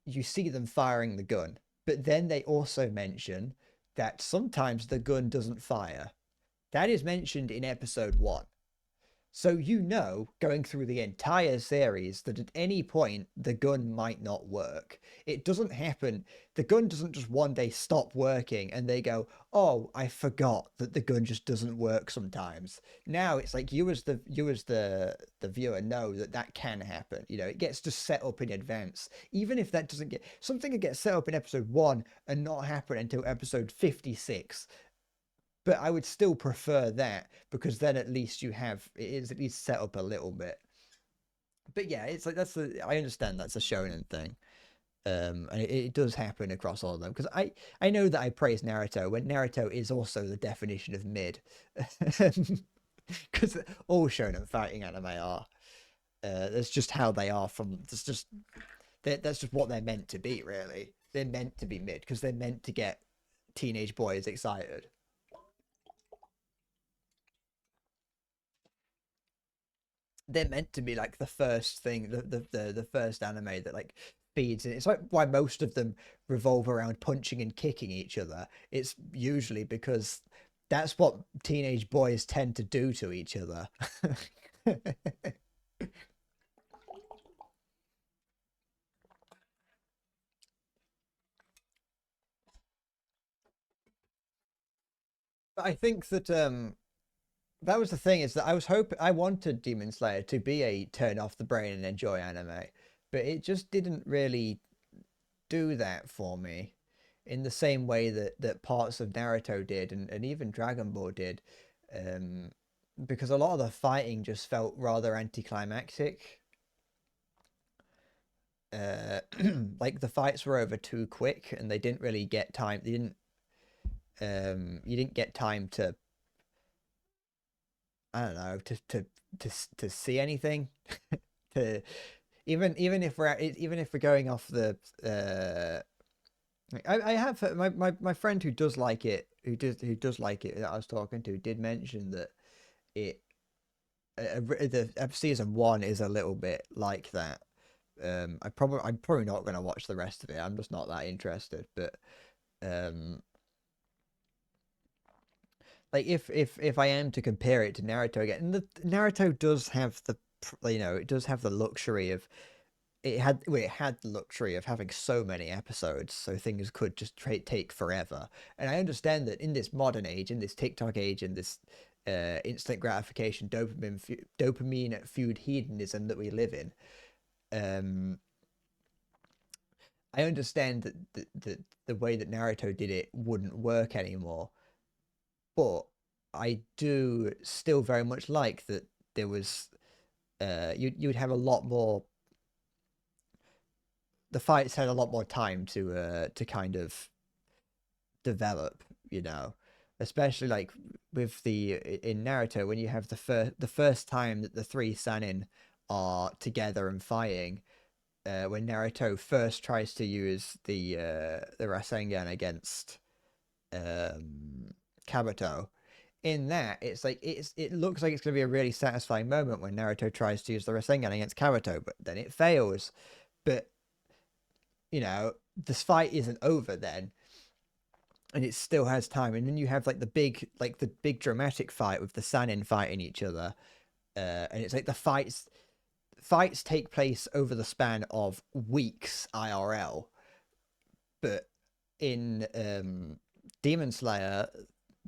you see them firing the gun. But then they also mention that sometimes the gun doesn't fire. That is mentioned in episode 1. So you know, going through the entire series, that at any point the gun might not work. It doesn't happen. The gun doesn't just one day stop working and they go, "Oh, I forgot that the gun just doesn't work sometimes." Now it's like you as the viewer know that that can happen. You know, it gets just set up in advance. Even if that doesn't get something that gets set up in episode 1 and not happen until episode 56, but I would still prefer that because then at least it is at least set up a little bit. But yeah, it's like I understand that's a shonen thing. And it does happen across all of them because I know that I praise Naruto when Naruto is also the definition of mid, because all shonen fighting anime are. That's just how they are that's just what they're meant to be. Really, they're meant to be mid because they're meant to get teenage boys excited. They're meant to be like the first thing, the first anime that like feeds it. It's like why most of them revolve around punching and kicking each other. It's usually because that's what teenage boys tend to do to each other. But I think that that was the thing is that I wanted Demon Slayer to be a turn off the brain and enjoy anime, but it just didn't really do that for me in the same way that parts of Naruto did and even Dragon Ball did. Um, because a lot of the fighting just felt rather anticlimactic. Uh, like the fights were over too quick and they didn't really get time. They didn't you didn't get time to I don't know to see anything to even if we're going off the I have my friend who does like it who does like it that I was talking to did mention that it the season 1 is a little bit like that. I'm probably not going to watch the rest of it. I'm just not that interested. But um, like if I am to compare it to Naruto again, and the Naruto does have it does have the luxury of it had the luxury of having so many episodes, so things could just take forever. And I understand that in this modern age, in this TikTok age, in this instant gratification dopamine fueled hedonism that we live in, um, I understand that the way that Naruto did it wouldn't work anymore. But I do still very much like that there was you'd have a lot more the fights had a lot more time to kind of develop, you know. Especially like with the in Naruto when you have the first time that the three Sanin are together and fighting, when Naruto first tries to use the Rasengan against Kabuto, in that, it's like it looks like it's going to be a really satisfying moment when Naruto tries to use the Rasengan against Kabuto, but then it fails. But you know, this fight isn't over then, and it still has time. And then you have like the big dramatic fight with the Sanin fighting each other, and it's like the fights take place over the span of weeks IRL, but in Demon Slayer,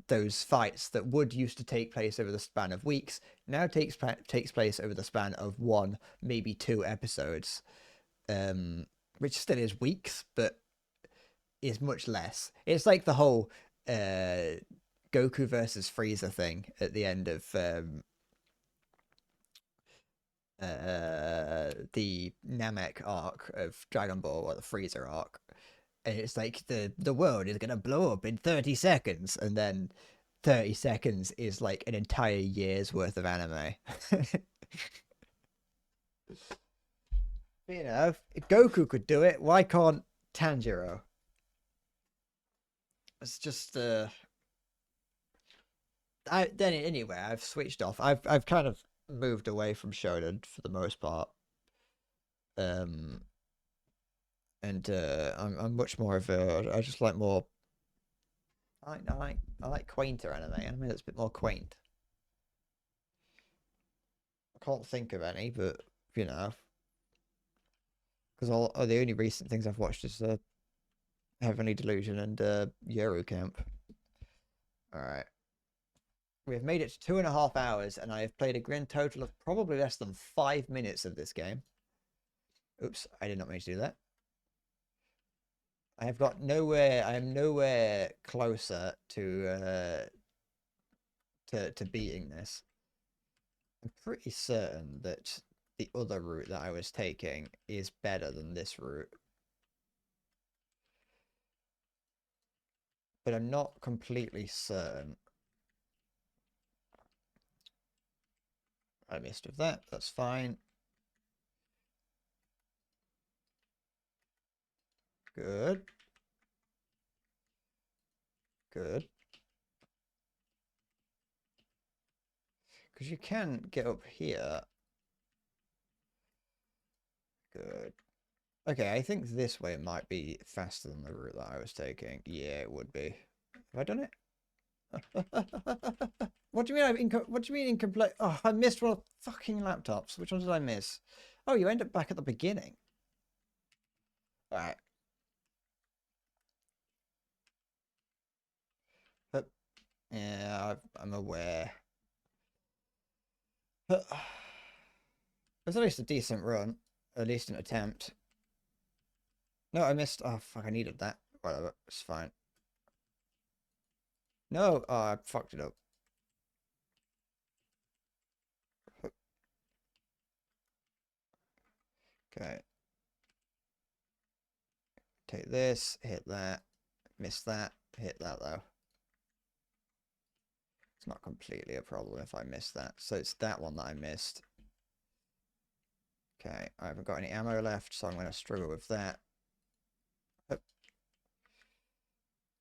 those fights that would used to take place over the span of weeks now takes place over the span of one, maybe two episodes, which still is weeks, but is much less. It's like the whole Goku versus Frieza thing at the end of the Namek arc of Dragon Ball, or the Freezer arc. And it's like the world is gonna blow up in 30 seconds, and then 30 seconds is like an entire year's worth of anime. You know, if Goku could do it, why can't Tanjiro? It's just anyway, I've switched off. I've kind of moved away from Shonen for the most part. Um and I'm much more of a, I just like more, I like quainter anime that's a bit more quaint. I can't think of any, but you know, because all the only recent things I've watched is Heavenly Delusion and Euro Camp. All right, we have made it to 2.5 hours, and I have played a grand total of probably less than 5 minutes of this game. Oops, I did not mean to do that. I have got nowhere. I am nowhere closer to beating this. I'm pretty certain that the other route that I was taking is better than this route, but I'm not completely certain. I missed with that. That's fine. Good. Good. Because you can get up here. Good. Okay, I think this way might be faster than the route that I was taking. Yeah, it would be. Have I done it? What do you mean what do you mean incomplete? Oh, I missed one of the fucking laptops. Which one did I miss? Oh, you end up back at the beginning. All right. But, yeah, I'm aware. But, it was at least a decent run. At least an attempt. No, I missed. Oh, fuck, I needed that. Whatever, it's fine. No, oh, I fucked it up. Okay. Take this, hit that, miss that, hit that though. It's not completely a problem if I miss that. So it's that one that I missed. Okay, I haven't got any ammo left, so I'm going to struggle with that.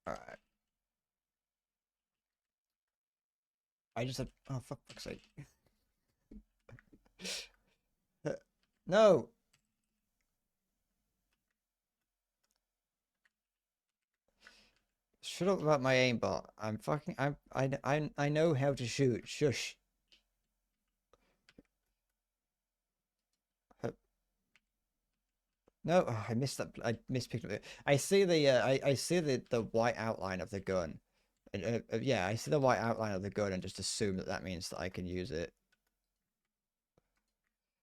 Alright. I just had... Oh, for fuck's sake. No! Shut up about my aimbot. I'm fucking... I know how to shoot. Shush. No, oh, I missed that. I mispicked it. I see the I see the white outline of the gun, and yeah, I see the white outline of the gun and just assume that that means that I can use it.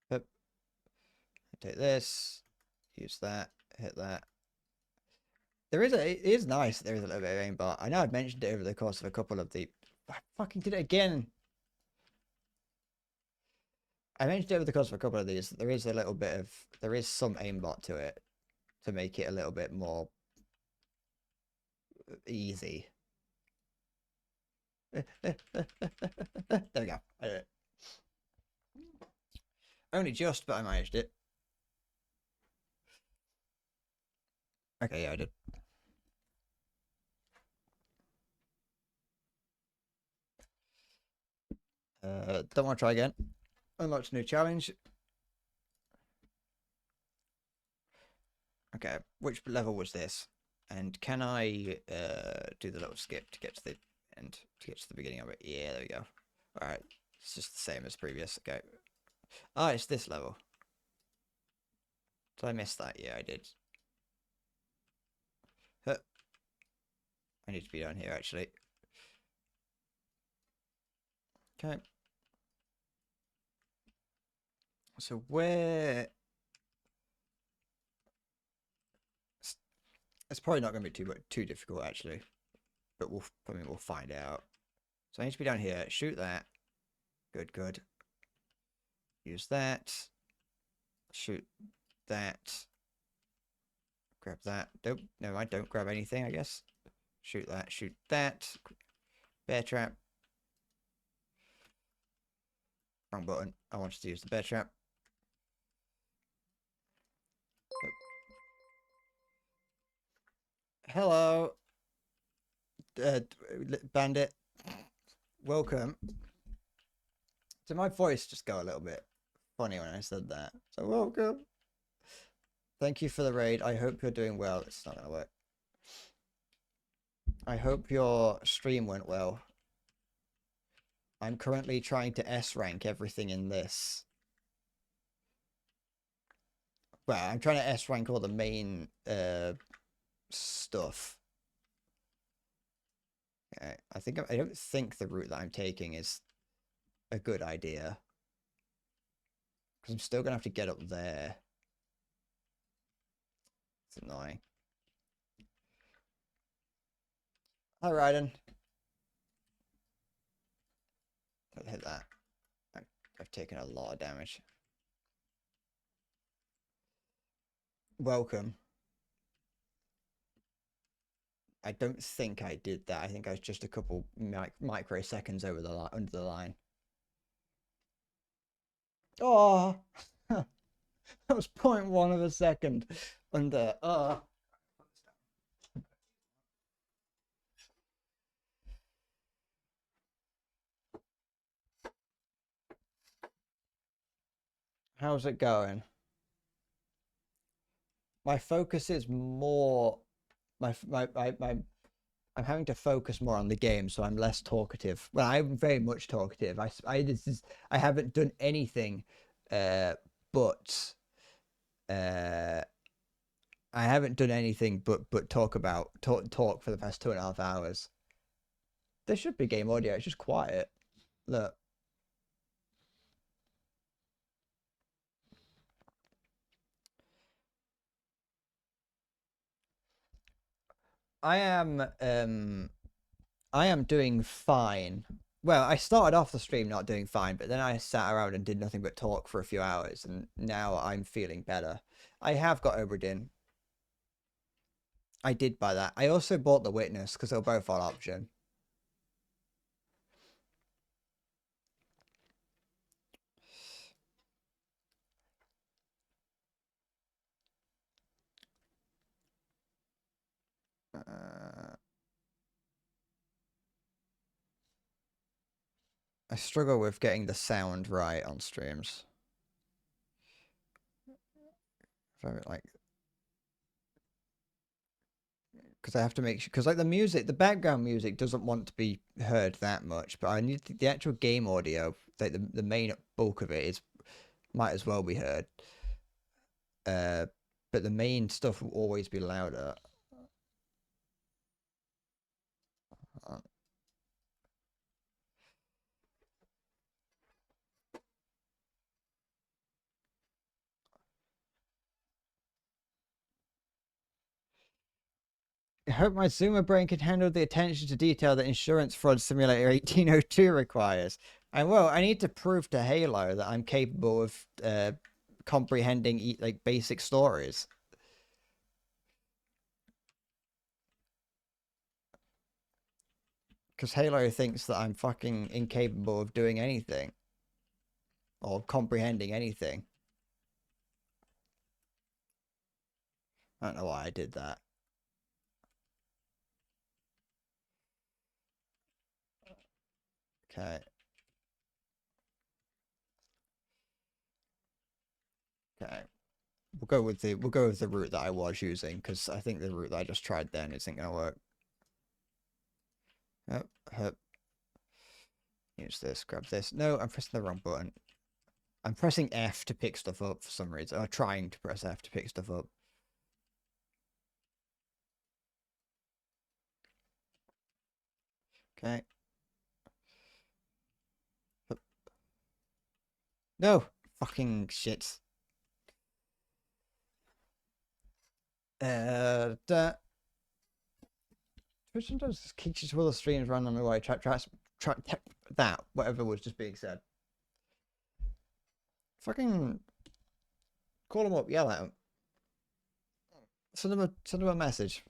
But take this, use that, hit that. It is nice that there is a little bit of aimbot. I know I've mentioned it over the course of a couple of the. I fucking did it again. I mentioned it over the course of a couple of these. There is a little bit of there is some aimbot to it to make it a little bit more easy. There we go. I did it. Only just, but I managed it. Okay, yeah, I did. Don't want to try again. Unlocked a new challenge. Okay, which level was this? And can I do the little skip to get to the end, to get to the beginning of it? Yeah, there we go. Alright, it's just the same as previous. Okay. Ah, it's this level. Did I miss that? Yeah, I did. Huh. I need to be down here, actually. Okay. So where... It's probably not going to be too difficult, actually. But we'll find out. So I need to be down here. Shoot that. Good, good. Use that. Shoot that. Grab that. Nope. No, I don't grab anything, I guess. Shoot that. Shoot that. Bear trap. Wrong button. I wanted to use the bear trap. Hello. Bandit. Welcome. Did my voice just go a little bit funny when I said that? So welcome. Thank you for the raid. I hope you're doing well. It's not gonna work. I hope your stream went well. I'm currently trying to S rank everything in this. Well, I'm trying to S rank all the main stuff. Okay, I don't think the route that I'm taking is a good idea. Because I'm still gonna have to get up there. It's annoying. Hi, Ryden. I'll hit that. I've taken a lot of damage. Welcome. I don't think I did that. I think I was just a couple microseconds over the under the line. Oh, that was 0.1 of a second under. How's it going? My focus is more. I'm having to focus more on the game, so I'm less talkative. Well, I'm very much talkative. I haven't done anything, but I haven't done anything but talk for the past 2.5 hours. There should be game audio. It's just quiet. Look. I am doing fine. Well, I started off the stream not doing fine, but then I sat around and did nothing but talk for a few hours, and now I'm feeling better. I have got Oberdin. I did buy that. I also bought The Witness because they're both on option. I struggle with getting the sound right on streams. Like, because I have to make sure, because like the music, the background music doesn't want to be heard that much, but I need the actual game audio, like the main bulk of it is might as well be heard. But the main stuff will always be louder. I hope my Zoomer brain can handle the attention to detail that Insurance Fraud Simulator 1802 requires. And well, I need to prove to Halo that I'm capable of comprehending like basic stories. Because Halo thinks that I'm fucking incapable of doing anything. Or comprehending anything. I don't know why I did that. Okay. Okay. We'll go with the route that I was using, because I think the route that I just tried then isn't gonna work. Hup, hup. Use this, grab this. No, I'm pressing the wrong button. I'm pressing F to pick stuff up for some reason. Or trying to press F to pick stuff up. Okay. Hup. No! Fucking shit. That. Twitch sometimes just kicks you to other streams randomly while I try that, whatever was just being said. Fucking call them up, yell at them. Send them a message.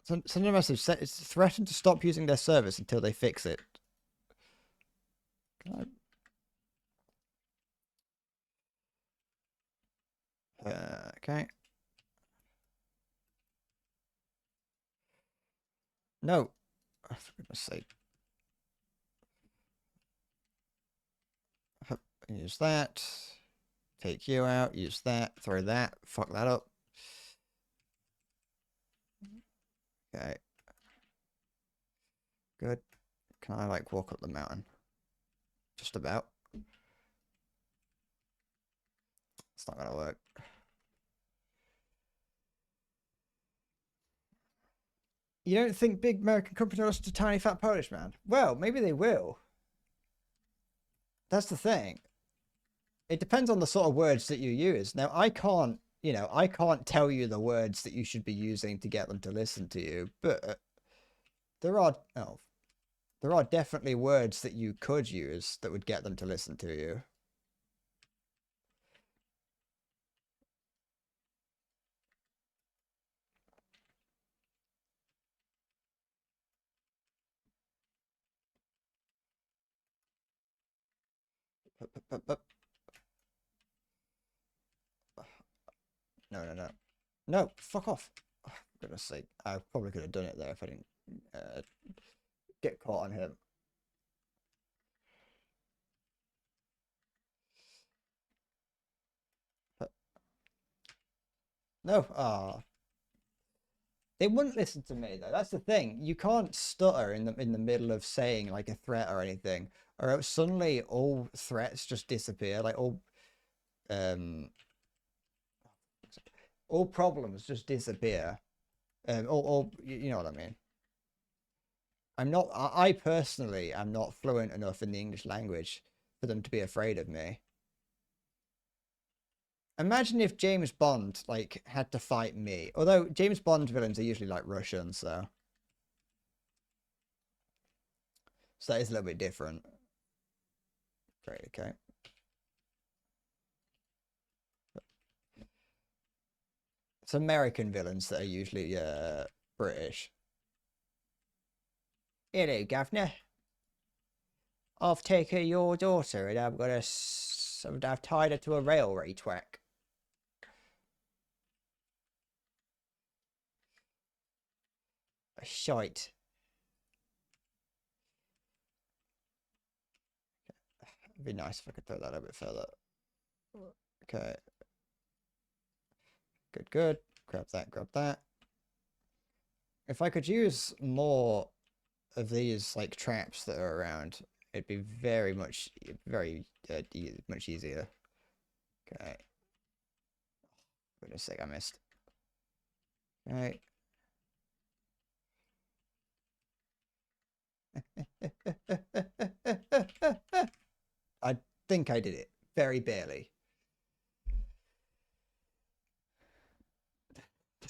Send them a message. Threaten to stop using their service until they fix it. Okay. No. Oh, for goodness sake. Use that. Take you out. Use that. Throw that. Fuck that up. Okay. Good. Can I, like, walk up the mountain? Just about. It's not gonna work. You don't think big American companies will listen to tiny fat Polish man? Well, maybe they will. That's the thing. It depends on the sort of words that you use. Now, I can't tell you the words that you should be using to get them to listen to you, but there are definitely words that you could use that would get them to listen to you. No. No, fuck off. Oh, for goodness sake. I probably could have done it there if I didn't get caught on him. No, they wouldn't listen to me though. That's the thing. You can't stutter in the middle of saying like a threat or anything, or else suddenly all threats just disappear. Like um all problems just disappear. All you know what I mean. I personally am not fluent enough in the English language for them to be afraid of me. Imagine if James Bond like had to fight me. Although James Bond villains are usually like Russian, so that is a little bit different. Great, okay. It's American villains that are usually British. Hello, Governor. I've taken your daughter and I've tied her to a railway track. Shite. It'd be nice if I could throw that a bit further. Okay. Good. Grab that. If I could use more of these like traps that are around, it'd be very much easier. Okay. Wait a sec, I missed. Okay. I think I did it. Very barely.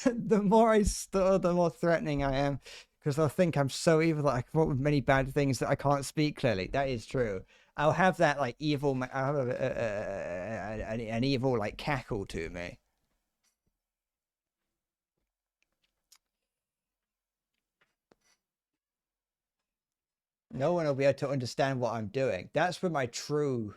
The more I stutter, the more threatening I am. Because they'll think I'm so evil that I come up with many bad things that I can't speak clearly. That is true. I'll have that like evil, I'll have an evil like cackle to me. No one will be able to understand what I'm doing. That's where my true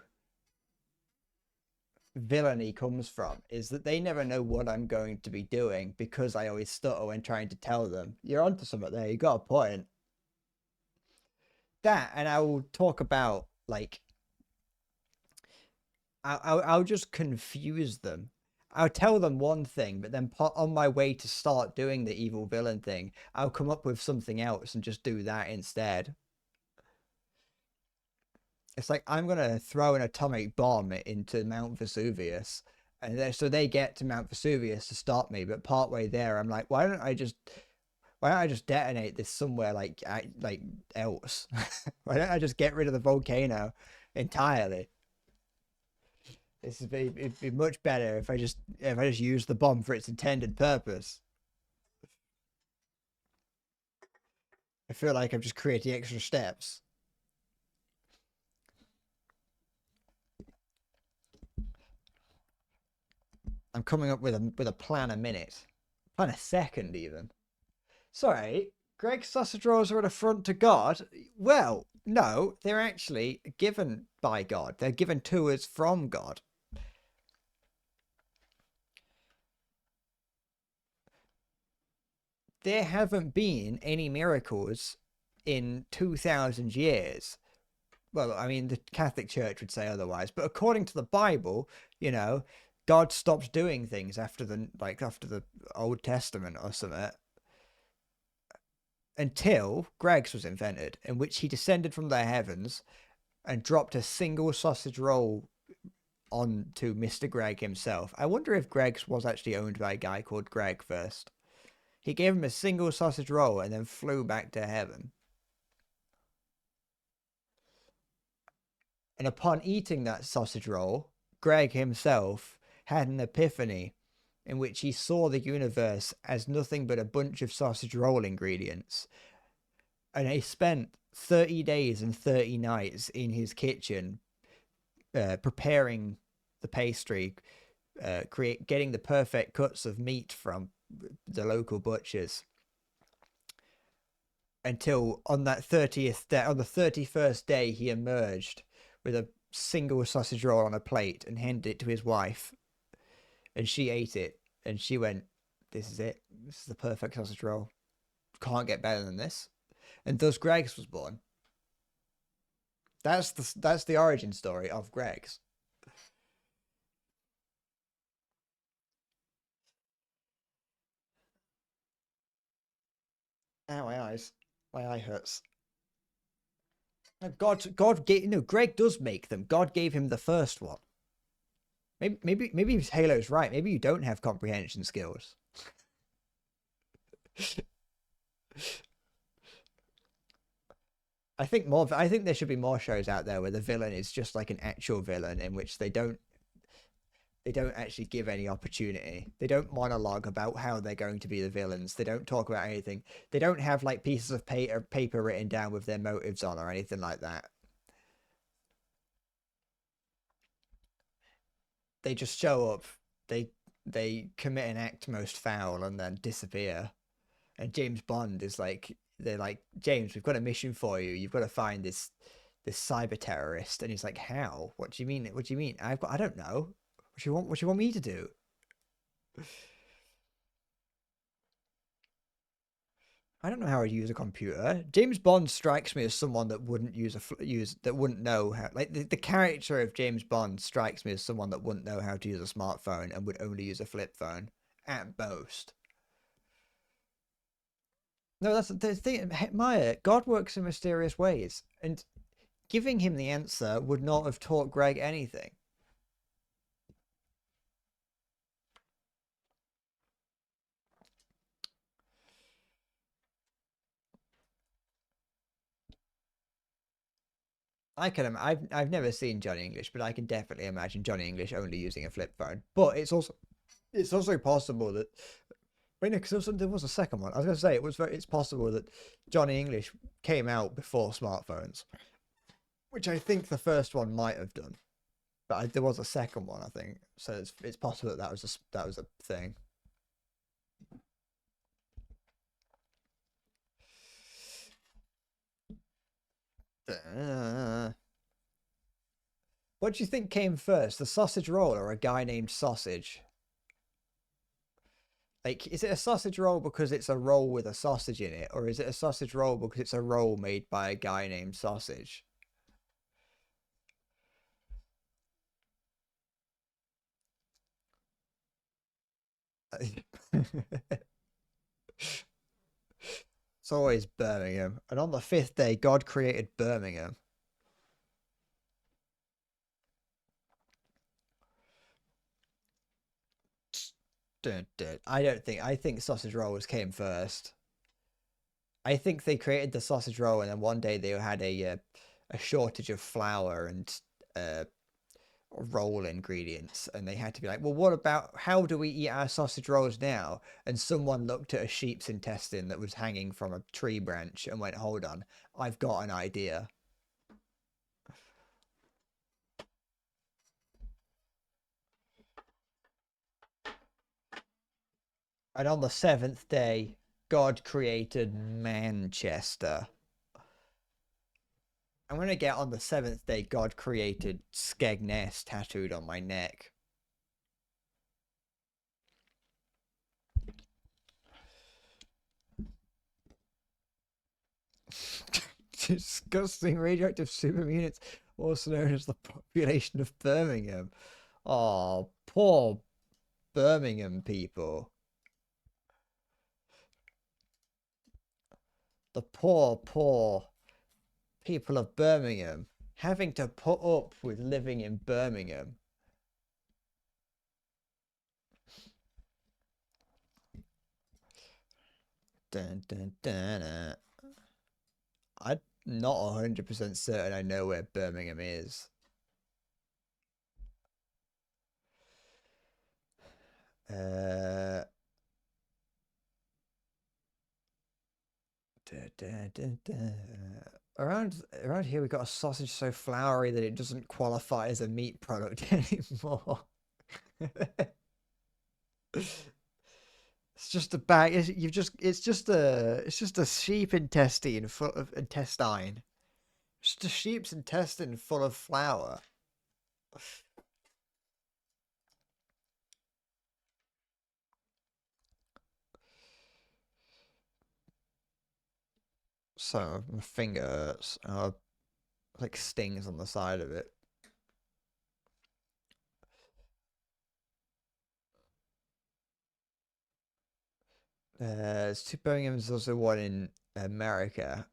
villainy comes from, is that they never know what I'm going to be doing because I always stutter when trying to tell them. You're onto something there. You got a point. That, and I will talk about like I'll just confuse them. I'll tell them one thing, but then on my way to start doing the evil villain thing, I'll come up with something else and just do that instead. It's like I'm gonna throw an atomic bomb into Mount Vesuvius, and so they get to Mount Vesuvius to stop me. But partway there, I'm like, why don't I just detonate this somewhere like else? Why don't I just get rid of the volcano entirely? It'd be much better if I just use the bomb for its intended purpose. I feel like I'm just creating extra steps. I'm coming up with a plan a minute, plan a second even. Sorry, Greg's sausage rolls are an affront to God. Well, no, they're actually given by God. They're given to us from God. There haven't been any miracles in 2,000 years. Well, I mean, the Catholic Church would say otherwise, but according to the Bible, God stopped doing things after the Old Testament or something, until Greg's was invented, in which he descended from the heavens and dropped a single sausage roll onto Mr. Greg himself. I wonder if Greg's was actually owned by a guy called Greg first. He gave him a single sausage roll and then flew back to heaven. And upon eating that sausage roll, Greg himself had an epiphany in which he saw the universe as nothing but a bunch of sausage roll ingredients. And he spent 30 days and 30 nights in his kitchen preparing the pastry, getting the perfect cuts of meat from the local butchers, until on the 31st day, he emerged with a single sausage roll on a plate and handed it to his wife, and she ate it and she went, "This is it. This is the perfect sausage roll. Can't get better than this." And thus Greg's was born. That's the origin story of Greg's. Ow, my eyes. My eye hurts. Greg does make them. God gave him the first one. Maybe Halo's right. Maybe you don't have comprehension skills. I think there should be more shows out there where the villain is just like an actual villain, in which they don't actually give any opportunity. They don't monologue about how they're going to be the villains. They don't talk about anything. They don't have like pieces of paper written down with their motives on or anything like that. They just show up. They commit an act most foul and then disappear. And James Bond is like, they're like, "James, we've got a mission for you. You've got to find this cyber terrorist." And he's like, "How? What do you mean? What do you mean? I don't know. What do you want me to do?" I don't know how to use a computer. James Bond strikes me as someone that wouldn't that wouldn't know how. Like the character of James Bond strikes me as someone that wouldn't know how to use a smartphone and would only use a flip phone at most. No, that's the thing, Maya. God works in mysterious ways, and giving him the answer would not have taught Greg anything. I've never seen Johnny English, but I can definitely imagine Johnny English only using a flip phone. But it's also possible that, I mean, because there was a second one. I was going to say it's possible that Johnny English came out before smartphones, which I think the first one might have done, but there was a second one, I think. So it's possible that was a thing. What do you think came first, the sausage roll or a guy named Sausage? Like, is it a sausage roll because it's a roll with a sausage in it, or is it a sausage roll because it's a roll made by a guy named Sausage? It's always Birmingham. And on the fifth day, God created Birmingham. Dun, dun. I think sausage rolls came first. I think they created the sausage roll, and then one day they had a shortage of flour and uh, roll ingredients, and they had to be like, well, what about how do we eat our sausage rolls now? And someone looked at a sheep's intestine that was hanging from a tree branch and went, hold on, I've got an idea. And on the seventh day, God created Manchester. I'm gonna get on the seventh day, God created Skegness tattooed on my neck. Disgusting radioactive superunits, also known as the population of Birmingham. Oh, poor Birmingham people. The poor people of Birmingham having to put up with living in Birmingham. Dun, dun, dun, dun. I'm not 100% certain I know where Birmingham is. Uh, around here we got a sausage so floury that it doesn't qualify as a meat product anymore. It's just a bag. It's just a sheep intestine full of intestine. Just a sheep's intestine full of flour. So my finger hurts. Like stings on the side of it. There's two Birminghams, also one in America.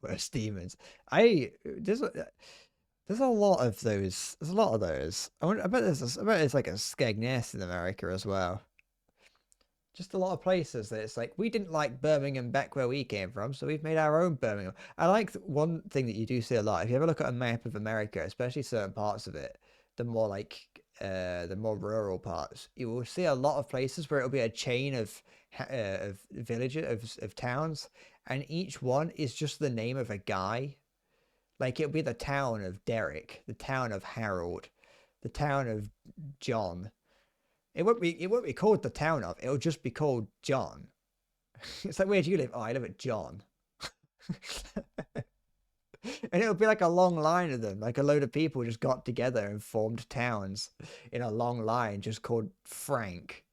Worst demons. I there's a lot of those. There's a lot of those. I bet there's like a Skegness in America as well. Just a lot of places that it's like we didn't like Birmingham back where we came from, so we've made our own Birmingham. I like one thing that you do see a lot. If you ever look at a map of America, especially certain parts of it, the more like the more rural parts, you will see a lot of places where it'll be a chain of villages of towns, and each one is just the name of a guy. Like it'll be the town of Derek, the town of Harold, the town of John. It won't be called the town of. It'll just be called John. It's like, where do you live? Oh, I live at John. And it'll be like a long line of them. Like a load of people just got together and formed towns in a long line just called Frank.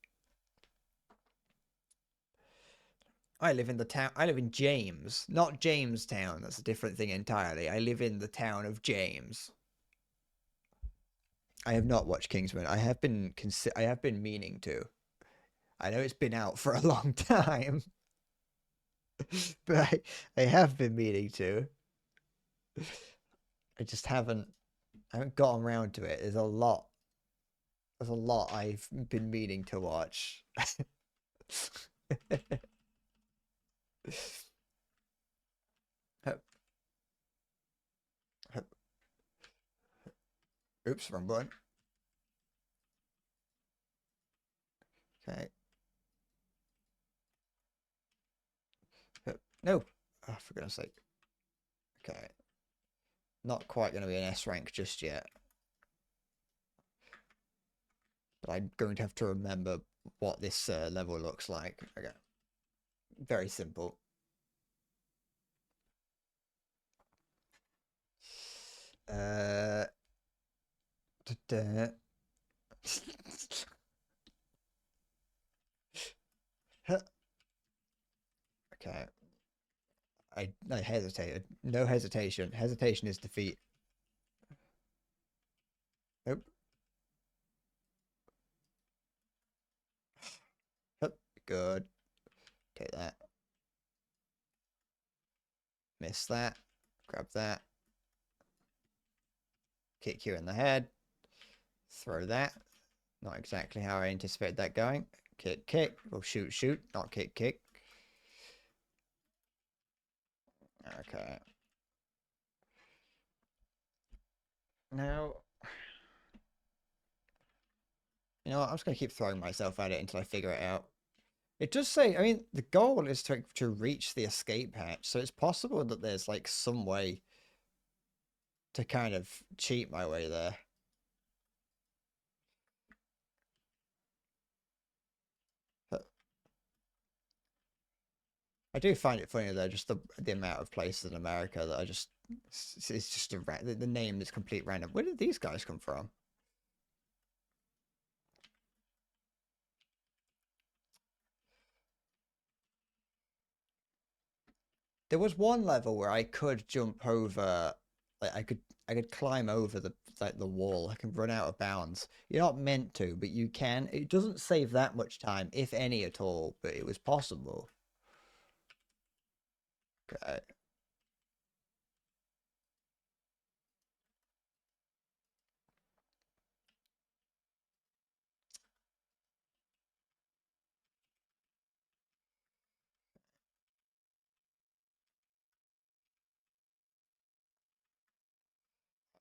I live in the town. I live in James, not Jamestown. That's a different thing entirely. I live in the town of James. I have not watched Kingsman. I have been meaning to. I know it's been out for a long time, but I have been meaning to. I just haven't gotten around to it. There's a lot. There's a lot I've been meaning to watch. Oops, wrong button. Okay. No. Oh, for goodness sake. Okay. Not quite going to be an S rank just yet. But I'm going to have to remember what this level looks like. Okay. Very simple. Okay. I hesitated. No hesitation. Hesitation is defeat. Nope. Good. Take that. Miss that. Grab that. Kick you in the head. Throw that. Not exactly how I anticipated that going. Kick, kick. Or shoot, shoot. Not kick, kick. Okay. Now, you know what? I'm just going to keep throwing myself at it until I figure it out. It does say, I mean, the goal is to reach the escape hatch, so it's possible that there's like some way to kind of cheat my way there. But I do find it funny though, just the amount of places in America that I just it's just the name is complete random. Where did these guys come from? There was one level where I could jump over, like I could climb over the wall. I can run out of bounds. You're not meant to, but you can. It doesn't save that much time, if any at all, but it was possible. Okay.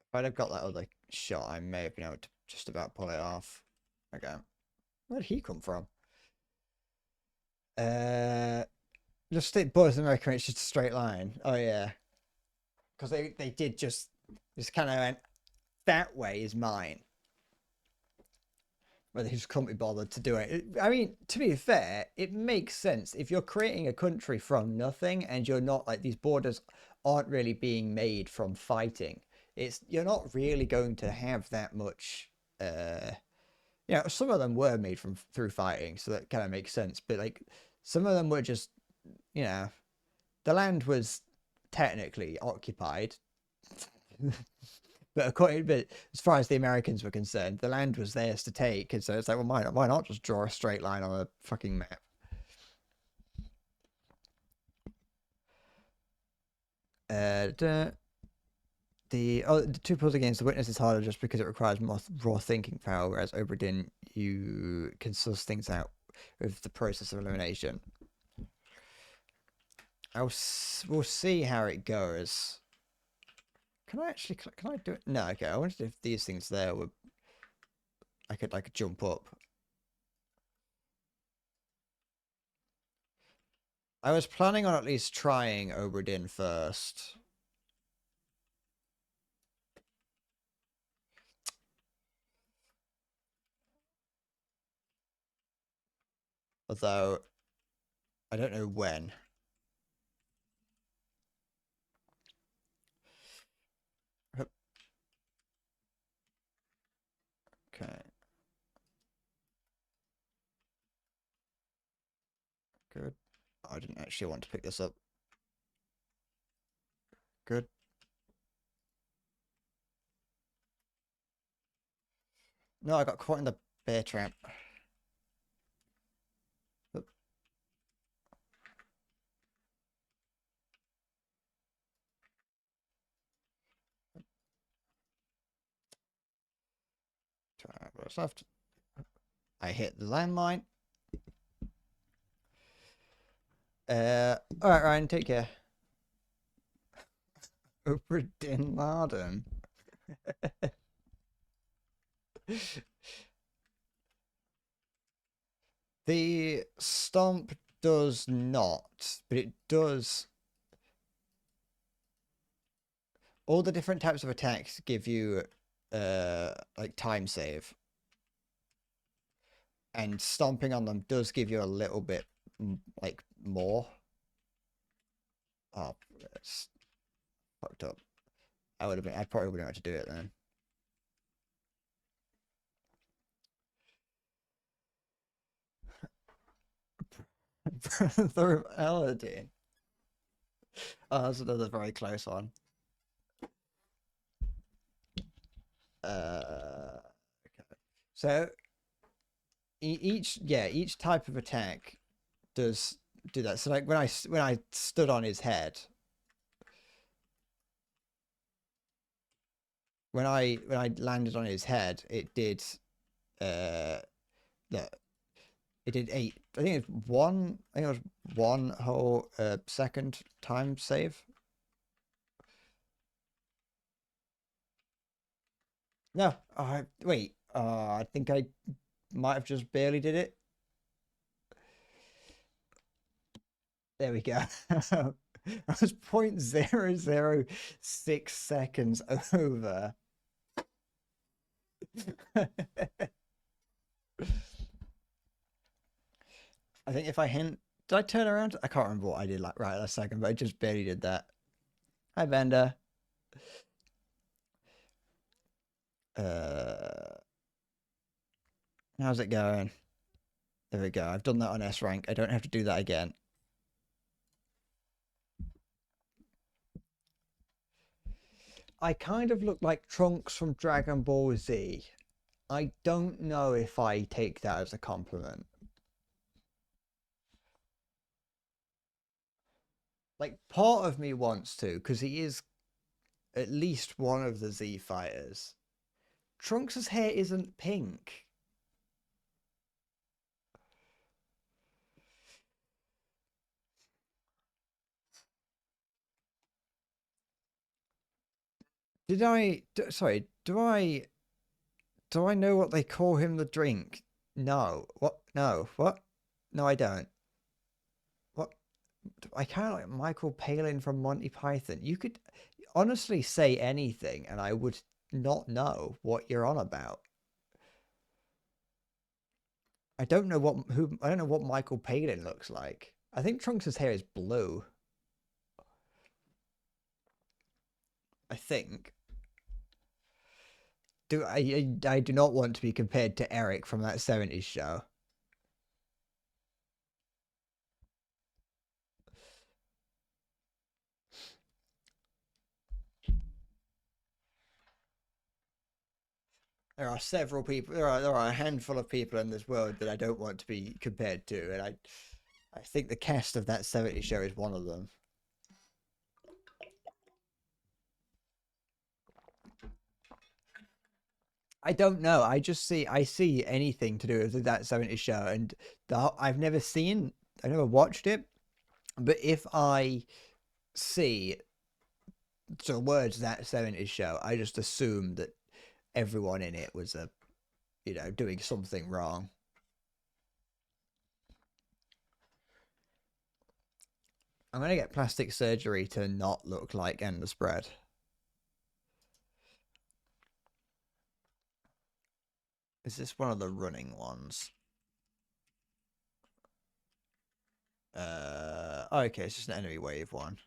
If I'd have got that other shot, I may have been able to just about pull it off. Okay. Where did he come from? Uh, just stick Boys America, it's just a straight line. Oh yeah. Because they did just kind of went, that way is mine. But they just couldn't be bothered to do it. I mean, to be fair, it makes sense. If you're creating a country from nothing and you're not like these borders aren't really being made from fighting, you're not really going to have that much some of them were made from through fighting, so that kind of makes sense. But like some of them were just, the land was technically occupied, but as far as the Americans were concerned, the land was theirs to take, and so it's like, well, why not just draw a straight line on a fucking map? The two pulls against the witness is harder just because it requires more raw thinking power, whereas Obra Dinn, you can suss things out with the process of elimination. We'll see how it goes. Can I do it? No, okay. I wondered if these things there were, I could jump up. I was planning on at least trying Obra Dinn first. Although, I don't know when. Okay. Good. I didn't actually want to pick this up. Good. No, I got caught in the bear trap. What's left? I hit the landmine. Alright, Ryan, take care. Obra Dinn Laden. The stomp does not, but it does. All the different types of attacks give you like time save. And stomping on them does give you a little bit like more. Oh, that's fucked up. I probably wouldn't have to do it then. Through Aladdin. Oh, that's another very close one. Okay. So each type of attack does do that. So like when I stood on his head, when I landed on his head, it did that it did 8. I think it's one. I think it was one whole second time save. No, wait. I think I might have just barely did it. There we go. I was 0.006 seconds over. I think if I hint, did I turn around? I can't remember what I did like right last second, but I just barely did that. Hi, Bender. How's it going? There we go. I've done that on S rank. I don't have to do that again. I kind of look like Trunks from Dragon Ball Z. I don't know if I take that as a compliment. Like, part of me wants to, because he is at least one of the Z fighters. Trunks' hair isn't pink. Sorry, do I know what they call him the drink? No. What? No. What? No, I don't. What? I kind of like Michael Palin from Monty Python. You could honestly say anything and I would not know what you're on about. I don't know what Michael Palin looks like. I think Trunks' hair is blue. I think. I do not want to be compared to Eric from that 70s show. There are several people. There are a handful of people in this world that I don't want to be compared to, and I think the cast of that 70s show is one of them. I don't know. I see anything to do with that 70s show, and I've never watched it, but if I see the words that 70s show, I just assume that everyone in it was doing something wrong. I'm gonna get plastic surgery to not look like End the Spread. Is this one of the running ones? Okay, it's just an enemy wave one.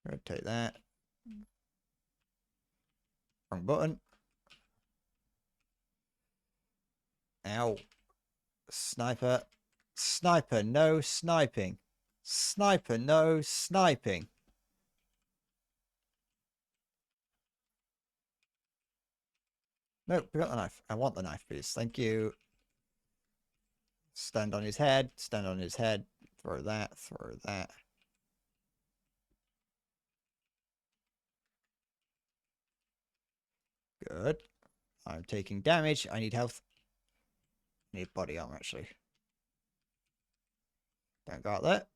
Rotate that. Wrong button. Ow. Sniper. Sniper, no sniping. Sniper, no sniping. Nope, we got the knife. I want the knife, please. Thank you. Stand on his head. Stand on his head. Throw that. Throw that. Good. I'm taking damage. I need health. I need body armor, actually. Don't got that.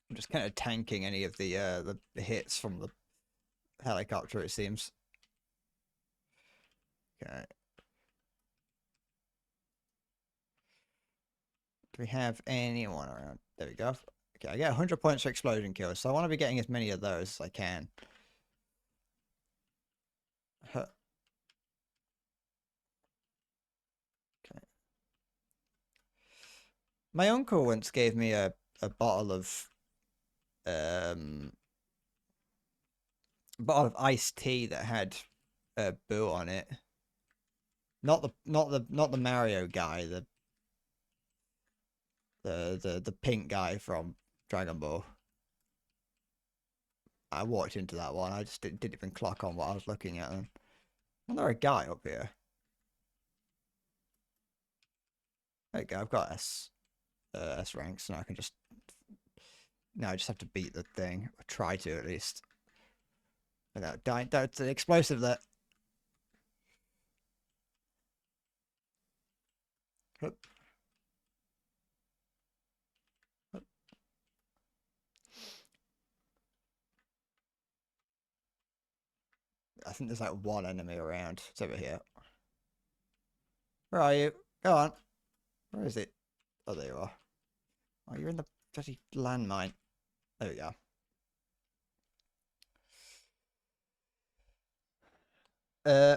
I'm just kind of tanking any of the hits from the helicopter, it seems. Okay. Do we have anyone around? There we go. Okay, I get 100 points for explosion kills, so I want to be getting as many of those as I can. Huh. Okay. My uncle once gave me a bottle of iced tea that had Boo on it. Not the Mario guy, the pink guy from Dragon Ball. I walked into that one. I just didn't even clock on what I was looking at then. Is there a guy up here? There you go. I've got S rank, so now I can just. Now I just have to beat the thing, or try to at least, without dying. That's an explosive there. Hup. Hup. I think there's like one enemy around. It's over here. Where are you? Go on. Where is it? Oh, there you are. Oh, you're in the bloody landmine. There we go.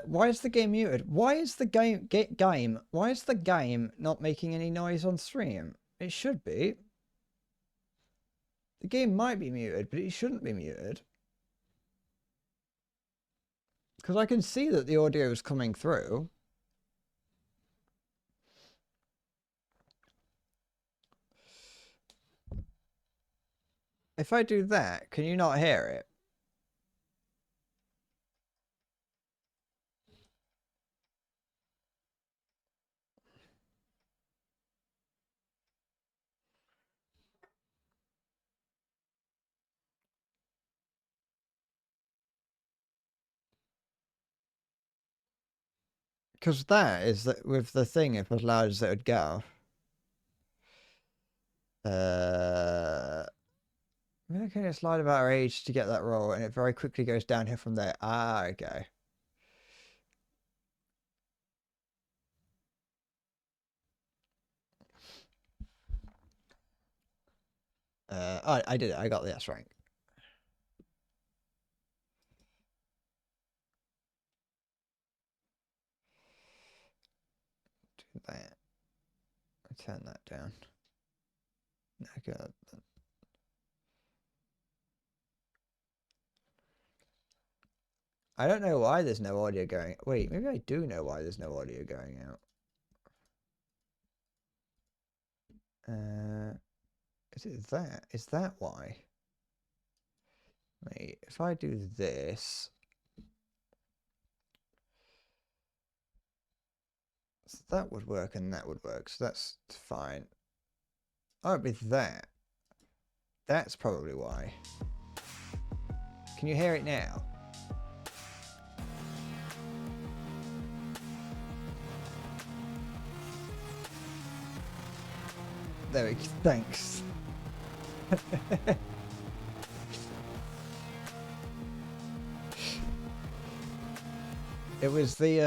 Why is the game muted? Why is the game? Why is the game not making any noise on stream? It should be. The game might be muted, but it shouldn't be muted. Because I can see that the audio is coming through. If I do that, can you not hear it? Because that is that with the thing, if as loud as it would go. We're going to slide about our age to get that roll, and it very quickly goes downhill from there. Ah, okay. I did it. I got the S rank. Do that. Turn that down. Okay. I don't know why there's no audio going. Wait, maybe I do know why there's no audio going out. Is it that? Is that why? Wait, if I do this, so that would work and that would work, so that's fine. Oh, it'd be that. That's probably why. Can you hear it now? There we go. Thanks. It was the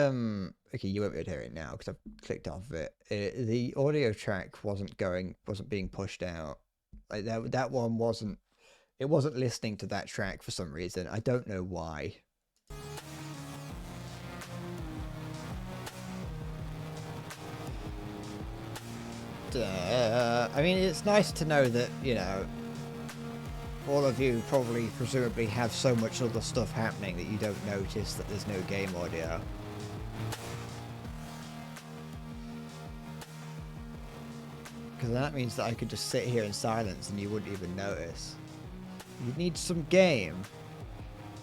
okay, you won't be able to hear it now because I've clicked off of it. The audio track wasn't being pushed out. Like that one wasn't. It wasn't listening to that track for some reason. I don't know why. I mean, it's nice to know that, you know, all of you probably presumably have so much other stuff happening that you don't notice that there's no game audio. Because that means that I could just sit here in silence and you wouldn't even notice. You need some game.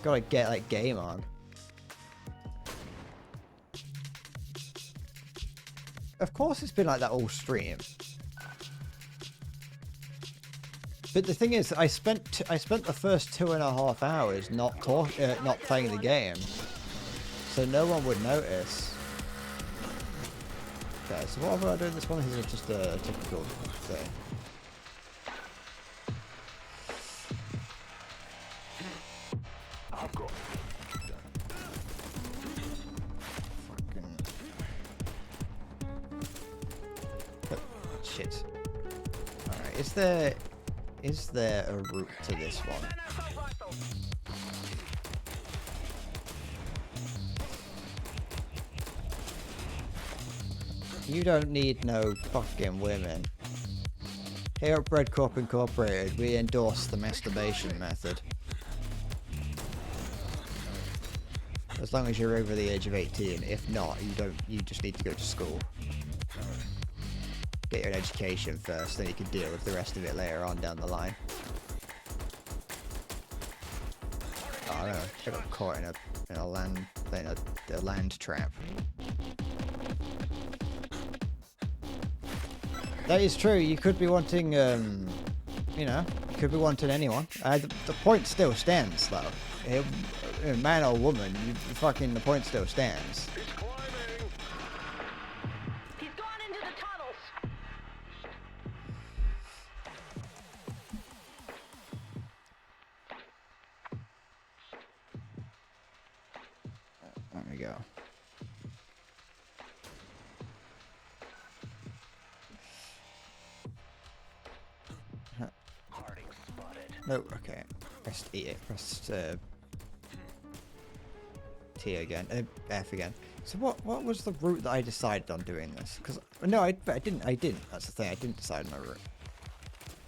Gotta get like game on. Of course it's been like that all stream. But the thing is, I spent the first 2.5 hours not playing the game, so no one would notice. Okay, so what am I doing? This one is just a typical thing. Shit. Alright, is there a route to this one? You don't need no fucking women. Here at Bread Corp Incorporated, we endorse the masturbation method. As long as you're over the age of 18. If not, you just need to go to school. Get your education first, then you can deal with the rest of it later on down the line. Oh no, I got caught in a land trap. That is true. You could be wanting, you know, you could be wanting anyone. The point still stands, though. Man or woman, the point still stands. He's climbing. He's gone into the tunnels. There we go. No, okay. Press E. Press T again. F again. So what was the route that I decided on doing this? Because no, I didn't. That's the thing. I didn't decide on a route.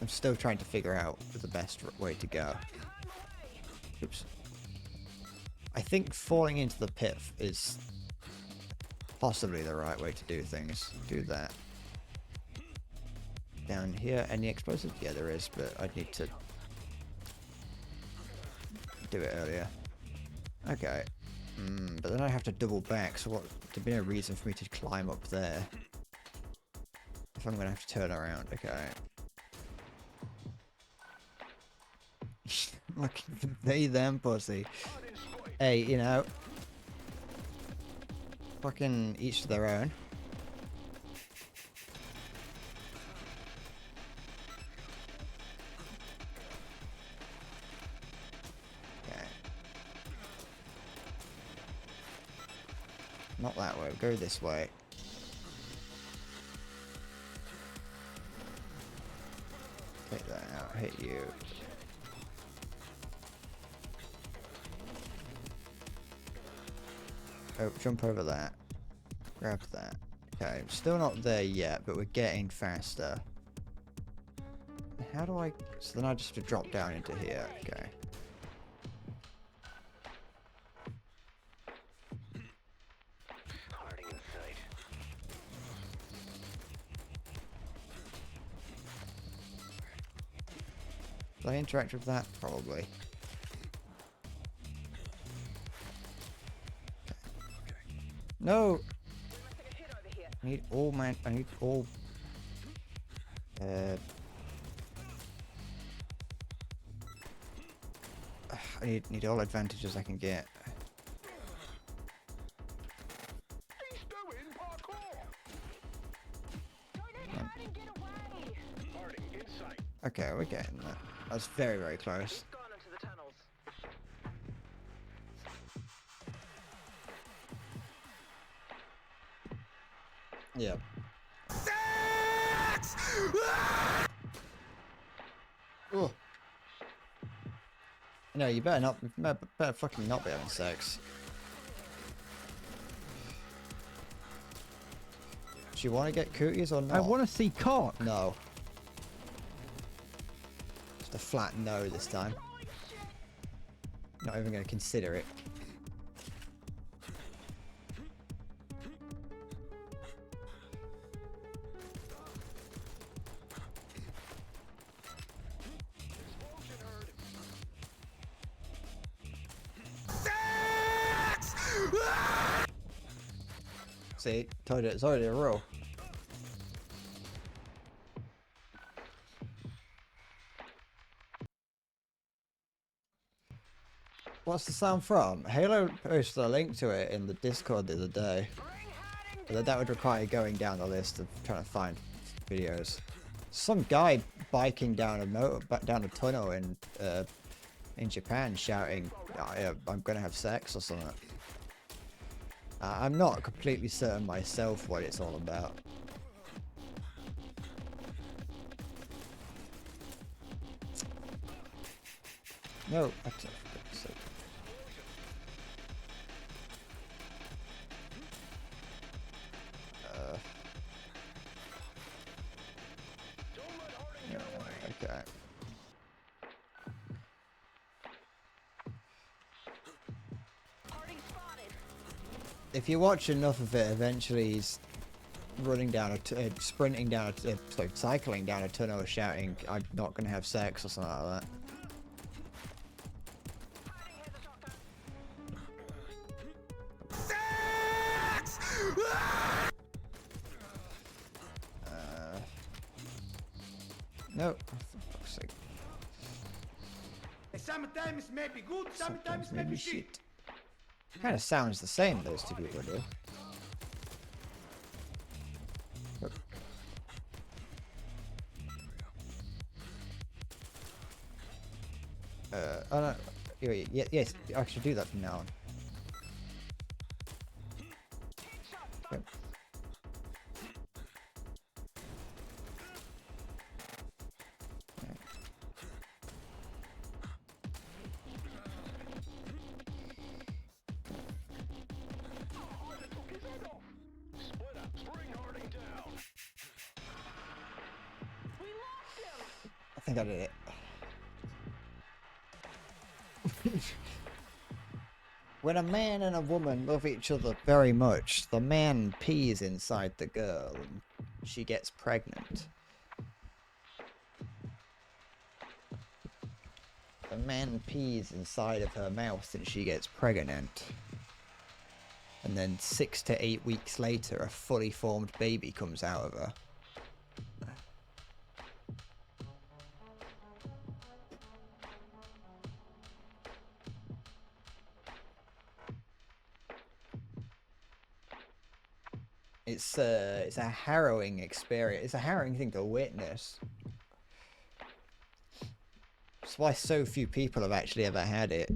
I'm still trying to figure out the best way to go. Oops. I think falling into the pit is possibly the right way to do things. Do that. Down here, any explosives? Yeah, there is, but I'd need to do it earlier. Okay. But then I have to double back, so there'd be no reason for me to climb up there. If I'm gonna have to turn around, okay. Look, they them pussy. Hey, you know. Fucking each to their own. Not that way, go this way. Take that out, hit you. Oh, jump over that. Grab that. Okay, still not there yet, but we're getting faster. How do I... So then I just have to drop down into here, okay. Did I interact with that? Probably. No! I need all man. I need all. I need all advantages I can get. He's doing parkour. Harding in sight. Okay, we're getting that. That's very, very close. Gone into the tunnels. Yeah. Oh. No, you better not. Better fucking not be having sex. Do you want to get cooties or not? I want to see cock. No. Just a flat no this time. Not even going to consider it. See, told you it's already a rule. What's the sound from? Halo posted a link to it in the Discord the other day. But that would require going down the list of trying to find videos. Some guy biking down a tunnel in Japan shouting, "I'm gonna have sex" or something. I'm not completely certain myself what it's all about. No, okay. If you watch enough of it, eventually he's running down sprinting down sorry, cycling down a tunnel shouting, "I'm not gonna have sex" or something like that. No. For fuck's sake. Sometimes maybe good, sometimes maybe shit. Kind of sounds the same, those two people do. Oh no. Yes, I should do that from now on. Yep. Split up. String Harding down. We lost him. I think I did it. When a man and a woman love each other very much, the man pees inside the girl and she gets pregnant. The man pees inside of her mouth and she gets pregnant. And then 6 to 8 weeks later, a fully formed baby comes out of her. It's a harrowing experience. It's a harrowing thing to witness. That's why so few people have actually ever had it.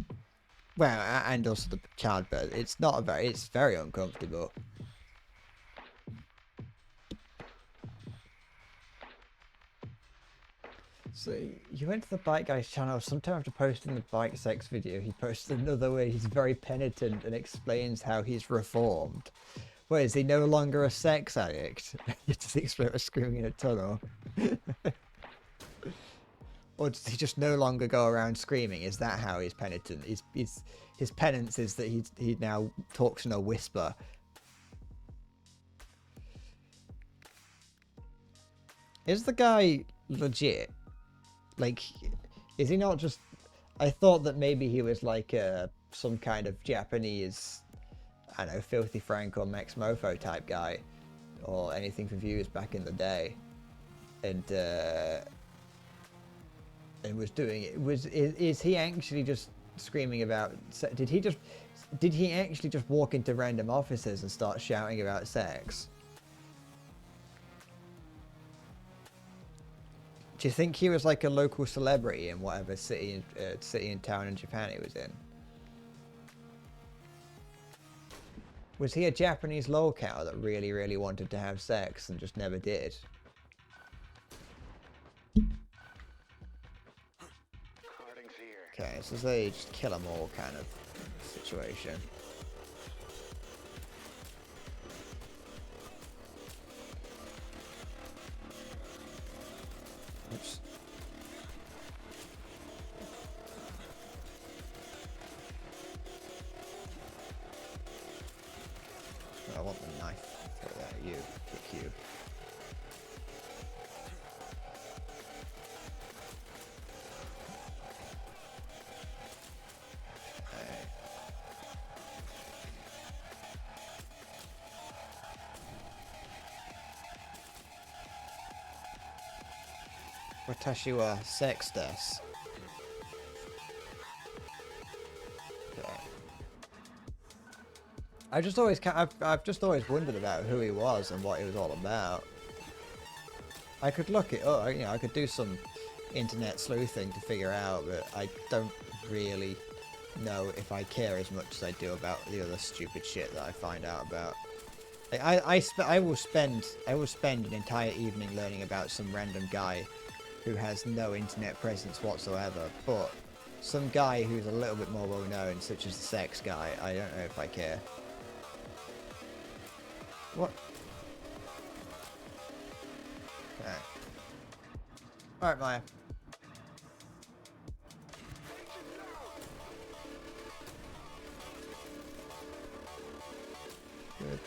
Well, and also the childbirth. It's very uncomfortable. So you went to the Bike Guy's channel. Sometime after posting the bike sex video, he posted another where he's very penitent and explains how he's reformed. Wait, is he no longer a sex addict? You just explain by screaming in a tunnel. Or does he just no longer go around screaming? Is that how he's penitent? His penance is that he now talks in a whisper. Is the guy legit? Like, is he not just... I thought that maybe he was like some kind of Japanese, I don't know, Filthy Frank or Max Mofo type guy, or anything for viewers back in the day, and was doing it. Is he actually just screaming about? Did he actually just walk into random offices and start shouting about sex? Do you think he was like a local celebrity in whatever city and town in Japan he was in? Was he a Japanese lolcow that really, really wanted to have sex and just never did? Harding's here. Okay, so they just kill them all kind of situation. Oops. I want the knife. Throw that at you. Kick you. Okay. Watashi wa sex desu. Okay. I've just always wondered about who he was and what he was all about. I could look it up, I could do some internet sleuthing to figure out, but I don't really know if I care as much as I do about the other stupid shit that I find out about. Like, I will spend an entire evening learning about some random guy who has no internet presence whatsoever, but some guy who's a little bit more well known, such as the sex guy, I don't know if I care. What? Okay. Alright, Maya. Good.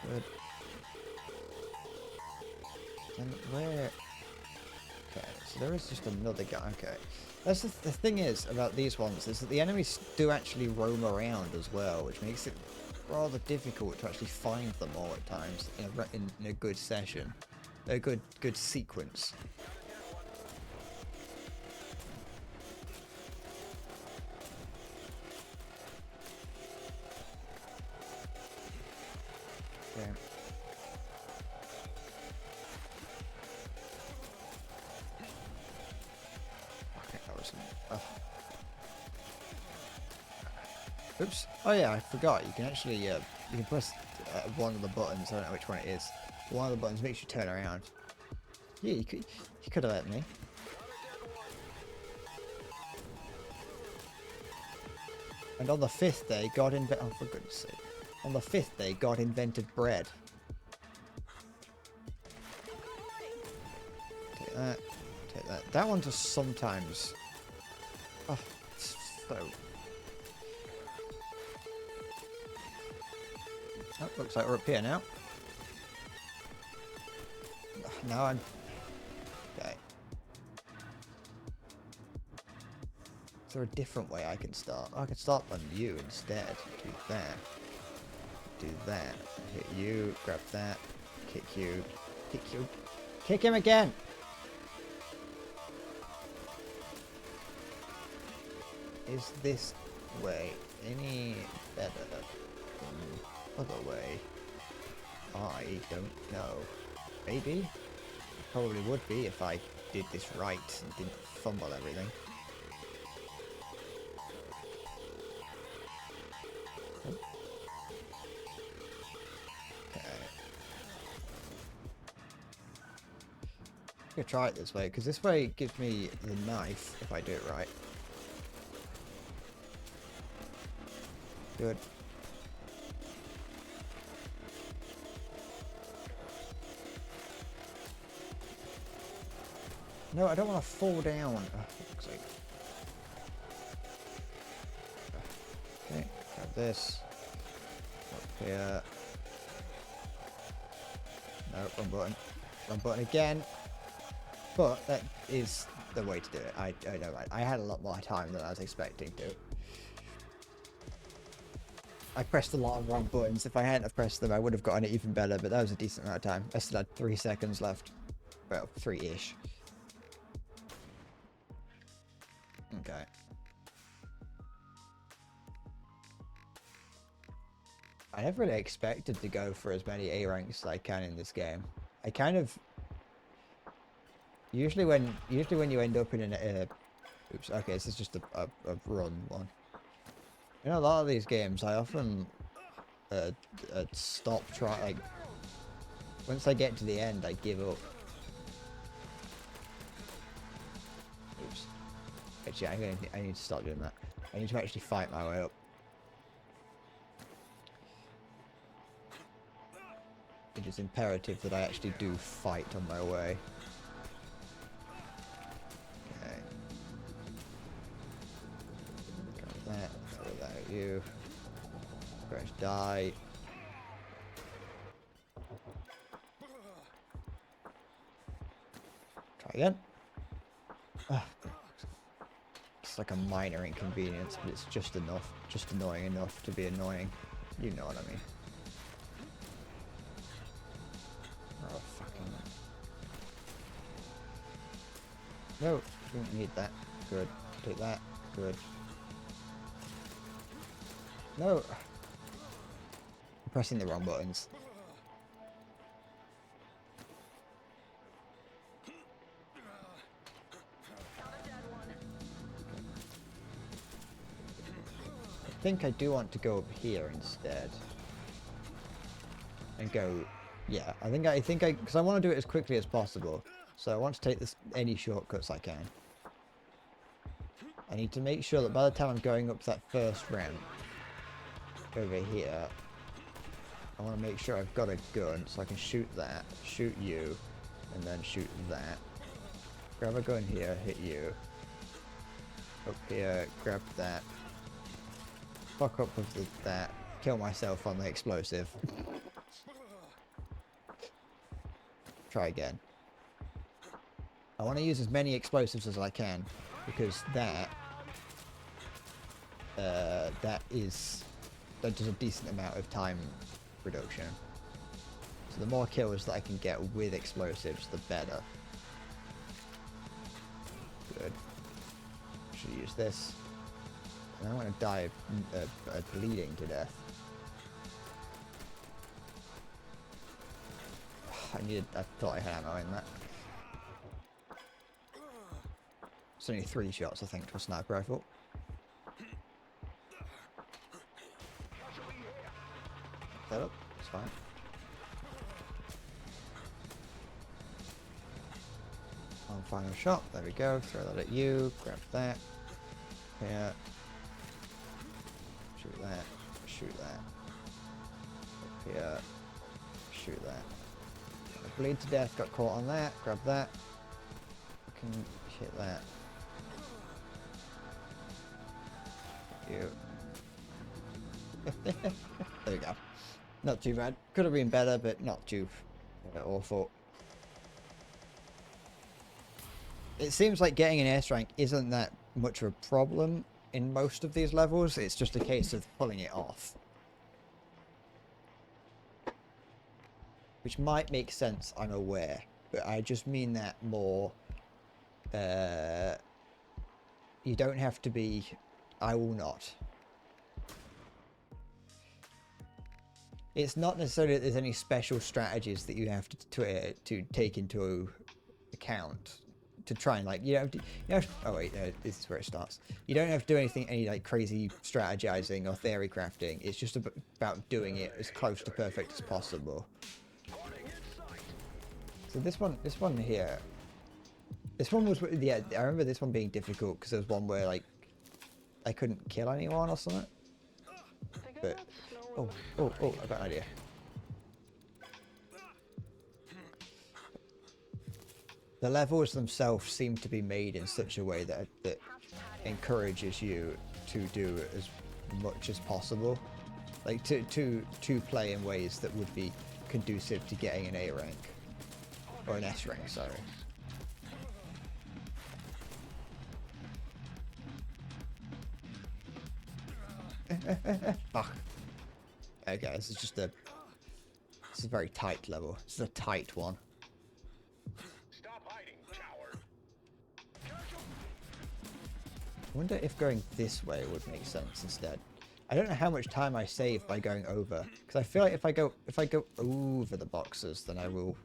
Good. Then where? Okay, so there is just another guy. Okay. That's the thing is about these ones is that the enemies do actually roam around as well, which makes it rather difficult to actually find them all at times in a good session, a good sequence. Okay. Okay, that was. Oops. Oh yeah, I forgot. You can actually you can press one of the buttons. I don't know which one it is. One of the buttons makes you turn around. Yeah, you could have let me. And on the fifth day, God invented. Oh, for goodness sake! On the fifth day, God invented bread. Take that. Take that. That one just sometimes. Oh, it's so. Oh, looks like we're up here now. Now I'm... Okay. Is there a different way I can start? Oh, I can start on you instead. Do that. Do that. Hit you. Grab that. Kick you. Kick you. Kick him again! Is this way any better than the other way? I don't know. Maybe? Probably would be if I did this right and didn't fumble everything. Okay. I'm gonna try it this way, because this way gives me the knife if I do it right. Good. No, I don't want to fall down. Oh, for fuck's sake. Okay, grab this. Up here. No, wrong button. Wrong button again. But that is the way to do it. I know, right? I had a lot more time than I was expecting to. I pressed a lot of wrong buttons. If I hadn't have pressed them, I would have gotten it even better, but that was a decent amount of time. I still had 3 seconds left. Well, 3-ish. Okay. I never really expected to go for as many A ranks as I can in this game. I kind of... Usually when you end up in an... oops, okay, this is just a run one. In a lot of these games, I often stop trying. Like, once I get to the end, I give up. Oops. Actually, I need to stop doing that. I need to actually fight my way up. It is imperative that I actually do fight on my way. Okay. Grab that. Throw that at you. Press die. Try again. It's like a minor inconvenience, but it's just enough. Just annoying enough to be annoying. You know what I mean. Oh, fucking... No, don't need that. Good. Take that. Good. No! I'm pressing the wrong buttons. I think I do want to go up here instead. And go... Yeah, I think I... Because I want to do it as quickly as possible. So I want to take any shortcuts I can. I need to make sure that by the time I'm going up that first ramp, over here, I want to make sure I've got a gun so I can shoot that, shoot you, and then shoot that. Grab a gun here, hit you. Up here, grab that. Fuck up with that. Kill myself on the explosive. Try again. I want to use as many explosives as I can because that does a decent amount of time reduction. So the more kills that I can get with explosives, the better. Good. Should use this. And I want to die bleeding to death. I thought I had ammo in that. It's only 3 shots, I think, to a sniper rifle. That up, it's fine. One final shot, there we go. Throw that at you, grab that. Here. Shoot that, shoot that. Up here, shoot that. Bleed to death, got caught on that, grab that. Can hit that. You. There we go. Not too bad. Could have been better, but not too awful. It seems like getting an ace rank isn't that much of a problem in most of these levels. It's just a case of pulling it off. Which might make sense, I'm aware. But I just mean that more... you don't have to be... I will not. It's not necessarily that there's any special strategies that you have to take into account to try and like oh wait, this is where it starts. You don't have to do any like crazy strategizing or theory crafting. It's just about doing it as close to perfect as possible. So this one here, this one was, yeah, I remember this one being difficult because there was one where like I couldn't kill anyone or something. But oh, I got an idea. The levels themselves seem to be made in such a way that encourages you to do as much as possible, like to play in ways that would be conducive to getting an A rank or an S rank. Sorry. Fuck. Okay, this is a very tight level. This is a tight one. Stop hiding, coward. I wonder if going this way would make sense instead. I don't know how much time I save by going over, because I feel like if I go over the boxes, then I will.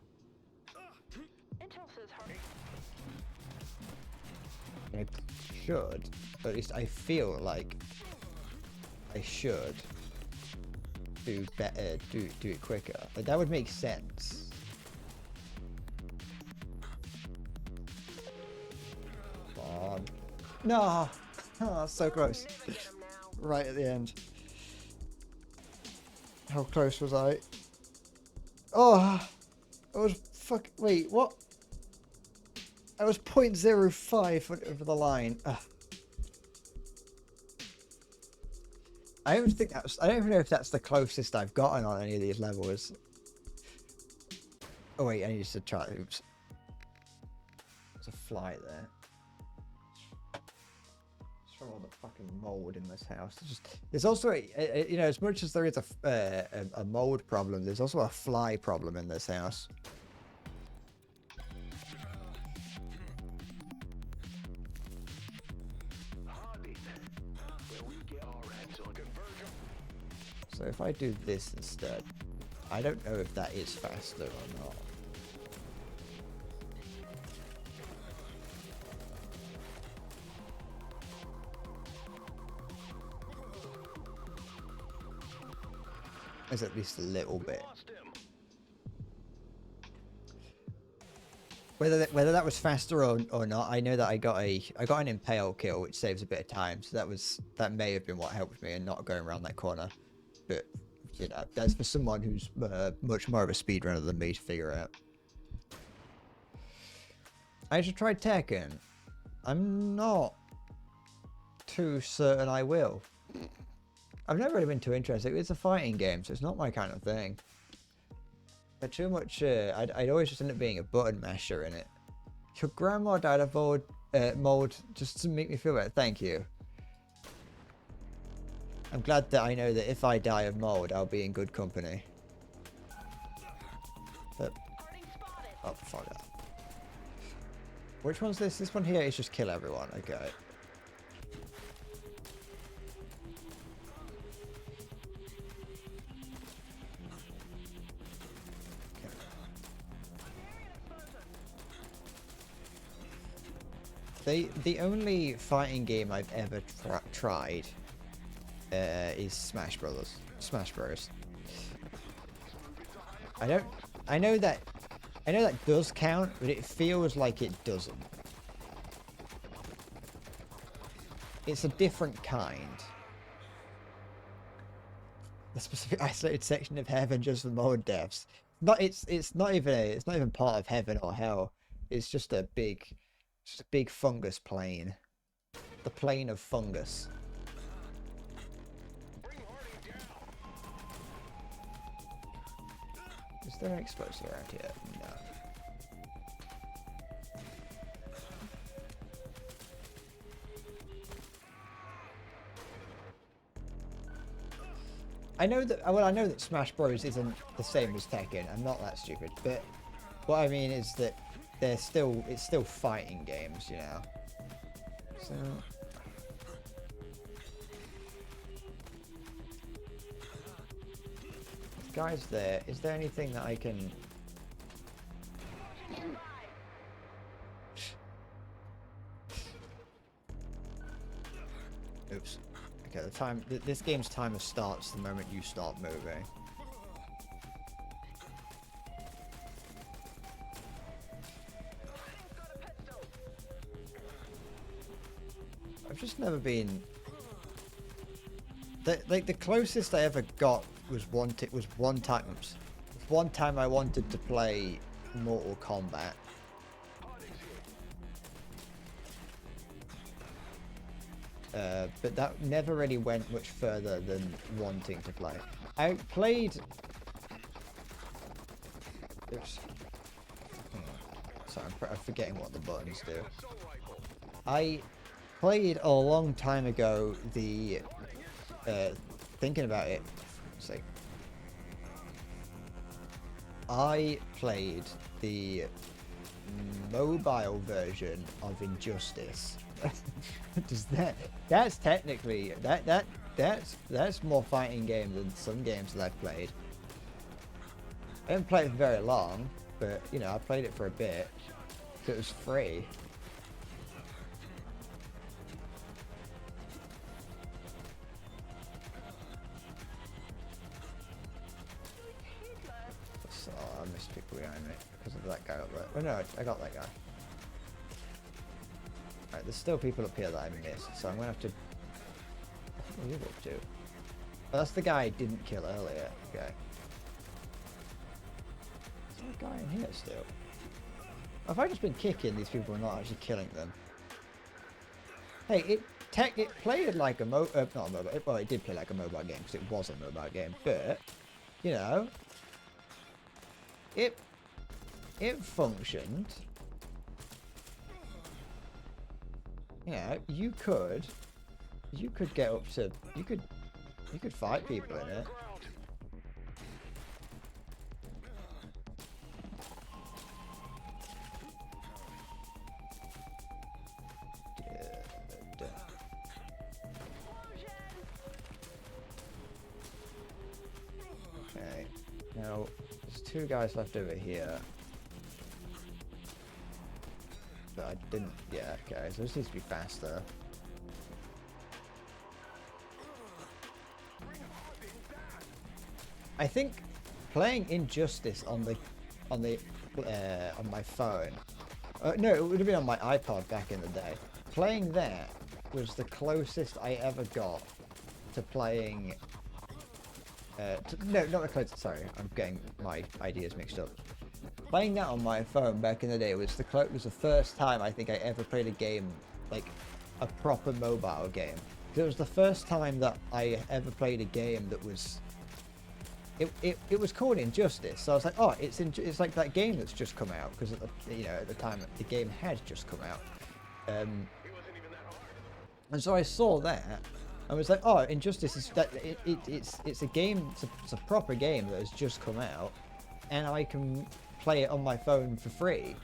I should, but at least I feel like I should do better, do it quicker. Like that would make sense. Come on. No! Oh, so close. Right at the end. How close was I? Oh! I was wait, what? I was 0.05 over the line. Ugh. I don't even know if that's the closest I've gotten on any of these levels. Oh wait, I need to try. Oops. There's a fly there. It's from all the fucking mold in this house. There's also you know, as much as there is a mold problem, there's also a fly problem in this house. So if I do this instead, I don't know if that is faster or not. It's at least a little bit. Whether that was faster or not, I know that I got an impale kill, which saves a bit of time. So that may have been what helped me and not going around that corner. But you know, that's for someone who's much more of a speedrunner than me to figure out. I should try Tekken. I'm not too certain I will. I've never really been too interested. It's a fighting game, so it's not my kind of thing. But too much, I'd always just end up being a button masher in it. Your grandma died of mold just to make me feel better. Thank you. I'm glad that I know that if I die of mold, I'll be in good company. But, oh, fuck that. Which one's this? This one here is just kill everyone. Okay. The only fighting game I've ever tried is Smash Brothers. Smash Bros. I know that does count, but it feels like it doesn't. It's a different kind. The specific isolated section of heaven just for mode devs. It's not even part of heaven or hell. It's just a big fungus plane. The plane of fungus. Is there an explosive around here? No. I know that Smash Bros isn't the same as Tekken. I'm not that stupid, but what I mean is that it's still fighting games, you know. So guys, is there anything that I can? Oops. Okay, this game's timer starts the moment you start moving. I've just never been. The closest I ever got was one time I wanted to play Mortal Kombat. But that never really went much further than wanting to play. I played. Oops. Sorry, I'm forgetting what the buttons do. I played a long time ago the. Thinking about it, it's like I played the mobile version of Injustice. That's technically that's more fighting game than some games that I've played. I haven't played it for very long, but you know I played it for a bit. So it was free. Oh, I missed people behind me because of that guy up there. Oh no, I got that guy. Alright, there's still people up here that I missed, so I'm gonna have to. What are you up to? Oh, that's the guy I didn't kill earlier. Okay. Is there a guy in here still? Have I just been kicking these people and not actually killing them? Hey, it played like a not a mobile. Well, it did play like a mobile game because it was a mobile game, but you know. It functioned. Yeah, you could get up to you could fight people in it. Okay. Now there's two guys left over here. But I didn't. Yeah, okay, so this needs to be faster. I think playing Injustice on my phone. No, it would have been on my iPod back in the day. Playing that was the closest I ever got to playing. No, not the closest. Sorry, I'm getting my ideas mixed up. Playing that on my phone back in the day was the first time I think I ever played a game, like a proper mobile game. It was the first time that I ever played a game that was it was called Injustice, so I was like, oh, it's like that game that's just come out, because at the time the game had just come out, and so I saw that. I was like, oh, Injustice is that it's a game, it's a proper game that has just come out, and I can play it on my phone for free.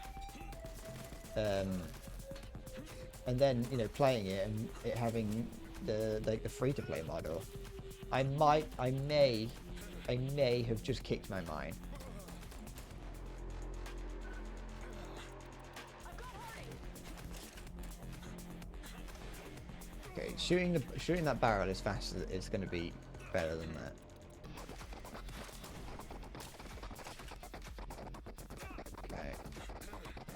And then playing it and it having the free to play model, I may have just kicked my mind. Okay, shooting that barrel as fast as it's going to be better than that. Okay,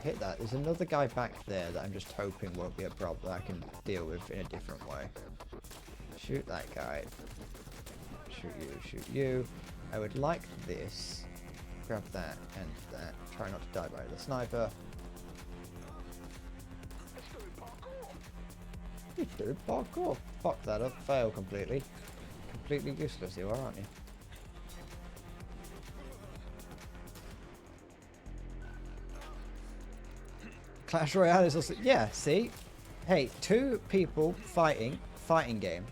hit that. There's another guy back there that I'm just hoping won't be a problem that I can deal with in a different way. Shoot that guy. Shoot you. Shoot you. I would like this. Grab that and that. Try not to die by the sniper. You do parkour. Fuck that up. Fail completely. Completely useless you are, aren't you? Clash Royale is also... Yeah, see? Hey, 2 people fighting game.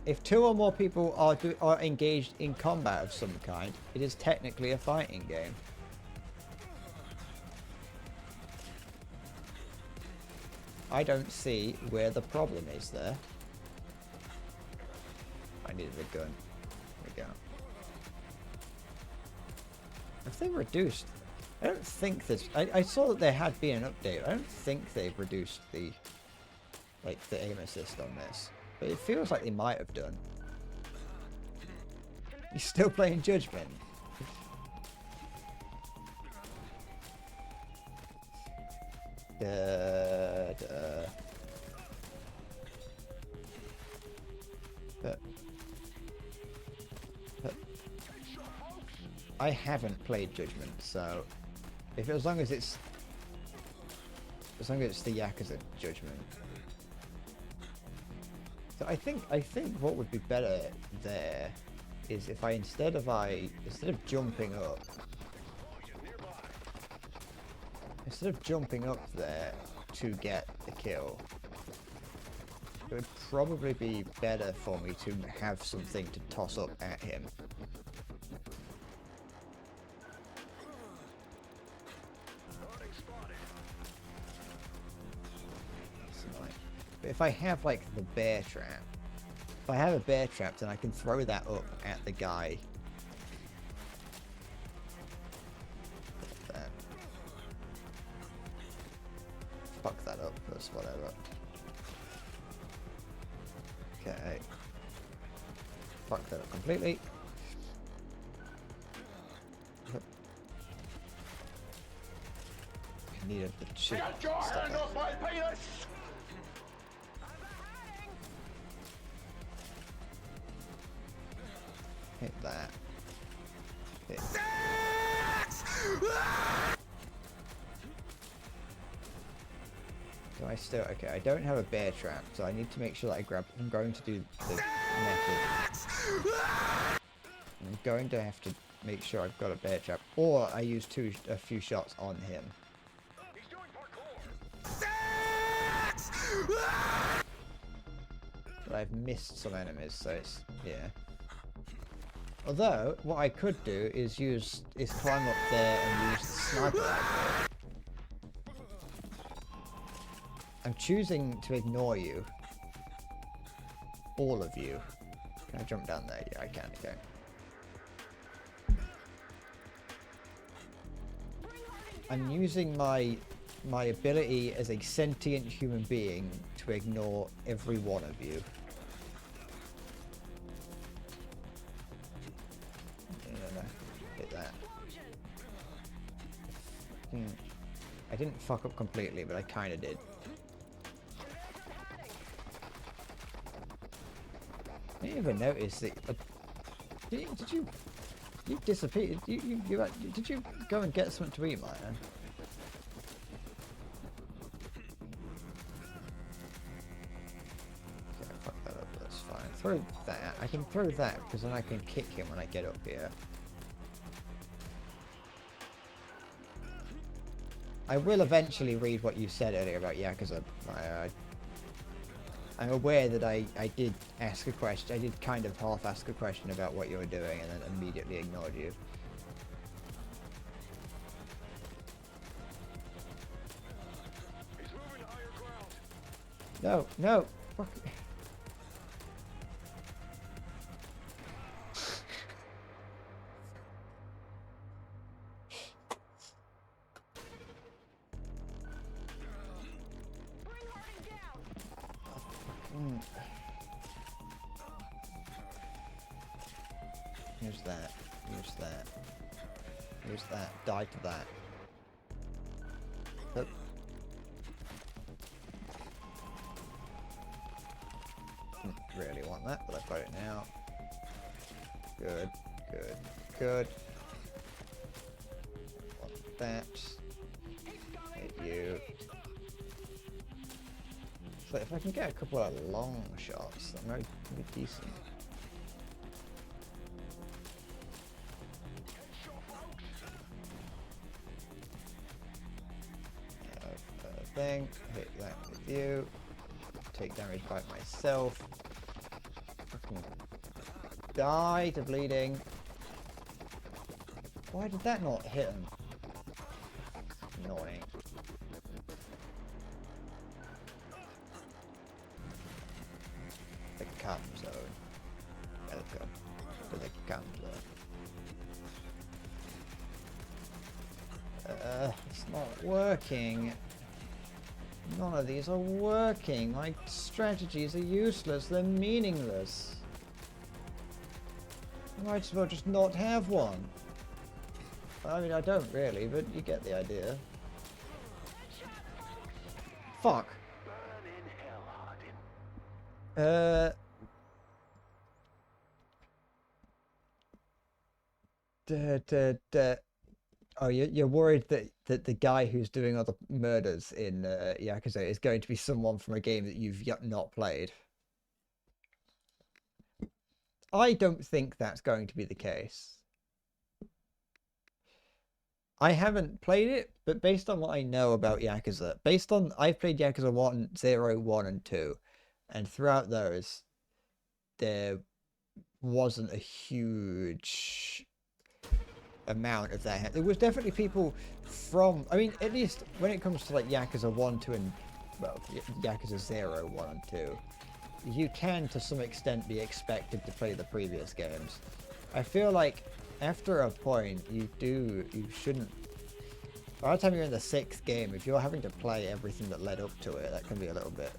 If 2 or more people are engaged in combat of some kind, it is technically a fighting game. I don't see where the problem is there. I needed a gun. There we go. If they reduced... I don't think this... I saw that there had been an update. I don't think they've reduced the aim assist on this. But it feels like they might have done. You're still playing Judgment. I haven't played Judgment, so as long as it's the Yakuza Judgment. So I think what would be better there is if instead of jumping up there to get the kill, it would probably be better for me to have something to toss up at him. But if I have like the bear trap, then I can throw that up at the guy. That. Fuck that up, that's whatever. Okay. Fuck that up completely. I needed the chip. Get your hand off my penis! Hit that. Hit. Do I still... Okay, I don't have a bear trap, so I need to make sure that I'm going to do the method. I'm going to have to make sure I've got a bear trap, or I use a few shots on him. He's doing parkour! But I've missed some enemies, so it's... yeah. Although, what I could do is climb up there and use the sniper rifle. I'm choosing to ignore you. All of you. Can I jump down there? Yeah, I can, okay. I'm using my ability as a sentient human being to ignore every one of you. Hit that. I didn't fuck up completely, but I kinda did. I didn't even notice that. Did you disappeared? Did you go and get something to eat, man? Okay, fuck that up. That's fine. throw that. I can throw that because then I can kick him when I get up here. I will eventually read what you said earlier about Yakuza. I'm aware that I did ask a question. I did kind of half ask a question about what you were doing and then immediately ignored you. He's moving to higher ground. No, no. Fuck. Bring Harding down. Use that. Use that. Use that. Die to that. Oh. Didn't really want that, but I've got it now. Good, good, good. Want that. Hit you. So if I can get a couple of long shots, that might be decent. Thing, hit that with you, take damage by myself, fucking die to bleeding. Why did that not hit him? Annoying. The cam zone. Welcome to the cam zone. It's not working. None of these are working. My strategies are useless. They're meaningless. I might as well just not have one. I mean, I don't really, but you get the idea. Fuck. Burn in hell, Hardin. Oh, you're worried that the guy who's doing all the murders in Yakuza is going to be someone from a game that you've yet not played. I don't think that's going to be the case. I haven't played it, but based on what I know about Yakuza, I've played Yakuza 1, 0, 1, and 2, and throughout those, there wasn't a huge amount of that. There was definitely people from, I mean, at least when it comes to like Yakuza 1, 2, and, well, Yakuza 0, 1, and 2, you can to some extent be expected to play the previous games. I feel like after a point, you shouldn't, by the time you're in the 6th game, if you're having to play everything that led up to it, that can be a little bit.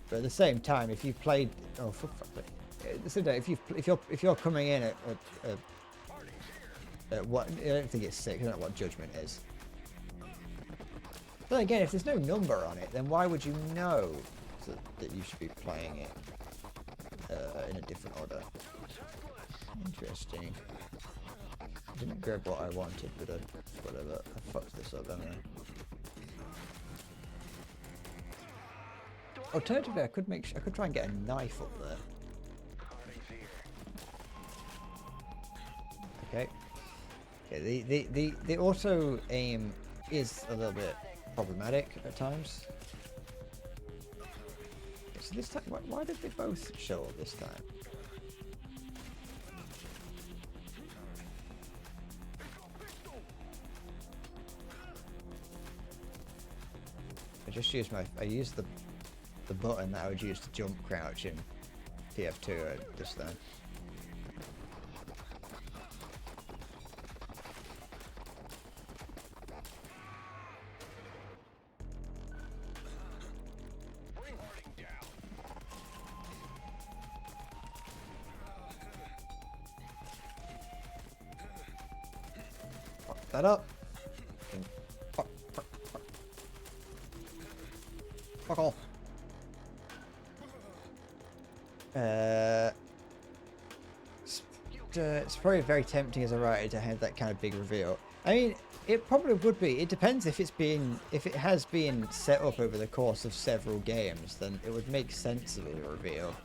But at the same time, if you've played, oh, for fuck's sake. At the same time, if you're coming in at what, I don't think it's 6, I don't know what Judgment is. But again, if there's no number on it, then why would you know that you should be playing it in a different order? Interesting. I didn't grab what I wanted, but whatever. I fucked this up, haven't I? Alternatively, I could try and get a knife up there. Okay. Okay. The auto aim is a little bit problematic at times. Okay, so this time, why did they both show up this time? I used the button that I would use to jump crouch in TF2 just then. Fuck that up. Fuck off. It's probably very tempting as a writer to have that kind of big reveal. I mean, it probably would be. It depends if it has been set up over the course of several games, then it would make sense of a reveal.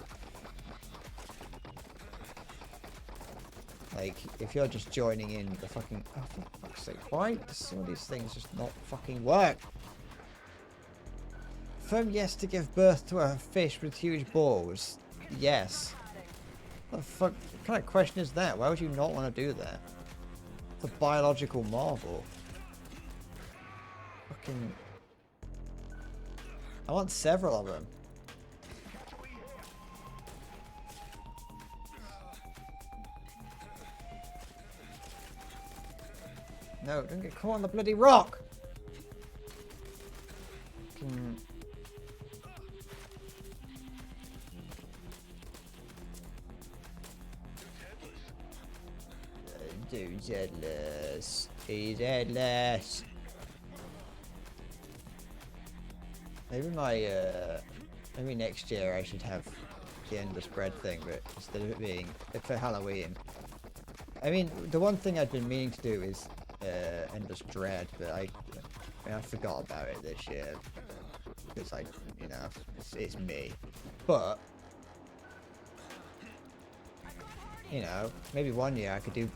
Like, if you're just joining in the fucking... Oh, for fuck's sake. Why do some of these things just not fucking work? Firm yes to give birth to a fish with huge balls. Yes. What the fuck? What kind of question is that? Why would you not want to do that? It's a biological marvel. Fucking... I want several of them. No, don't get caught on the bloody rock! Fucking... Dude's headless. He's headless. Maybe maybe next year I should have the endless bread thing, but instead of it being for Halloween. I mean, the one thing I've been meaning to do is endless dread, but I forgot about it this year because you know, it's me. But you know, maybe one year I could do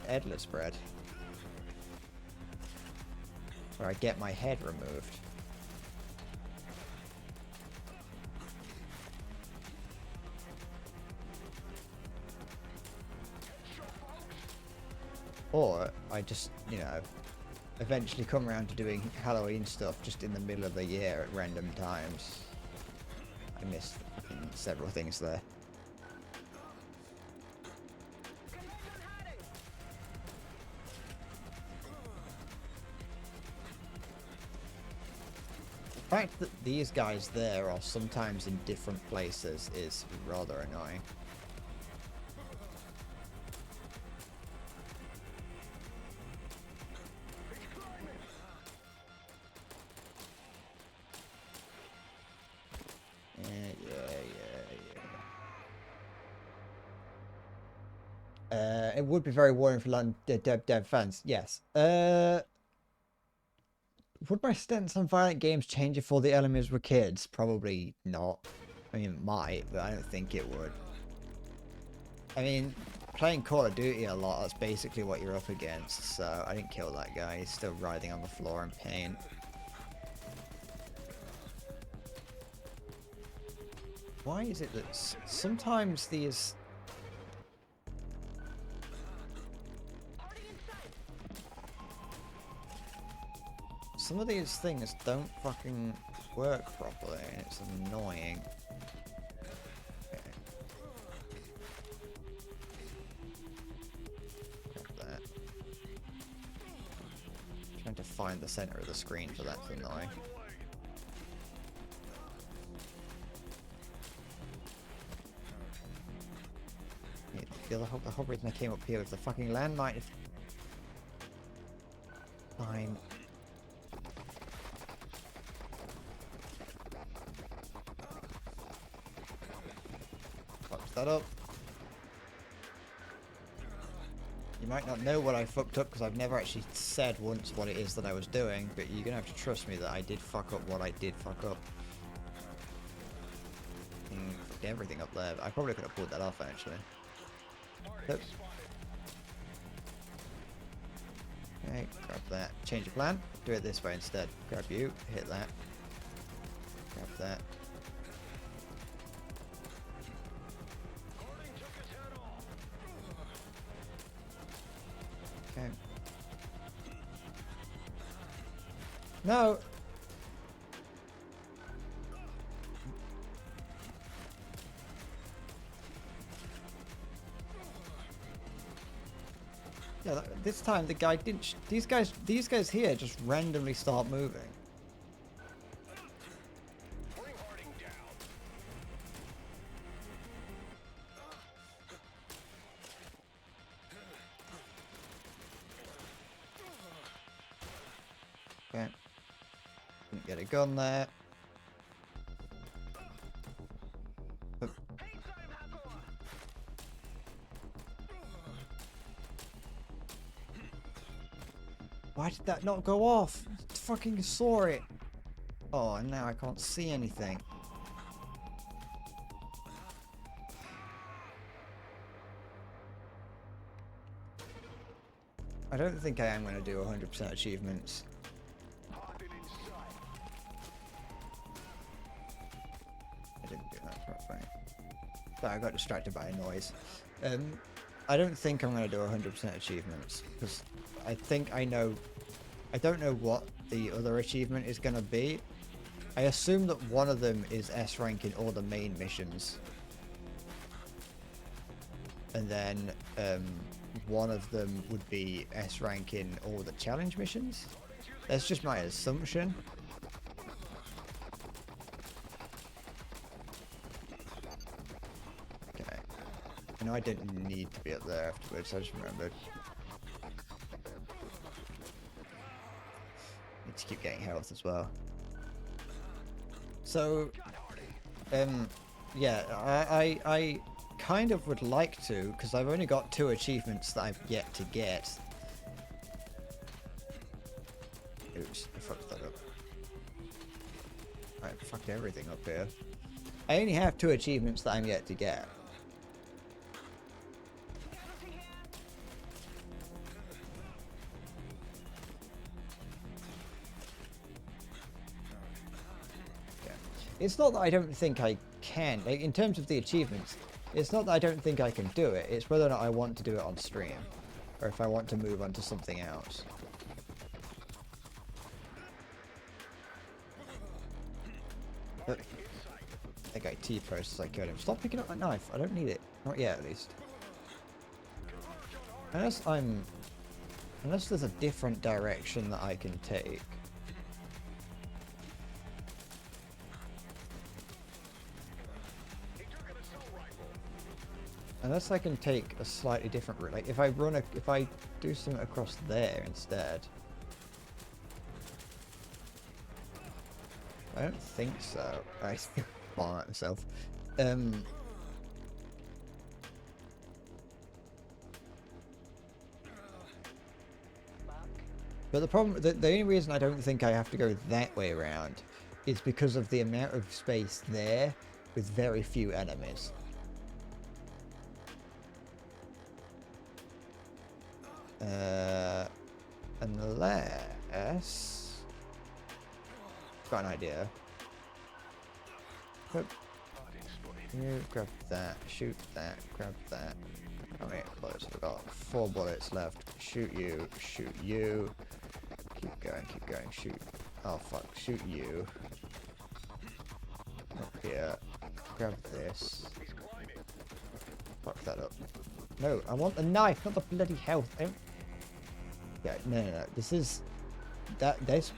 headless bread, where I get my head removed. Or I just, you know, eventually come around to doing Halloween stuff just in the middle of the year at random times. I missed several things there. The fact that these guys there are sometimes in different places is rather annoying. It would be very worrying for London dev fans. Yes. Would my stance on violent games change if all the enemies were kids? Probably not. I mean, it might, but I don't think it would. I mean, playing Call of Duty a lot, that's basically what you're up against, so I didn't kill that guy. He's still writhing on the floor in pain. Why is it that sometimes these... Some of these things don't fucking work properly, and it's annoying. Okay. Grab that. Trying to find the center of the screen for that to annoy. The whole reason I came up here was the fucking landmine. Fine. Fucked that up. You might not know what I fucked up because I've never actually said once what it is that I was doing, but you're gonna have to trust me that I did fuck up what I did fuck up. Fucked everything up there. I probably could have pulled that off actually. Oops. Okay, grab that. Change of plan. Do it this way instead. Grab you. Hit that. Grab that. Okay. No! Yeah, this time the guy didn't. These guys here just randomly start moving. Okay. Didn't get a gun there. Why did that not go off? Fucking saw it. Oh, and now I can't see anything. I don't think I am going to do 100% achievements. Hostile in sight. I didn't do that properly. Sorry, I got distracted by a noise. I don't think I'm going to do 100% achievements because I think I know. I don't know what the other achievement is going to be. I assume that one of them is S rank in all the main missions, and then one of them would be S rank in all the challenge missions. That's just my assumption. Okay. I know I didn't need to be up there afterwards, I just remembered. Need to keep getting health as well. So, yeah, I kind of would like to, because I've only got 2 achievements that I've yet to get. Oops, I fucked that up. I fucked everything up here. I only have 2 achievements that I'm yet to get. It's not that I don't think I can. Like, in terms of the achievements, it's not that I don't think I can do it. It's whether or not I want to do it on stream. Or if I want to move on to something else. But that guy T-posts I killed him. Stop picking up my knife. I don't need it. Not yet, at least. Unless there's a different direction that I can take. Unless I can take a slightly different route. Like if I do something across there instead. I don't think so. I fall at myself. But the problem, the only reason I don't think I have to go that way around is because of the amount of space there with very few enemies. Unless... got an idea. Yep. You grab that, shoot that, grab that. How many bullets have I got? 4 bullets left. Shoot you, shoot you. Keep going, shoot. Oh fuck, shoot you. Up here. Grab this. Fuck that up. No, I want the knife, not the bloody health. Yeah, no. This is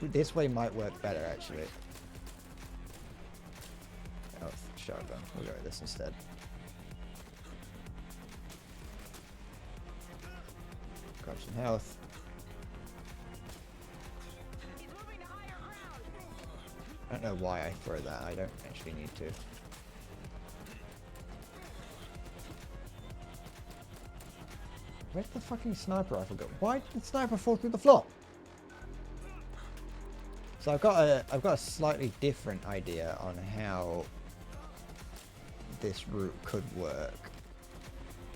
this way might work better actually. Health shotgun. We'll go with this instead. Grab some health. He's moving to higher ground. I don't know why I throw that. I don't actually need to. Where'd the fucking sniper rifle go? Why did the sniper fall through the floor? So I've got a slightly different idea on how this route could work.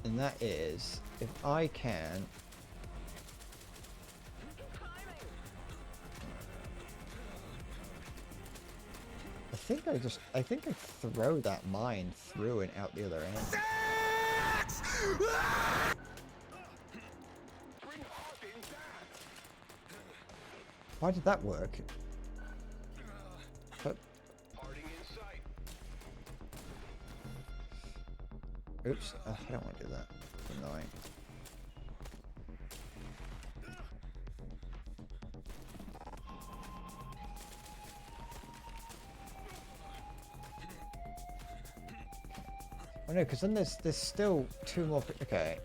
And that is if I can I think I throw that mine through and out the other end. Why did that work? But, oops, I don't want to do that. It's annoying. Oh no, because then there's still 2 more. Okay.